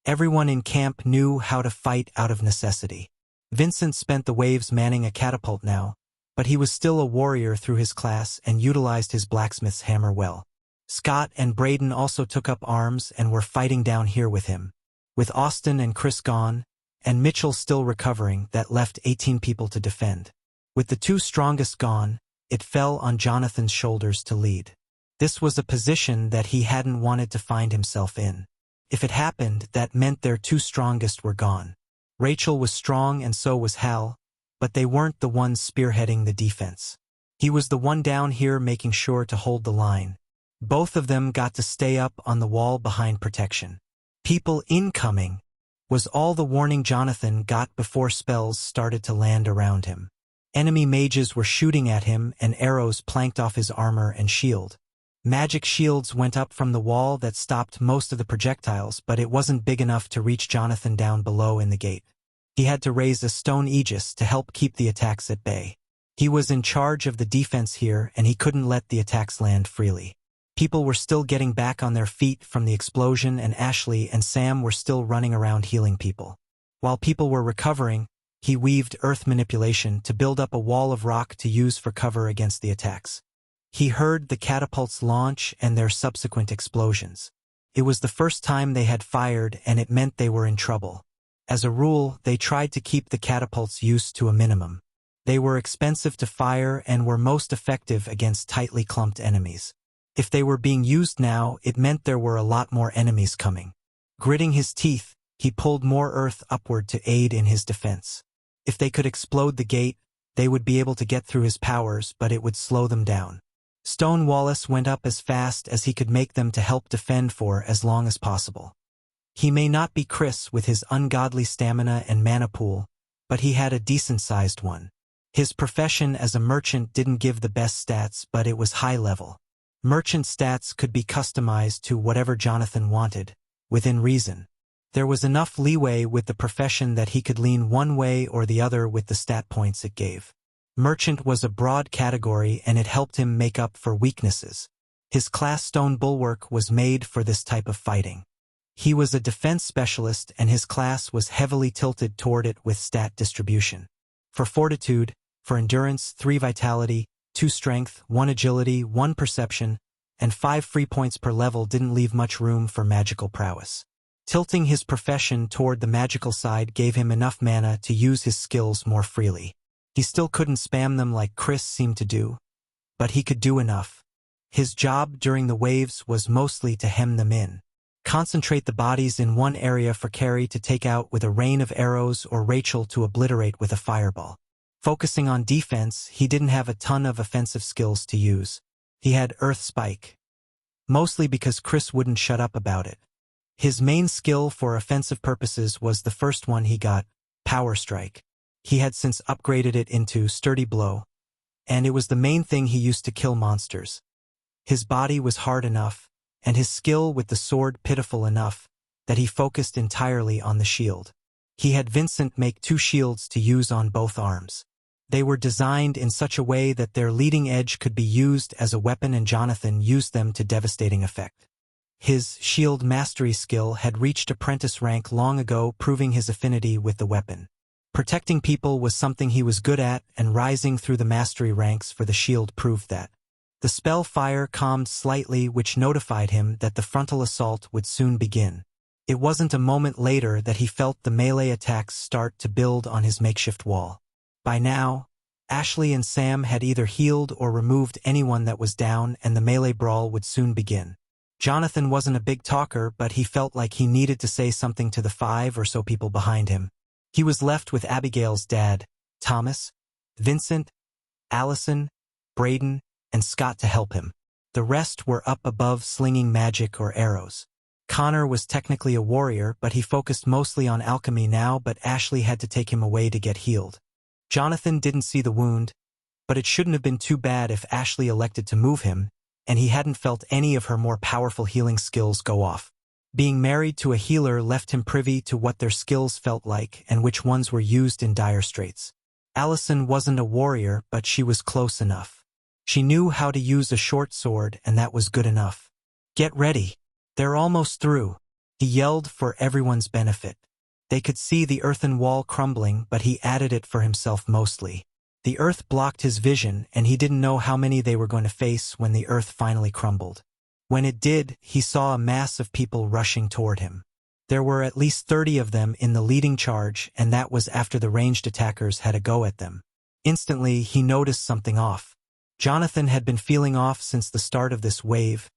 Everyone in camp knew how to fight out of necessity. Vincent spent the waves manning a catapult now, but he was still a warrior through his class and utilized his blacksmith's hammer well. Scott and Braden also took up arms and were fighting down here with him. With Austin and Chris gone, and Mitchell still recovering, that left 18 people to defend. With the two strongest gone, it fell on Jonathan's shoulders to lead. This was a position that he hadn't wanted to find himself in. If it happened, that meant their two strongest were gone. Rachel was strong and so was Hal, but they weren't the ones spearheading the defense. He was the one down here making sure to hold the line. Both of them got to stay up on the wall behind protection. "People incoming," was all the warning Jonathan got before spells started to land around him. Enemy mages were shooting at him, and arrows planked off his armor and shield. Magic shields went up from the wall that stopped most of the projectiles, but it wasn't big enough to reach Jonathan down below in the gate. He had to raise a stone aegis to help keep the attacks at bay. He was in charge of the defense here, and he couldn't let the attacks land freely. People were still getting back on their feet from the explosion, and Ashley and Sam were still running around healing people. While people were recovering, he weaved earth manipulation to build up a wall of rock to use for cover against the attacks. He heard the catapults launch and their subsequent explosions. It was the first time they had fired, and it meant they were in trouble. As a rule, they tried to keep the catapults' use to a minimum. They were expensive to fire and were most effective against tightly clumped enemies. If they were being used now, it meant there were a lot more enemies coming. Gritting his teeth, he pulled more earth upward to aid in his defense. If they could explode the gate, they would be able to get through his powers, but it would slow them down. Stone Wallace went up as fast as he could make them to help defend for as long as possible. He may not be Chris with his ungodly stamina and mana pool, but he had a decent-sized one. His profession as a merchant didn't give the best stats, but it was high level. Merchant stats could be customized to whatever Jonathan wanted, within reason. There was enough leeway with the profession that he could lean one way or the other with the stat points it gave. Merchant was a broad category, and it helped him make up for weaknesses. His class stone bulwark was made for this type of fighting. He was a defense specialist, and his class was heavily tilted toward it with stat distribution. For fortitude, for endurance, 3 vitality, 2 strength, 1 agility, 1 perception, and 5 free points per level didn't leave much room for magical prowess. Tilting his profession toward the magical side gave him enough mana to use his skills more freely. He still couldn't spam them like Chris seemed to do, but he could do enough. His job during the waves was mostly to hem them in. Concentrate the bodies in one area for Carrie to take out with a rain of arrows or Rachel to obliterate with a fireball. Focusing on defense, he didn't have a ton of offensive skills to use. He had Earth Spike. Mostly because Chris wouldn't shut up about it. His main skill for offensive purposes was the first one he got, Power Strike. He had since upgraded it into Sturdy Blow, and it was the main thing he used to kill monsters. His body was hard enough, and his skill with the sword pitiful enough, that he focused entirely on the shield. He had Vincent make 2 shields to use on both arms. They were designed in such a way that their leading edge could be used as a weapon, and Jonathan used them to devastating effect. His shield mastery skill had reached apprentice rank long ago, proving his affinity with the weapon. Protecting people was something he was good at, and rising through the mastery ranks for the shield proved that. The spell Fire calmed slightly, which notified him that the frontal assault would soon begin. It wasn't a moment later that he felt the melee attacks start to build on his makeshift wall. By now, Ashley and Sam had either healed or removed anyone that was down, and the melee brawl would soon begin. Jonathan wasn't a big talker, but he felt like he needed to say something to the 5 or so people behind him. He was left with Abigail's dad, Thomas, Vincent, Allison, Braden, and Scott to help him. The rest were up above slinging magic or arrows. Connor was technically a warrior, but he focused mostly on alchemy now, but Ashley had to take him away to get healed. Jonathan didn't see the wound, but it shouldn't have been too bad if Ashley elected to move him, and he hadn't felt any of her more powerful healing skills go off. Being married to a healer left him privy to what their skills felt like and which ones were used in dire straits. Allison wasn't a warrior, but she was close enough. She knew how to use a short sword, and that was good enough. "Get ready. They're almost through," he yelled for everyone's benefit. They could see the earthen wall crumbling, but he added it for himself mostly. The earth blocked his vision, and he didn't know how many they were going to face when the earth finally crumbled. When it did, he saw a mass of people rushing toward him. There were at least 30 of them in the leading charge, and that was after the ranged attackers had a go at them. Instantly, he noticed something off. Jonathan had been feeling off since the start of this wave,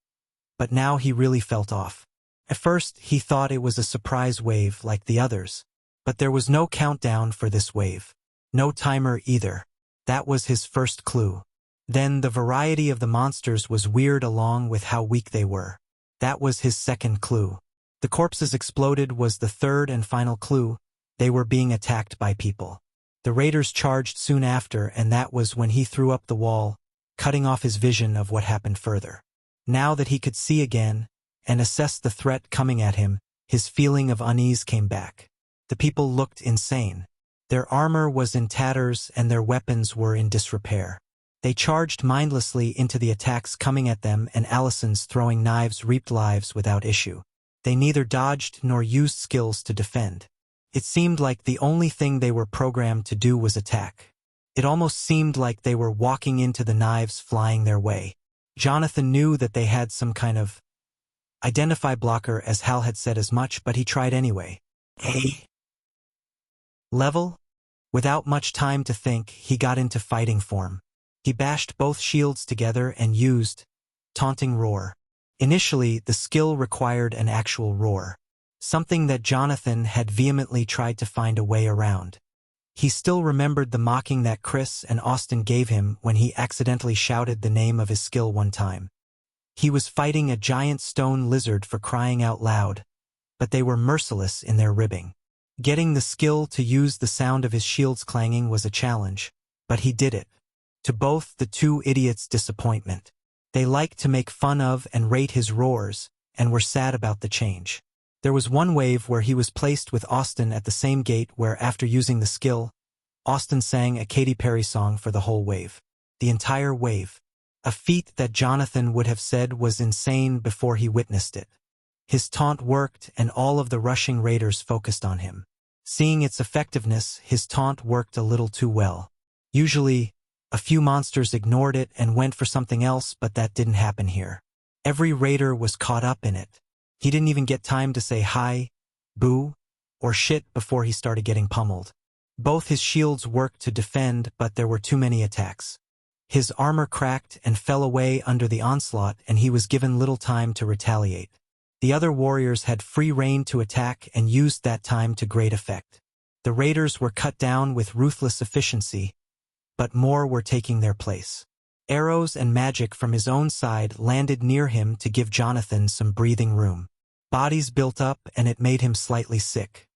but now he really felt off. At first, he thought it was a surprise wave like the others, but there was no countdown for this wave. No timer either. That was his first clue. Then the variety of the monsters was weird along with how weak they were. That was his second clue. The corpses exploded was the third and final clue. They were being attacked by people. The raiders charged soon after, and that was when he threw up the wall, cutting off his vision of what happened further. Now that he could see again and assess the threat coming at him, his feeling of unease came back. The people looked insane. Their armor was in tatters and their weapons were in disrepair. They charged mindlessly into the attacks coming at them, and Allison's throwing knives reaped lives without issue. They neither dodged nor used skills to defend. It seemed like the only thing they were programmed to do was attack. It almost seemed like they were walking into the knives flying their way. Jonathan knew that they had some kind of identify blocker, as Hal had said as much, but he tried anyway. Hey. Level? Without much time to think, he got into fighting form. He bashed both shields together and used Taunting Roar. Initially, the skill required an actual roar, something that Jonathan had vehemently tried to find a way around. He still remembered the mocking that Chris and Austin gave him when he accidentally shouted the name of his skill one time. He was fighting a giant stone lizard for crying out loud, but they were merciless in their ribbing. Getting the skill to use the sound of his shields clanging was a challenge, but he did it. To both the two idiots' disappointment. They liked to make fun of and rate his roars, and were sad about the change. There was one wave where he was placed with Austin at the same gate where, after using the skill, Austin sang a Katy Perry song for the whole wave. The entire wave. A feat that Jonathan would have said was insane before he witnessed it. His taunt worked, and all of the rushing raiders focused on him. Seeing its effectiveness, his taunt worked a little too well. Usually, a few monsters ignored it and went for something else, but that didn't happen here. Every raider was caught up in it. He didn't even get time to say hi, boo, or shit before he started getting pummeled. Both his shields worked to defend, but there were too many attacks. His armor cracked and fell away under the onslaught, and he was given little time to retaliate. The other warriors had free rein to attack and used that time to great effect. The raiders were cut down with ruthless efficiency, but more were taking their place. Arrows and magic from his own side landed near him to give Jonathan some breathing room. Bodies built up and it made him slightly sick.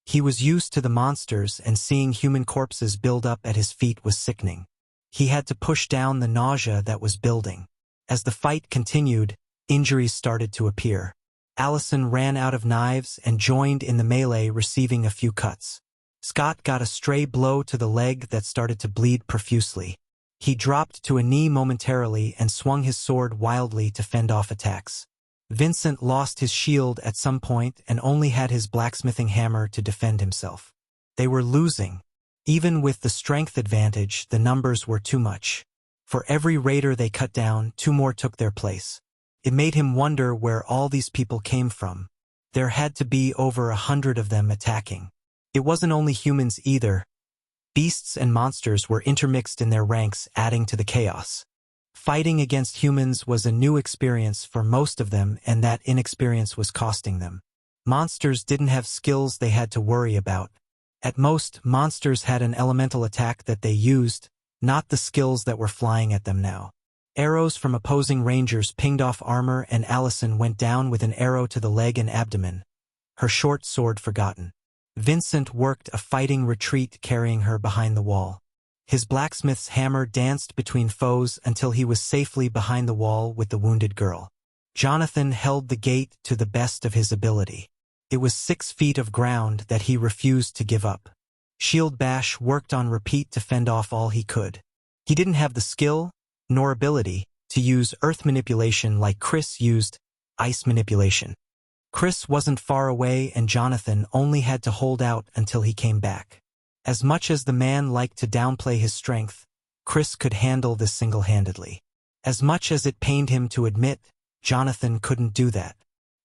He was used to the monsters and seeing human corpses build up at his feet was sickening. He had to push down the nausea that was building. As the fight continued, injuries started to appear. Allison ran out of knives and joined in the melee, receiving a few cuts. Scott got a stray blow to the leg that started to bleed profusely. He dropped to a knee momentarily and swung his sword wildly to fend off attacks. Vincent lost his shield at some point and only had his blacksmithing hammer to defend himself. They were losing. Even with the strength advantage, the numbers were too much. For every raider they cut down, 2 more took their place. It made him wonder where all these people came from. There had to be over 100 of them attacking. It wasn't only humans either. Beasts and monsters were intermixed in their ranks, adding to the chaos. Fighting against humans was a new experience for most of them, and that inexperience was costing them. Monsters didn't have skills they had to worry about. At most, monsters had an elemental attack that they used, not the skills that were flying at them now. Arrows from opposing rangers pinged off armor and Allison went down with an arrow to the leg and abdomen, her short sword forgotten. Vincent worked a fighting retreat, carrying her behind the wall. His blacksmith's hammer danced between foes until he was safely behind the wall with the wounded girl. Jonathan held the gate to the best of his ability. It was 6 feet of ground that he refused to give up. Shield Bash worked on repeat to fend off all he could. He didn't have the skill, nor ability, to use earth manipulation like Chris used ice manipulation. Chris wasn't far away and Jonathan only had to hold out until he came back. As much as the man liked to downplay his strength, Chris could handle this single-handedly. As much as it pained him to admit, Jonathan couldn't do that.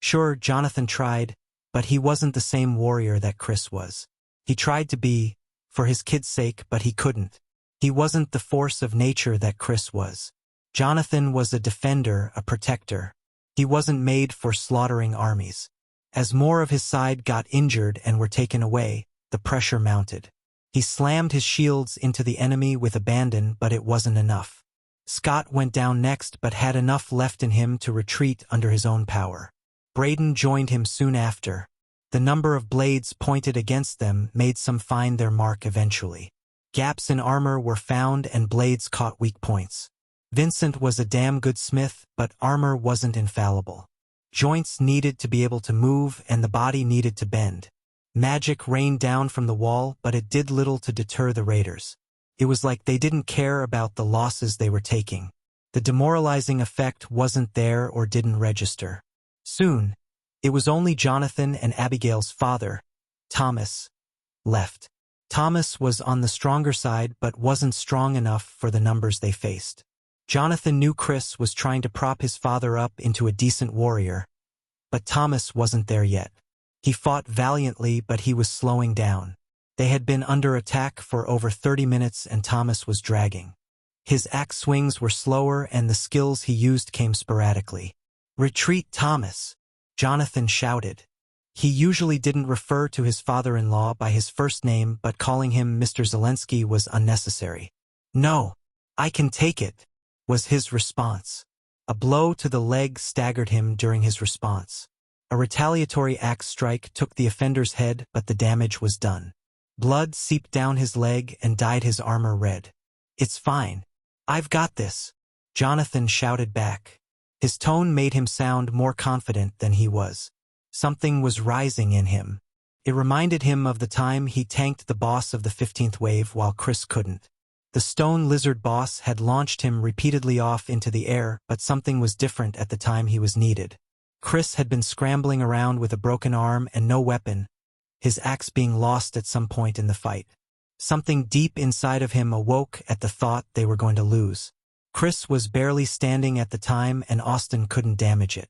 Sure, Jonathan tried, but he wasn't the same warrior that Chris was. He tried to be, for his kid's sake, but he couldn't. He wasn't the force of nature that Chris was. Jonathan was a defender, a protector. He wasn't made for slaughtering armies. As more of his side got injured and were taken away, the pressure mounted. He slammed his shields into the enemy with abandon, but it wasn't enough. Scott went down next but had enough left in him to retreat under his own power. Braden joined him soon after. The number of blades pointed against them made some find their mark eventually. Gaps in armor were found and blades caught weak points. Vincent was a damn good smith, but armor wasn't infallible. Joints needed to be able to move and the body needed to bend. Magic rained down from the wall, but it did little to deter the raiders. It was like they didn't care about the losses they were taking. The demoralizing effect wasn't there or didn't register. Soon, it was only Jonathan and Abigail's father, Thomas, left. Thomas was on the stronger side but wasn't strong enough for the numbers they faced. Jonathan knew Chris was trying to prop his father up into a decent warrior, but Thomas wasn't there yet. He fought valiantly, but he was slowing down. They had been under attack for over 30 minutes and Thomas was dragging. His axe swings were slower and the skills he used came sporadically. "Retreat, Thomas!" Jonathan shouted. He usually didn't refer to his father-in-law by his first name, but calling him Mr. Zelensky was unnecessary. "No, I can take it," was his response. A blow to the leg staggered him during his response. A retaliatory axe strike took the offender's head, but the damage was done. Blood seeped down his leg and dyed his armor red. "It's fine. I've got this," Jonathan shouted back. His tone made him sound more confident than he was. Something was rising in him. It reminded him of the time he tanked the boss of the 15th wave while Chris couldn't. The stone lizard boss had launched him repeatedly off into the air, but something was different at the time he was needed. Chris had been scrambling around with a broken arm and no weapon, his axe being lost at some point in the fight. Something deep inside of him awoke at the thought they were going to lose. Chris was barely standing at the time and Austin couldn't damage it.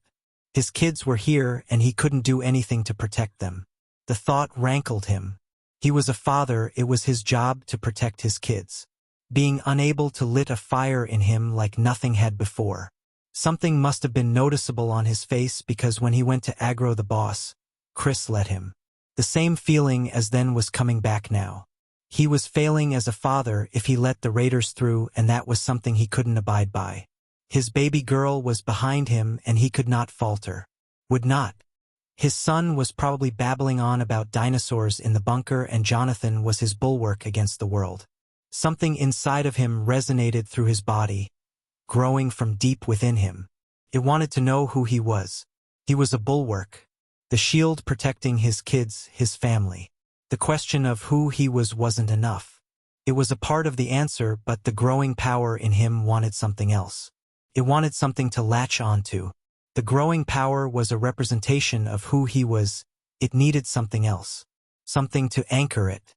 His kids were here and he couldn't do anything to protect them. The thought rankled him. He was a father, it was his job to protect his kids. Being unable to lit a fire in him like nothing had before. Something must have been noticeable on his face because when he went to aggro the boss, Chris let him. The same feeling as then was coming back now. He was failing as a father if he let the raiders through, and that was something he couldn't abide by. His baby girl was behind him and he could not falter. Would not. His son was probably babbling on about dinosaurs in the bunker, and Jonathan was his bulwark against the world. Something inside of him resonated through his body, growing from deep within him. It wanted to know who he was. He was a bulwark, the shield protecting his kids, his family. The question of who he was wasn't enough. It was a part of the answer, but the growing power in him wanted something else. It wanted something to latch onto. The growing power was a representation of who he was. It needed something else. Something to anchor it.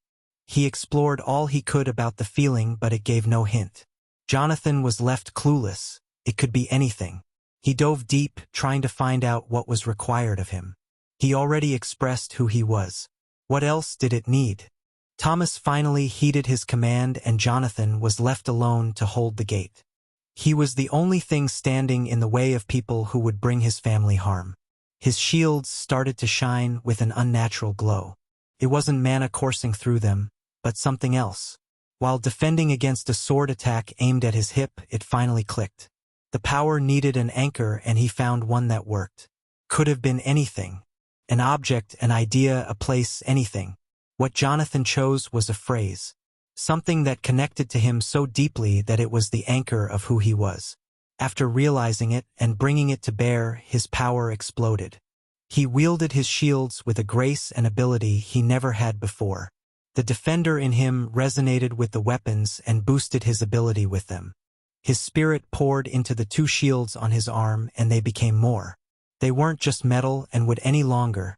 He explored all he could about the feeling, but it gave no hint. Jonathan was left clueless. It could be anything. He dove deep, trying to find out what was required of him. He already expressed who he was. What else did it need? Thomas finally heeded his command, and Jonathan was left alone to hold the gate. He was the only thing standing in the way of people who would bring his family harm. His shields started to shine with an unnatural glow. It wasn't mana coursing through them, but something else. While defending against a sword attack aimed at his hip, it finally clicked. The power needed an anchor, and he found one that worked. Could have been anything. An object, an idea, a place, anything. What Jonathan chose was a phrase. Something that connected to him so deeply that it was the anchor of who he was. After realizing it and bringing it to bear, his power exploded. He wielded his shields with a grace and ability he never had before. The defender in him resonated with the weapons and boosted his ability with them. His spirit poured into the two shields on his arm, and they became more. They weren't just metal and wood any longer.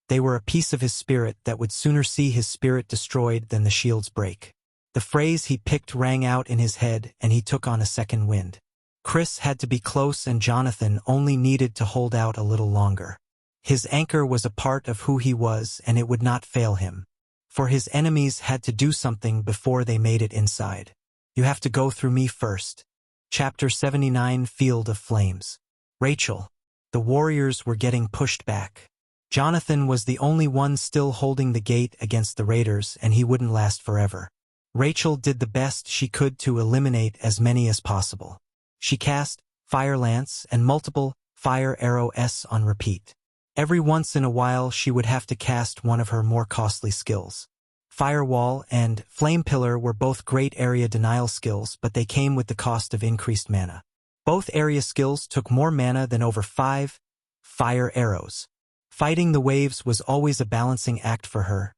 They were a piece of his spirit that would sooner see his spirit destroyed than the shields break. The phrase he picked rang out in his head, and he took on a second wind. Chris had to be close, and Jonathan only needed to hold out a little longer. His anchor was a part of who he was, and it would not fail him. For his enemies had to do something before they made it inside. You have to go through me first. Chapter 79, Field of Flames. Rachel. The warriors were getting pushed back. Jonathan was the only one still holding the gate against the raiders, and he wouldn't last forever. Rachel did the best she could to eliminate as many as possible. She cast Fire Lance and multiple Fire Arrows on repeat. Every once in a while she would have to cast one of her more costly skills. Firewall and Flame Pillar were both great area denial skills, but they came with the cost of increased mana. Both area skills took more mana than over 5 fire arrows. Fighting the waves was always a balancing act for her.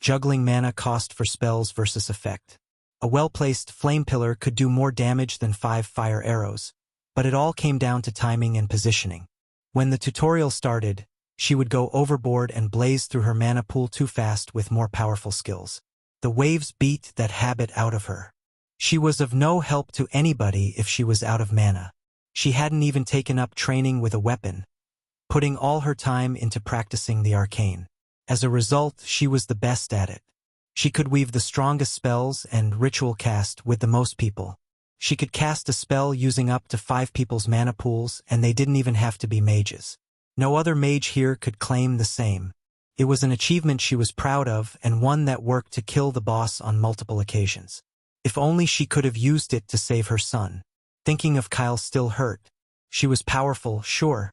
Juggling mana cost for spells versus effect. A well-placed Flame Pillar could do more damage than 5 fire arrows, but it all came down to timing and positioning. When the tutorial started, she would go overboard and blaze through her mana pool too fast with more powerful skills. The waves beat that habit out of her. She was of no help to anybody if she was out of mana. She hadn't even taken up training with a weapon, putting all her time into practicing the arcane. As a result, she was the best at it. She could weave the strongest spells and ritual cast with the most people. She could cast a spell using up to 5 people's mana pools, and they didn't even have to be mages. No other mage here could claim the same. It was an achievement she was proud of, and one that worked to kill the boss on multiple occasions. If only she could have used it to save her son. Thinking of Kyle still hurt. She was powerful, sure,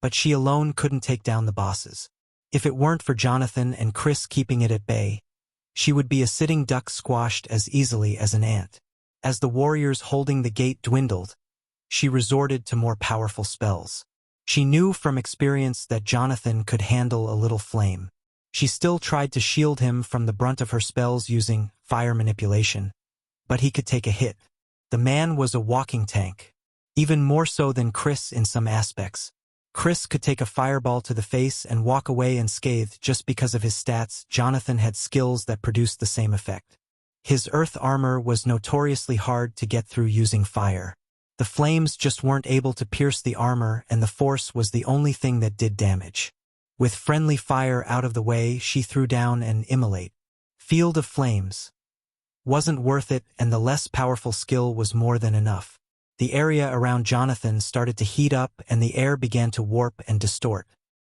but she alone couldn't take down the bosses. If it weren't for Jonathan and Chris keeping it at bay, she would be a sitting duck squashed as easily as an ant. As the warriors holding the gate dwindled, she resorted to more powerful spells. She knew from experience that Jonathan could handle a little flame. She still tried to shield him from the brunt of her spells using fire manipulation, but he could take a hit. The man was a walking tank, even more so than Chris in some aspects. Chris could take a fireball to the face and walk away unscathed just because of his stats. Jonathan had skills that produced the same effect. His earth armor was notoriously hard to get through using fire. The flames just weren't able to pierce the armor, and the force was the only thing that did damage. With friendly fire out of the way, she threw down an immolate. Field of Flames. Wasn't worth it, and the less powerful skill was more than enough. The area around Jonathan started to heat up and the air began to warp and distort.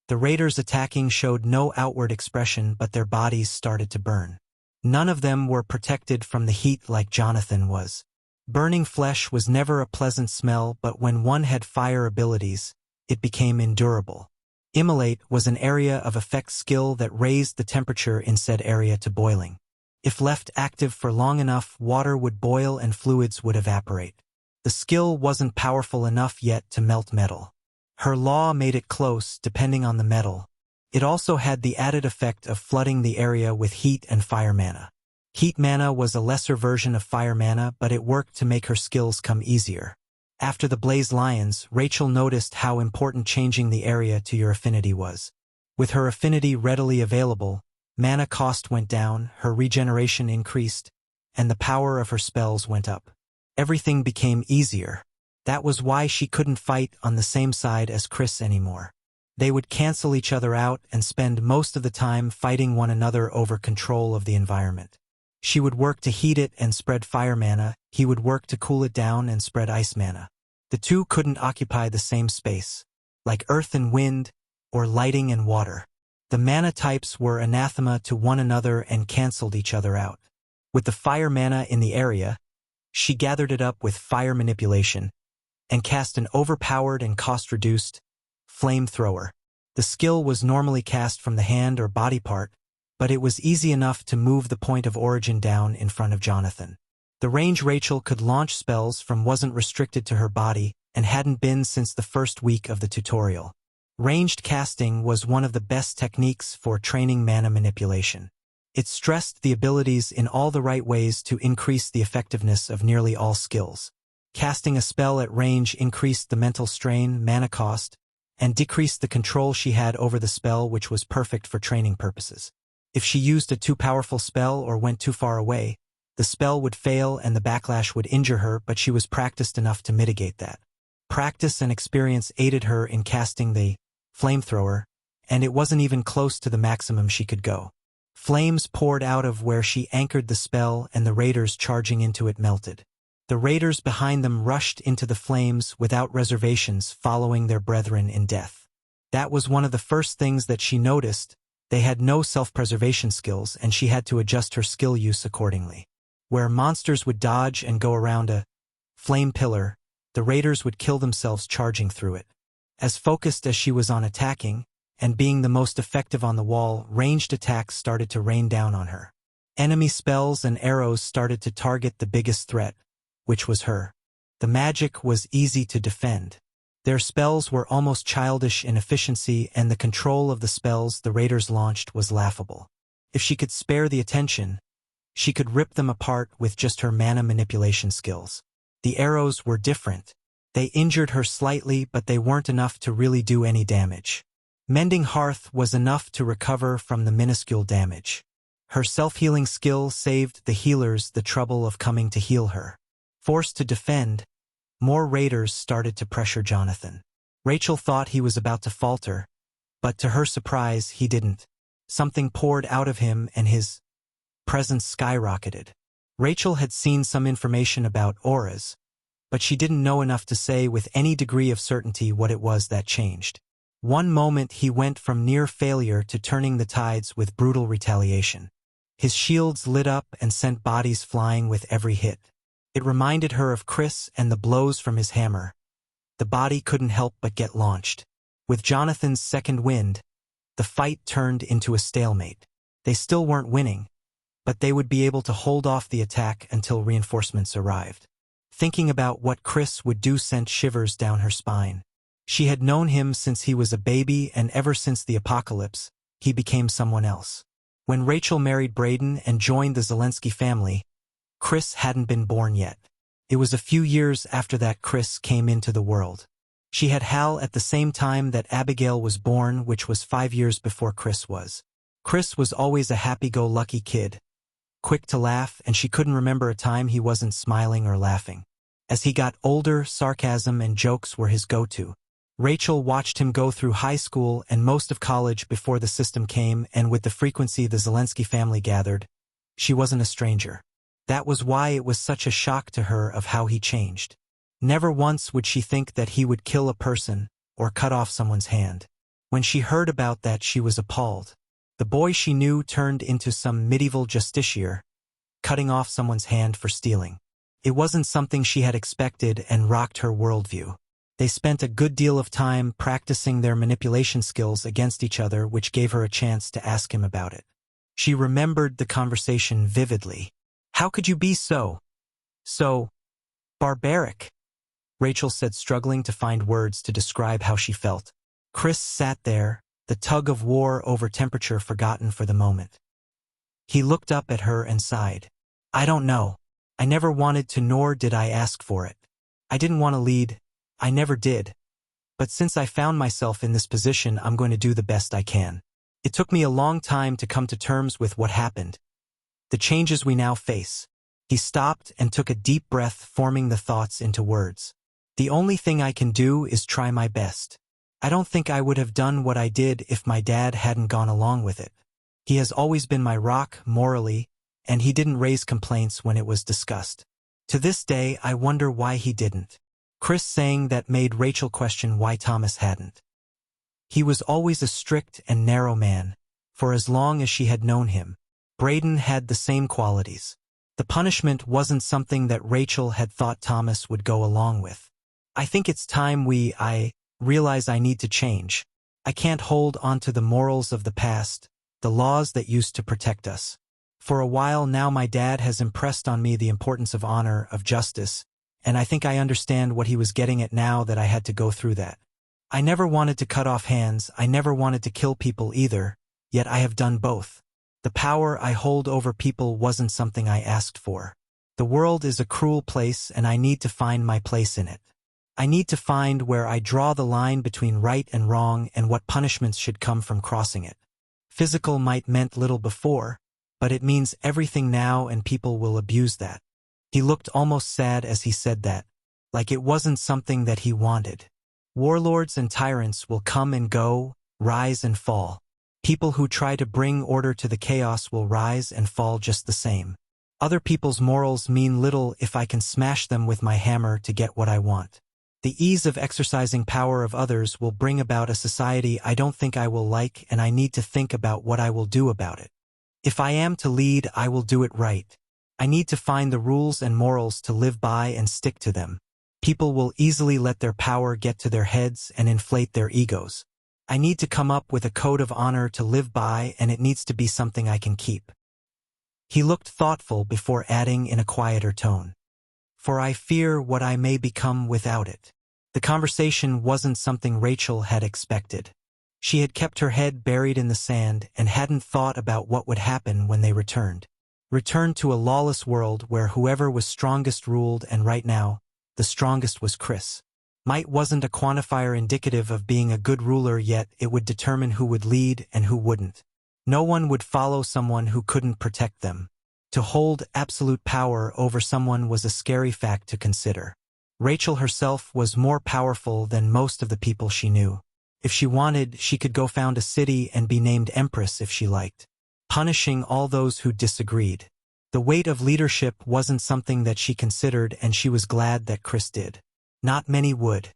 The raiders attacking showed no outward expression, but their bodies started to burn. None of them were protected from the heat like Jonathan was. Burning flesh was never a pleasant smell, but when one had fire abilities, it became endurable. Immolate was an area of effect skill that raised the temperature in said area to boiling. If left active for long enough, water would boil and fluids would evaporate. The skill wasn't powerful enough yet to melt metal. Her law made it close, depending on the metal. It also had the added effect of flooding the area with heat and fire mana. Heat mana was a lesser version of fire mana, but it worked to make her skills come easier. After the Blaze Lions, Rachel noticed how important changing the area to your affinity was. With her affinity readily available, mana cost went down, her regeneration increased, and the power of her spells went up. Everything became easier. That was why she couldn't fight on the same side as Chris anymore. They would cancel each other out and spend most of the time fighting one another over control of the environment. She would work to heat it and spread fire mana, he would work to cool it down and spread ice mana. The two couldn't occupy the same space, like earth and wind, or lighting and water. The mana types were anathema to one another and canceled each other out. With the fire mana in the area, she gathered it up with fire manipulation, and cast an overpowered and cost-reduced flamethrower. The skill was normally cast from the hand or body part, but it was easy enough to move the point of origin down in front of Jonathan. The range Rachel could launch spells from wasn't restricted to her body and hadn't been since the first week of the tutorial. Ranged casting was one of the best techniques for training mana manipulation. It stressed the abilities in all the right ways to increase the effectiveness of nearly all skills. Casting a spell at range increased the mental strain, mana cost, and decreased the control she had over the spell, which was perfect for training purposes. If she used a too powerful spell or went too far away, the spell would fail and the backlash would injure her, but she was practiced enough to mitigate that. Practice and experience aided her in casting the flamethrower, and it wasn't even close to the maximum she could go. Flames poured out of where she anchored the spell and the raiders charging into it melted. The raiders behind them rushed into the flames without reservations, following their brethren in death. That was one of the first things that she noticed. They had no self-preservation skills, and she had to adjust her skill use accordingly. Where monsters would dodge and go around a flame pillar, the raiders would kill themselves charging through it. As focused as she was on attacking, and being the most effective on the wall, ranged attacks started to rain down on her. Enemy spells and arrows started to target the biggest threat, which was her. The magic was easy to defend. Their spells were almost childish in efficiency, and the control of the spells the raiders launched was laughable. If she could spare the attention, she could rip them apart with just her mana manipulation skills. The arrows were different. They injured her slightly, but they weren't enough to really do any damage. Mending Hearth was enough to recover from the minuscule damage. Her self-healing skill saved the healers the trouble of coming to heal her. Forced to defend, more raiders started to pressure Jonathan. Rachel thought he was about to falter, but to her surprise, he didn't. Something poured out of him and his presence skyrocketed. Rachel had seen some information about auras, but she didn't know enough to say with any degree of certainty what it was that changed. One moment he went from near failure to turning the tides with brutal retaliation. His shields lit up and sent bodies flying with every hit. It reminded her of Chris and the blows from his hammer. The body couldn't help but get launched. With Jonathan's second wind, the fight turned into a stalemate. They still weren't winning, but they would be able to hold off the attack until reinforcements arrived. Thinking about what Chris would do sent shivers down her spine. She had known him since he was a baby, and ever since the apocalypse, he became someone else. When Rachel married Braden and joined the Zelensky family, Chris hadn't been born yet. It was a few years after that Chris came into the world. She had Hal at the same time that Abigail was born, which was 5 years before Chris was. Chris was always a happy-go-lucky kid, quick to laugh, and she couldn't remember a time he wasn't smiling or laughing. As he got older, sarcasm and jokes were his go-to. Rachel watched him go through high school and most of college before the system came, and with the frequency the Zelensky family gathered, she wasn't a stranger. That was why it was such a shock to her of how he changed. Never once would she think that he would kill a person or cut off someone's hand. When she heard about that, she was appalled. The boy she knew turned into some medieval justiciar, cutting off someone's hand for stealing. It wasn't something she had expected and rocked her worldview. They spent a good deal of time practicing their manipulation skills against each other, which gave her a chance to ask him about it. She remembered the conversation vividly. "How could you be so barbaric?" Rachel said, struggling to find words to describe how she felt. Chris sat there, the tug of war over temperature forgotten for the moment. He looked up at her and sighed. "I don't know. I never wanted to, nor did I ask for it. I didn't want to lead. I never did. But since I found myself in this position, I'm going to do the best I can. It took me a long time to come to terms with what happened. The changes we now face." He stopped and took a deep breath, forming the thoughts into words. "The only thing I can do is try my best. I don't think I would have done what I did if my dad hadn't gone along with it. He has always been my rock, morally, and he didn't raise complaints when it was discussed. To this day, I wonder why he didn't." Chris saying that made Rachel question why Thomas hadn't. He was always a strict and narrow man. For as long as she had known him, Braden had the same qualities. The punishment wasn't something that Rachel had thought Thomas would go along with. "I think it's time I realize I need to change. I can't hold on to the morals of the past, the laws that used to protect us. For a while now my dad has impressed on me the importance of honor, of justice, and I think I understand what he was getting at now that I had to go through that. I never wanted to cut off hands, I never wanted to kill people either, yet I have done both. The power I hold over people wasn't something I asked for. The world is a cruel place and I need to find my place in it. I need to find where I draw the line between right and wrong and what punishments should come from crossing it. Physical might meant little before, but it means everything now and people will abuse that." He looked almost sad as he said that, like it wasn't something that he wanted. "Warlords and tyrants will come and go, rise and fall. People who try to bring order to the chaos will rise and fall just the same. Other people's morals mean little if I can smash them with my hammer to get what I want. The ease of exercising power of others will bring about a society I don't think I will like, and I need to think about what I will do about it. If I am to lead, I will do it right. I need to find the rules and morals to live by and stick to them. People will easily let their power get to their heads and inflate their egos. I need to come up with a code of honor to live by, and it needs to be something I can keep." He looked thoughtful before adding in a quieter tone, "For I fear what I may become without it." The conversation wasn't something Rachel had expected. She had kept her head buried in the sand and hadn't thought about what would happen when they returned. Returned to a lawless world where whoever was strongest ruled, and right now, the strongest was Chris. Might wasn't a quantifier indicative of being a good ruler, yet it would determine who would lead and who wouldn't. No one would follow someone who couldn't protect them. To hold absolute power over someone was a scary fact to consider. Rachel herself was more powerful than most of the people she knew. If she wanted, she could go found a city and be named Empress if she liked, punishing all those who disagreed. The weight of leadership wasn't something that she considered, and she was glad that Chris did. Not many would.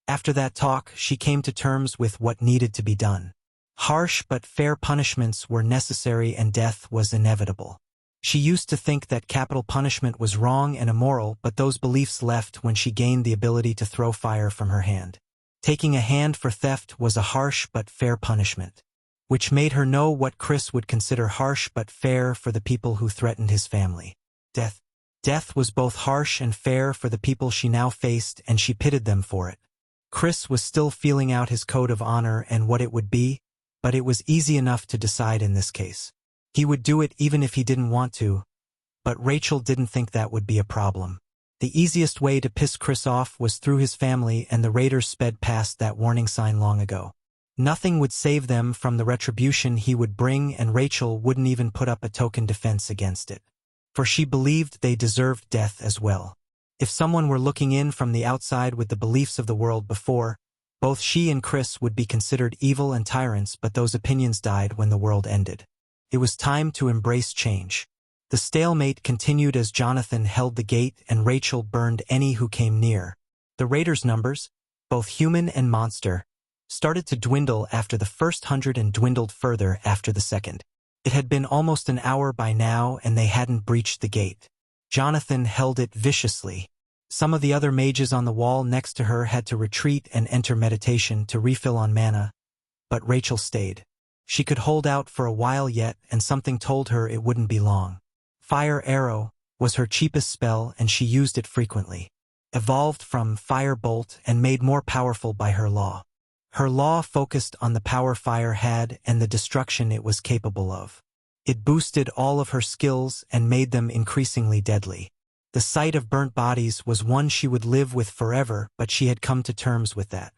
After that talk, she came to terms with what needed to be done. Harsh but fair punishments were necessary and death was inevitable. She used to think that capital punishment was wrong and immoral, but those beliefs left when she gained the ability to throw fire from her hand. Taking a hand for theft was a harsh but fair punishment, which made her know what Chris would consider harsh but fair for the people who threatened his family. Death was both harsh and fair for the people she now faced, and she pitied them for it. Chris was still feeling out his code of honor and what it would be, but it was easy enough to decide in this case. He would do it even if he didn't want to, but Rachel didn't think that would be a problem. The easiest way to piss Chris off was through his family, and the raiders sped past that warning sign long ago. Nothing would save them from the retribution he would bring, and Rachel wouldn't even put up a token defense against it. For she believed they deserved death as well. If someone were looking in from the outside with the beliefs of the world before, both she and Chris would be considered evil and tyrants, but those opinions died when the world ended. It was time to embrace change. The stalemate continued as Jonathan held the gate and Rachel burned any who came near, The raiders' numbers, both human and monster, started to dwindle after the first 100 and dwindled further after the second. It had been almost an hour by now and they hadn't breached the gate. Jonathan held it viciously. Some of the other mages on the wall next to her had to retreat and enter meditation to refill on mana, but Rachel stayed. She could hold out for a while yet, and something told her it wouldn't be long. Fire Arrow was her cheapest spell and she used it frequently. Evolved from Fire Bolt and made more powerful by her law. Her law focused on the power fire had and the destruction it was capable of. It boosted all of her skills and made them increasingly deadly. The sight of burnt bodies was one she would live with forever, but she had come to terms with that.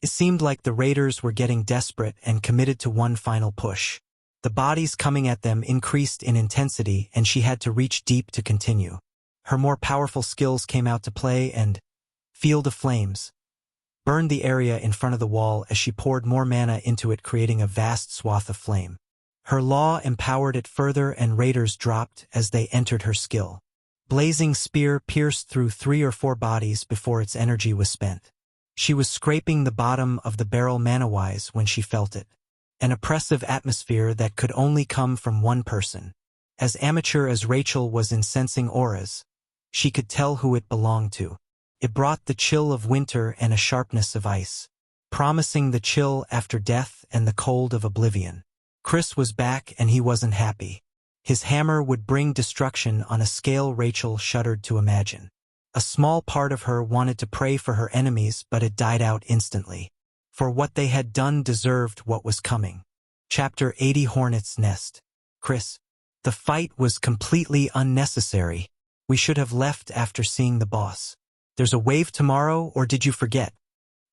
It seemed like the raiders were getting desperate and committed to one final push. The bodies coming at them increased in intensity and she had to reach deep to continue. Her more powerful skills came out to play and Field of Flames burned the area in front of the wall as she poured more mana into it, creating a vast swath of flame. Her law empowered it further and raiders dropped as they entered her skill. Blazing Spear pierced through 3 or 4 bodies before its energy was spent. She was scraping the bottom of the barrel mana-wise when she felt it. An oppressive atmosphere that could only come from one person. As amateur as Rachel was in sensing auras, she could tell who it belonged to. It brought the chill of winter and a sharpness of ice, promising the chill after death and the cold of oblivion. Chris was back and he wasn't happy. His hammer would bring destruction on a scale Rachel shuddered to imagine. A small part of her wanted to pray for her enemies, but it died out instantly. For what they had done deserved what was coming. Chapter 80 Hornet's Nest. Chris. The fight was completely unnecessary. We should have left after seeing the boss. There's a wave tomorrow, or did you forget?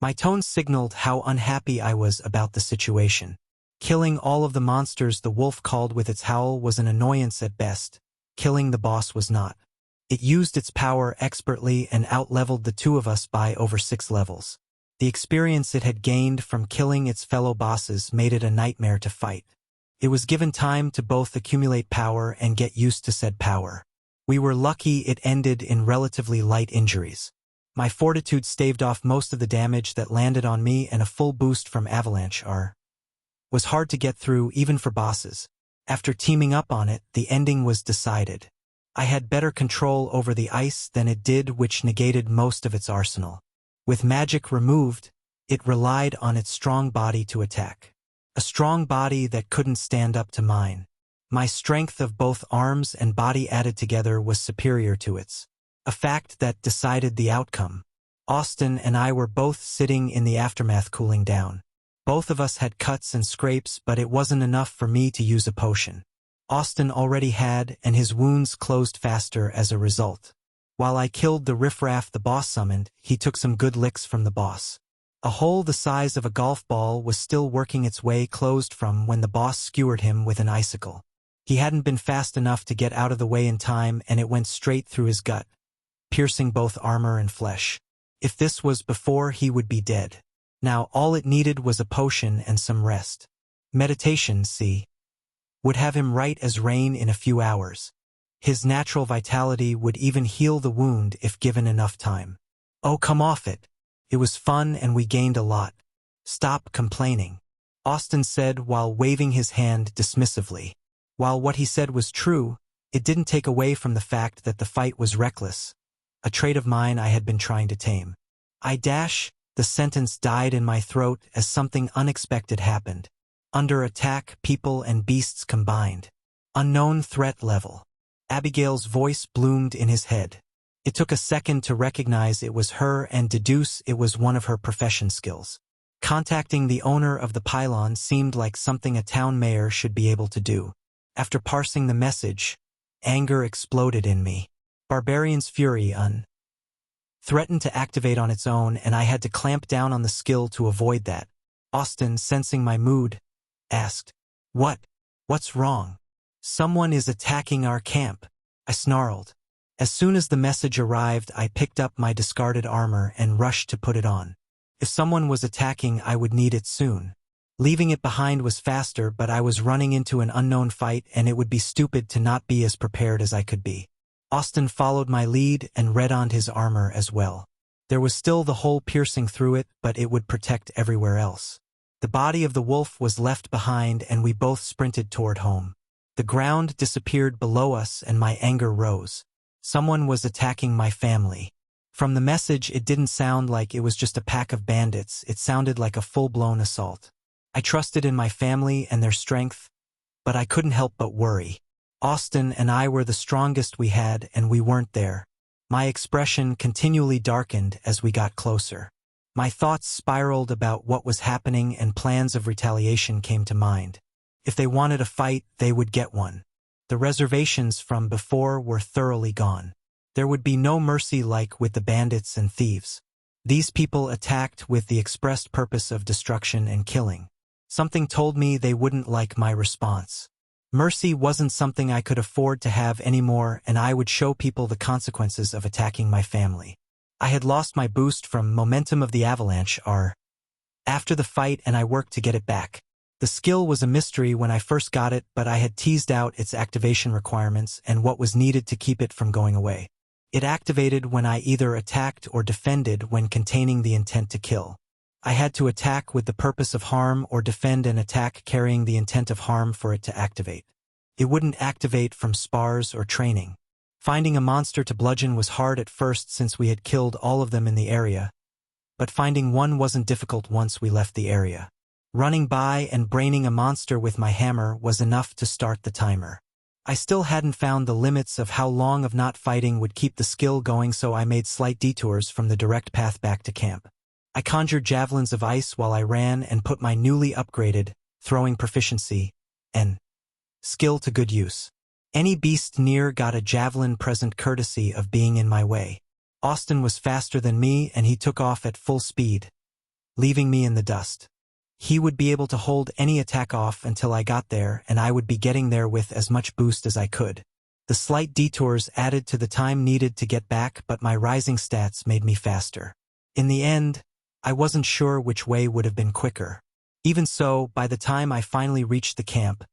My tone signaled how unhappy I was about the situation. Killing all of the monsters the wolf called with its howl was an annoyance at best. Killing the boss was not. It used its power expertly and out-leveled the two of us by over 6 levels. The experience it had gained from killing its fellow bosses made it a nightmare to fight. It was given time to both accumulate power and get used to said power. We were lucky it ended in relatively light injuries. My fortitude staved off most of the damage that landed on me, and a full boost from Avalanche was hard to get through even for bosses. After teaming up on it, the ending was decided. I had better control over the ice than it did, which negated most of its arsenal. With magic removed, it relied on its strong body to attack. A strong body that couldn't stand up to mine. My strength of both arms and body added together was superior to its. A fact that decided the outcome. Austin and I were both sitting in the aftermath cooling down. Both of us had cuts and scrapes, but it wasn't enough for me to use a potion. Austin already had, and his wounds closed faster as a result. While I killed the riffraff the boss summoned, he took some good licks from the boss. A hole the size of a golf ball was still working its way closed from when the boss skewered him with an icicle. He hadn't been fast enough to get out of the way in time, and it went straight through his gut, piercing both armor and flesh. If this was before, he would be dead. Now all it needed was a potion and some rest. Meditation, would have him right as rain in a few hours. His natural vitality would even heal the wound if given enough time. Oh, come off it. It was fun and we gained a lot. Stop complaining, Austin said while waving his hand dismissively. While what he said was true, it didn't take away from the fact that the fight was reckless, a trait of mine I had been trying to tame. The sentence died in my throat as something unexpected happened. Under attack, people and beasts combined. Unknown threat level. Abigail's voice bloomed in his head. It took a second to recognize it was her and deduce it was one of her profession skills. Contacting the owner of the pylon seemed like something a town mayor should be able to do. After parsing the message, anger exploded in me. Barbarian's Fury threatened to activate on its own, and I had to clamp down on the skill to avoid that. Austin, sensing my mood, asked, What's wrong? Someone is attacking our camp, I snarled. As soon as the message arrived, I picked up my discarded armor and rushed to put it on. If someone was attacking, I would need it soon. Leaving it behind was faster, but I was running into an unknown fight and it would be stupid to not be as prepared as I could be. Austin followed my lead and red-oned his armor as well. There was still the hole piercing through it, but it would protect everywhere else. The body of the wolf was left behind and we both sprinted toward home. The ground disappeared below us and my anger rose. Someone was attacking my family. From the message, it didn't sound like it was just a pack of bandits, it sounded like a full-blown assault. I trusted in my family and their strength, but I couldn't help but worry. Austin and I were the strongest we had, and we weren't there. My expression continually darkened as we got closer. My thoughts spiraled about what was happening and plans of retaliation came to mind. If they wanted a fight, they would get one. The reservations from before were thoroughly gone. There would be no mercy like with the bandits and thieves. These people attacked with the expressed purpose of destruction and killing. Something told me they wouldn't like my response. Mercy wasn't something I could afford to have anymore, and I would show people the consequences of attacking my family. I had lost my boost from momentum of the avalanche after the fight, and I worked to get it back. The skill was a mystery when I first got it, but I had teased out its activation requirements and what was needed to keep it from going away. It activated when I either attacked or defended when containing the intent to kill. I had to attack with the purpose of harm or defend an attack carrying the intent of harm for it to activate. It wouldn't activate from spars or training. Finding a monster to bludgeon was hard at first since we had killed all of them in the area, but finding one wasn't difficult once we left the area. Running by and braining a monster with my hammer was enough to start the timer. I still hadn't found the limits of how long of not fighting would keep the skill going, so I made slight detours from the direct path back to camp. I conjured javelins of ice while I ran and put my newly upgraded throwing proficiency and skill to good use. Any beast near got a javelin present courtesy of being in my way. Austin was faster than me and he took off at full speed, leaving me in the dust. He would be able to hold any attack off until I got there, and I would be getting there with as much boost as I could. The slight detours added to the time needed to get back, but my rising stats made me faster. In the end, I wasn't sure which way would have been quicker. Even so, by the time I finally reached the camp,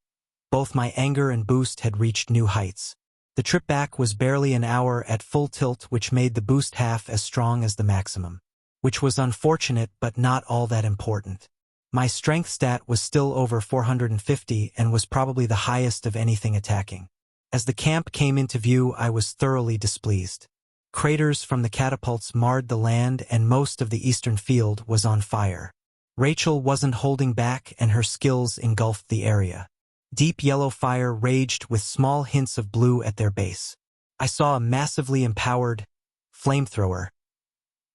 both my anger and boost had reached new heights. The trip back was barely an hour at full tilt, which made the boost half as strong as the maximum. Which was unfortunate but not all that important. My strength stat was still over 450 and was probably the highest of anything attacking. As the camp came into view, I was thoroughly displeased. Craters from the catapults marred the land and most of the eastern field was on fire. Rachel wasn't holding back and her skills engulfed the area. Deep yellow fire raged with small hints of blue at their base. I saw a massively empowered flamethrower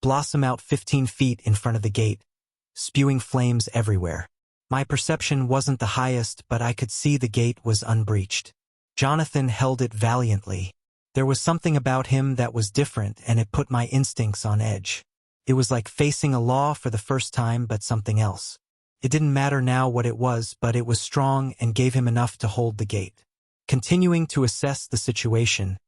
blossom out 15 feet in front of the gate, spewing flames everywhere. My perception wasn't the highest, but I could see the gate was unbreached. Jonathan held it valiantly. There was something about him that was different, and it put my instincts on edge. It was like facing a law for the first time, but something else. It didn't matter now what it was, but it was strong and gave him enough to hold the gate. Continuing to assess the situation,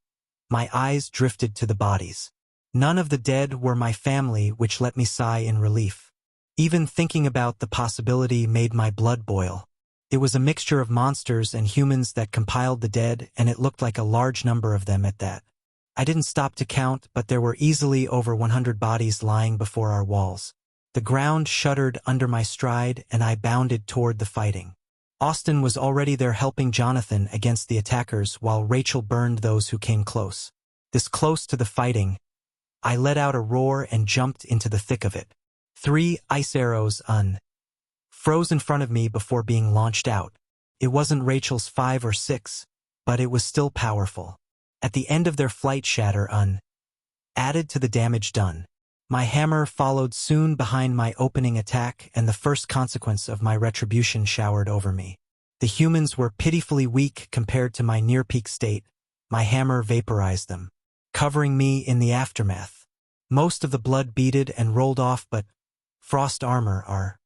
my eyes drifted to the bodies. None of the dead were my family, which let me sigh in relief. Even thinking about the possibility made my blood boil. It was a mixture of monsters and humans that compiled the dead, and it looked like a large number of them at that. I didn't stop to count, but there were easily over 100 bodies lying before our walls. The ground shuddered under my stride, and I bounded toward the fighting. Austin was already there helping Jonathan against the attackers, while Rachel burned those who came close. This close to the fighting, I let out a roar and jumped into the thick of it. 3 ice arrows froze in front of me before being launched out. It wasn't Rachel's 5 or 6, but it was still powerful. At the end of their flight, shatter added to the damage done. My hammer followed soon behind my opening attack, and the first consequence of my retribution showered over me. The humans were pitifully weak compared to my near-peak state. My hammer vaporized them, covering me in the aftermath. Most of the blood beaded and rolled off, but frost armor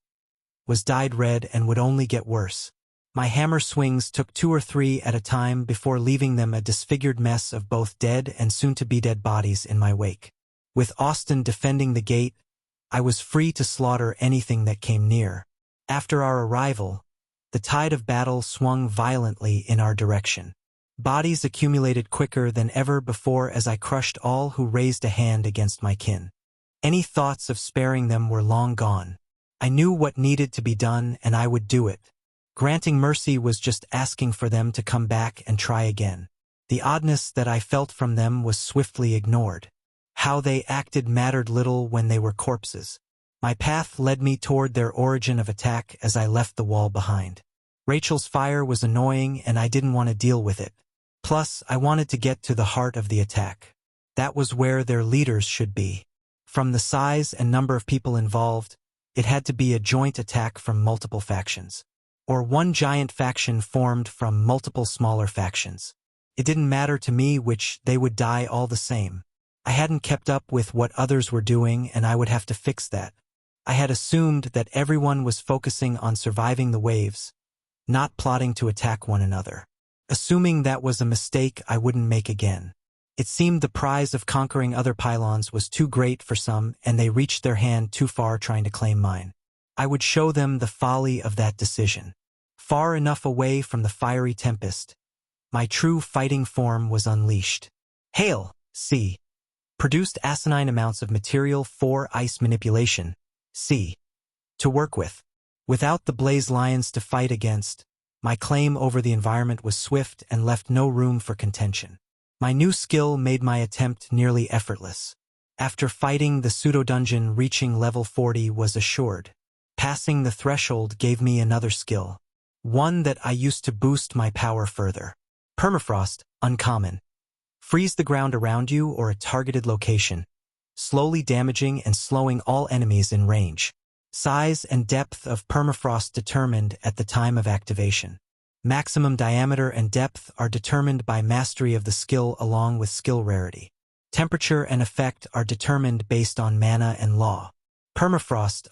was dyed red and would only get worse. My hammer swings took 2 or 3 at a time before leaving them a disfigured mess of both dead and soon-to-be-dead bodies in my wake. With Austin defending the gate, I was free to slaughter anything that came near. After our arrival, the tide of battle swung violently in our direction. Bodies accumulated quicker than ever before as I crushed all who raised a hand against my kin. Any thoughts of sparing them were long gone. I knew what needed to be done, and I would do it. Granting mercy was just asking for them to come back and try again. The oddness that I felt from them was swiftly ignored. How they acted mattered little when they were corpses. My path led me toward their origin of attack as I left the wall behind. Rachel's fire was annoying, and I didn't want to deal with it. Plus, I wanted to get to the heart of the attack. That was where their leaders should be. From the size and number of people involved, it had to be a joint attack from multiple factions. Or one giant faction formed from multiple smaller factions. It didn't matter to me which, they would die all the same. I hadn't kept up with what others were doing, and I would have to fix that. I had assumed that everyone was focusing on surviving the waves, not plotting to attack one another. Assuming that was a mistake I wouldn't make again. It seemed the prize of conquering other pylons was too great for some, and they reached their hand too far trying to claim mine. I would show them the folly of that decision. Far enough away from the fiery tempest, my true fighting form was unleashed. Hail, C. Produced asinine amounts of material for ice manipulation, C. To work with. Without the blaze lions to fight against, my claim over the environment was swift and left no room for contention. My new skill made my attempt nearly effortless. After fighting the pseudo-dungeon, reaching level 40 was assured. Passing the threshold gave me another skill. One that I used to boost my power further. Permafrost, uncommon. Freeze the ground around you or a targeted location, slowly damaging and slowing all enemies in range. Size and depth of permafrost determined at the time of activation. Maximum diameter and depth are determined by mastery of the skill along with skill rarity. Temperature and effect are determined based on mana and law. Permafrost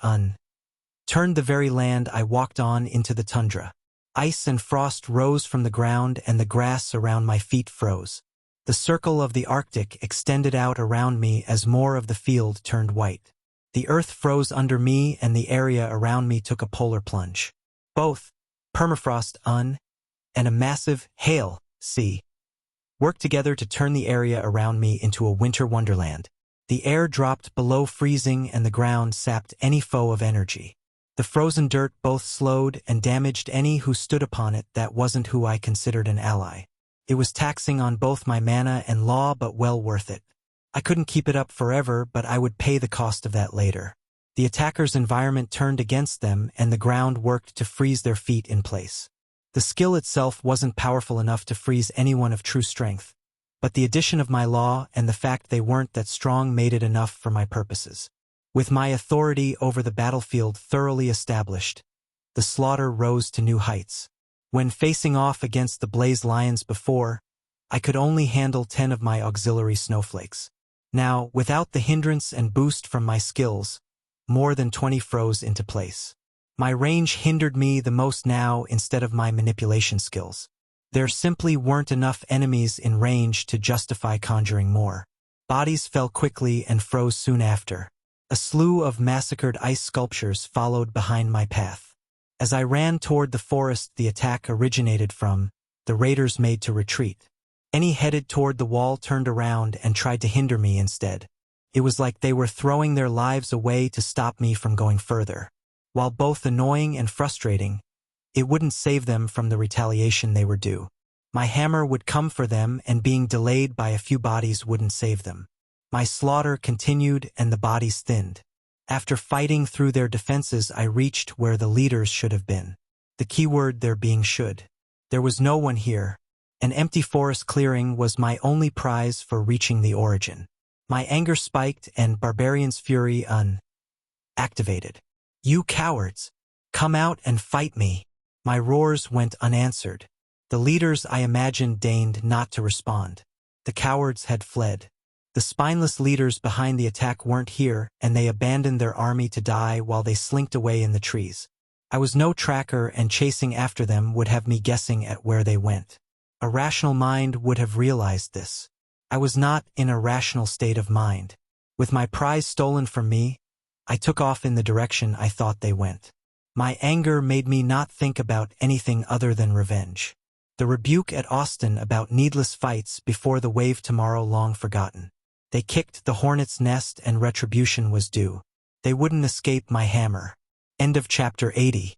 turned the very land I walked on into the tundra. Ice and frost rose from the ground and the grass around my feet froze. The circle of the Arctic extended out around me as more of the field turned white. The earth froze under me and the area around me took a polar plunge. Both, permafrost and a massive hail, C, worked together to turn the area around me into a winter wonderland. The air dropped below freezing and the ground sapped any foe of energy. The frozen dirt both slowed and damaged any who stood upon it that wasn't who I considered an ally. It was taxing on both my mana and law, but well worth it. I couldn't keep it up forever, but I would pay the cost of that later. The attackers' environment turned against them and the ground worked to freeze their feet in place. The skill itself wasn't powerful enough to freeze anyone of true strength, but the addition of my law and the fact they weren't that strong made it enough for my purposes. With my authority over the battlefield thoroughly established, the slaughter rose to new heights. When facing off against the blaze lions before, I could only handle 10 of my auxiliary snowflakes. Now, without the hindrance and boost from my skills, more than 20 froze into place. My range hindered me the most now instead of my manipulation skills. There simply weren't enough enemies in range to justify conjuring more. Bodies fell quickly and froze soon after. A slew of massacred ice sculptures followed behind my path. As I ran toward the forest the attack originated from, the raiders made to retreat. Any headed toward the wall turned around and tried to hinder me instead. It was like they were throwing their lives away to stop me from going further. While both annoying and frustrating, it wouldn't save them from the retaliation they were due. My hammer would come for them, and being delayed by a few bodies wouldn't save them. My slaughter continued and the bodies thinned. After fighting through their defenses, I reached where the leaders should have been. The keyword there being should. There was no one here. An empty forest clearing was my only prize for reaching the origin. My anger spiked and Barbarian's Fury activated. You cowards! Come out and fight me! My roars went unanswered. The leaders, I imagined, deigned not to respond. The cowards had fled. The spineless leaders behind the attack weren't here, and they abandoned their army to die while they slinked away in the trees. I was no tracker, and chasing after them would have me guessing at where they went. A rational mind would have realized this. I was not in a rational state of mind. With my prize stolen from me, I took off in the direction I thought they went. My anger made me not think about anything other than revenge. The rebuke at Austin about needless fights before the wave tomorrow long forgotten. They kicked the hornet's nest and retribution was due. They wouldn't escape my hammer. End of chapter 80.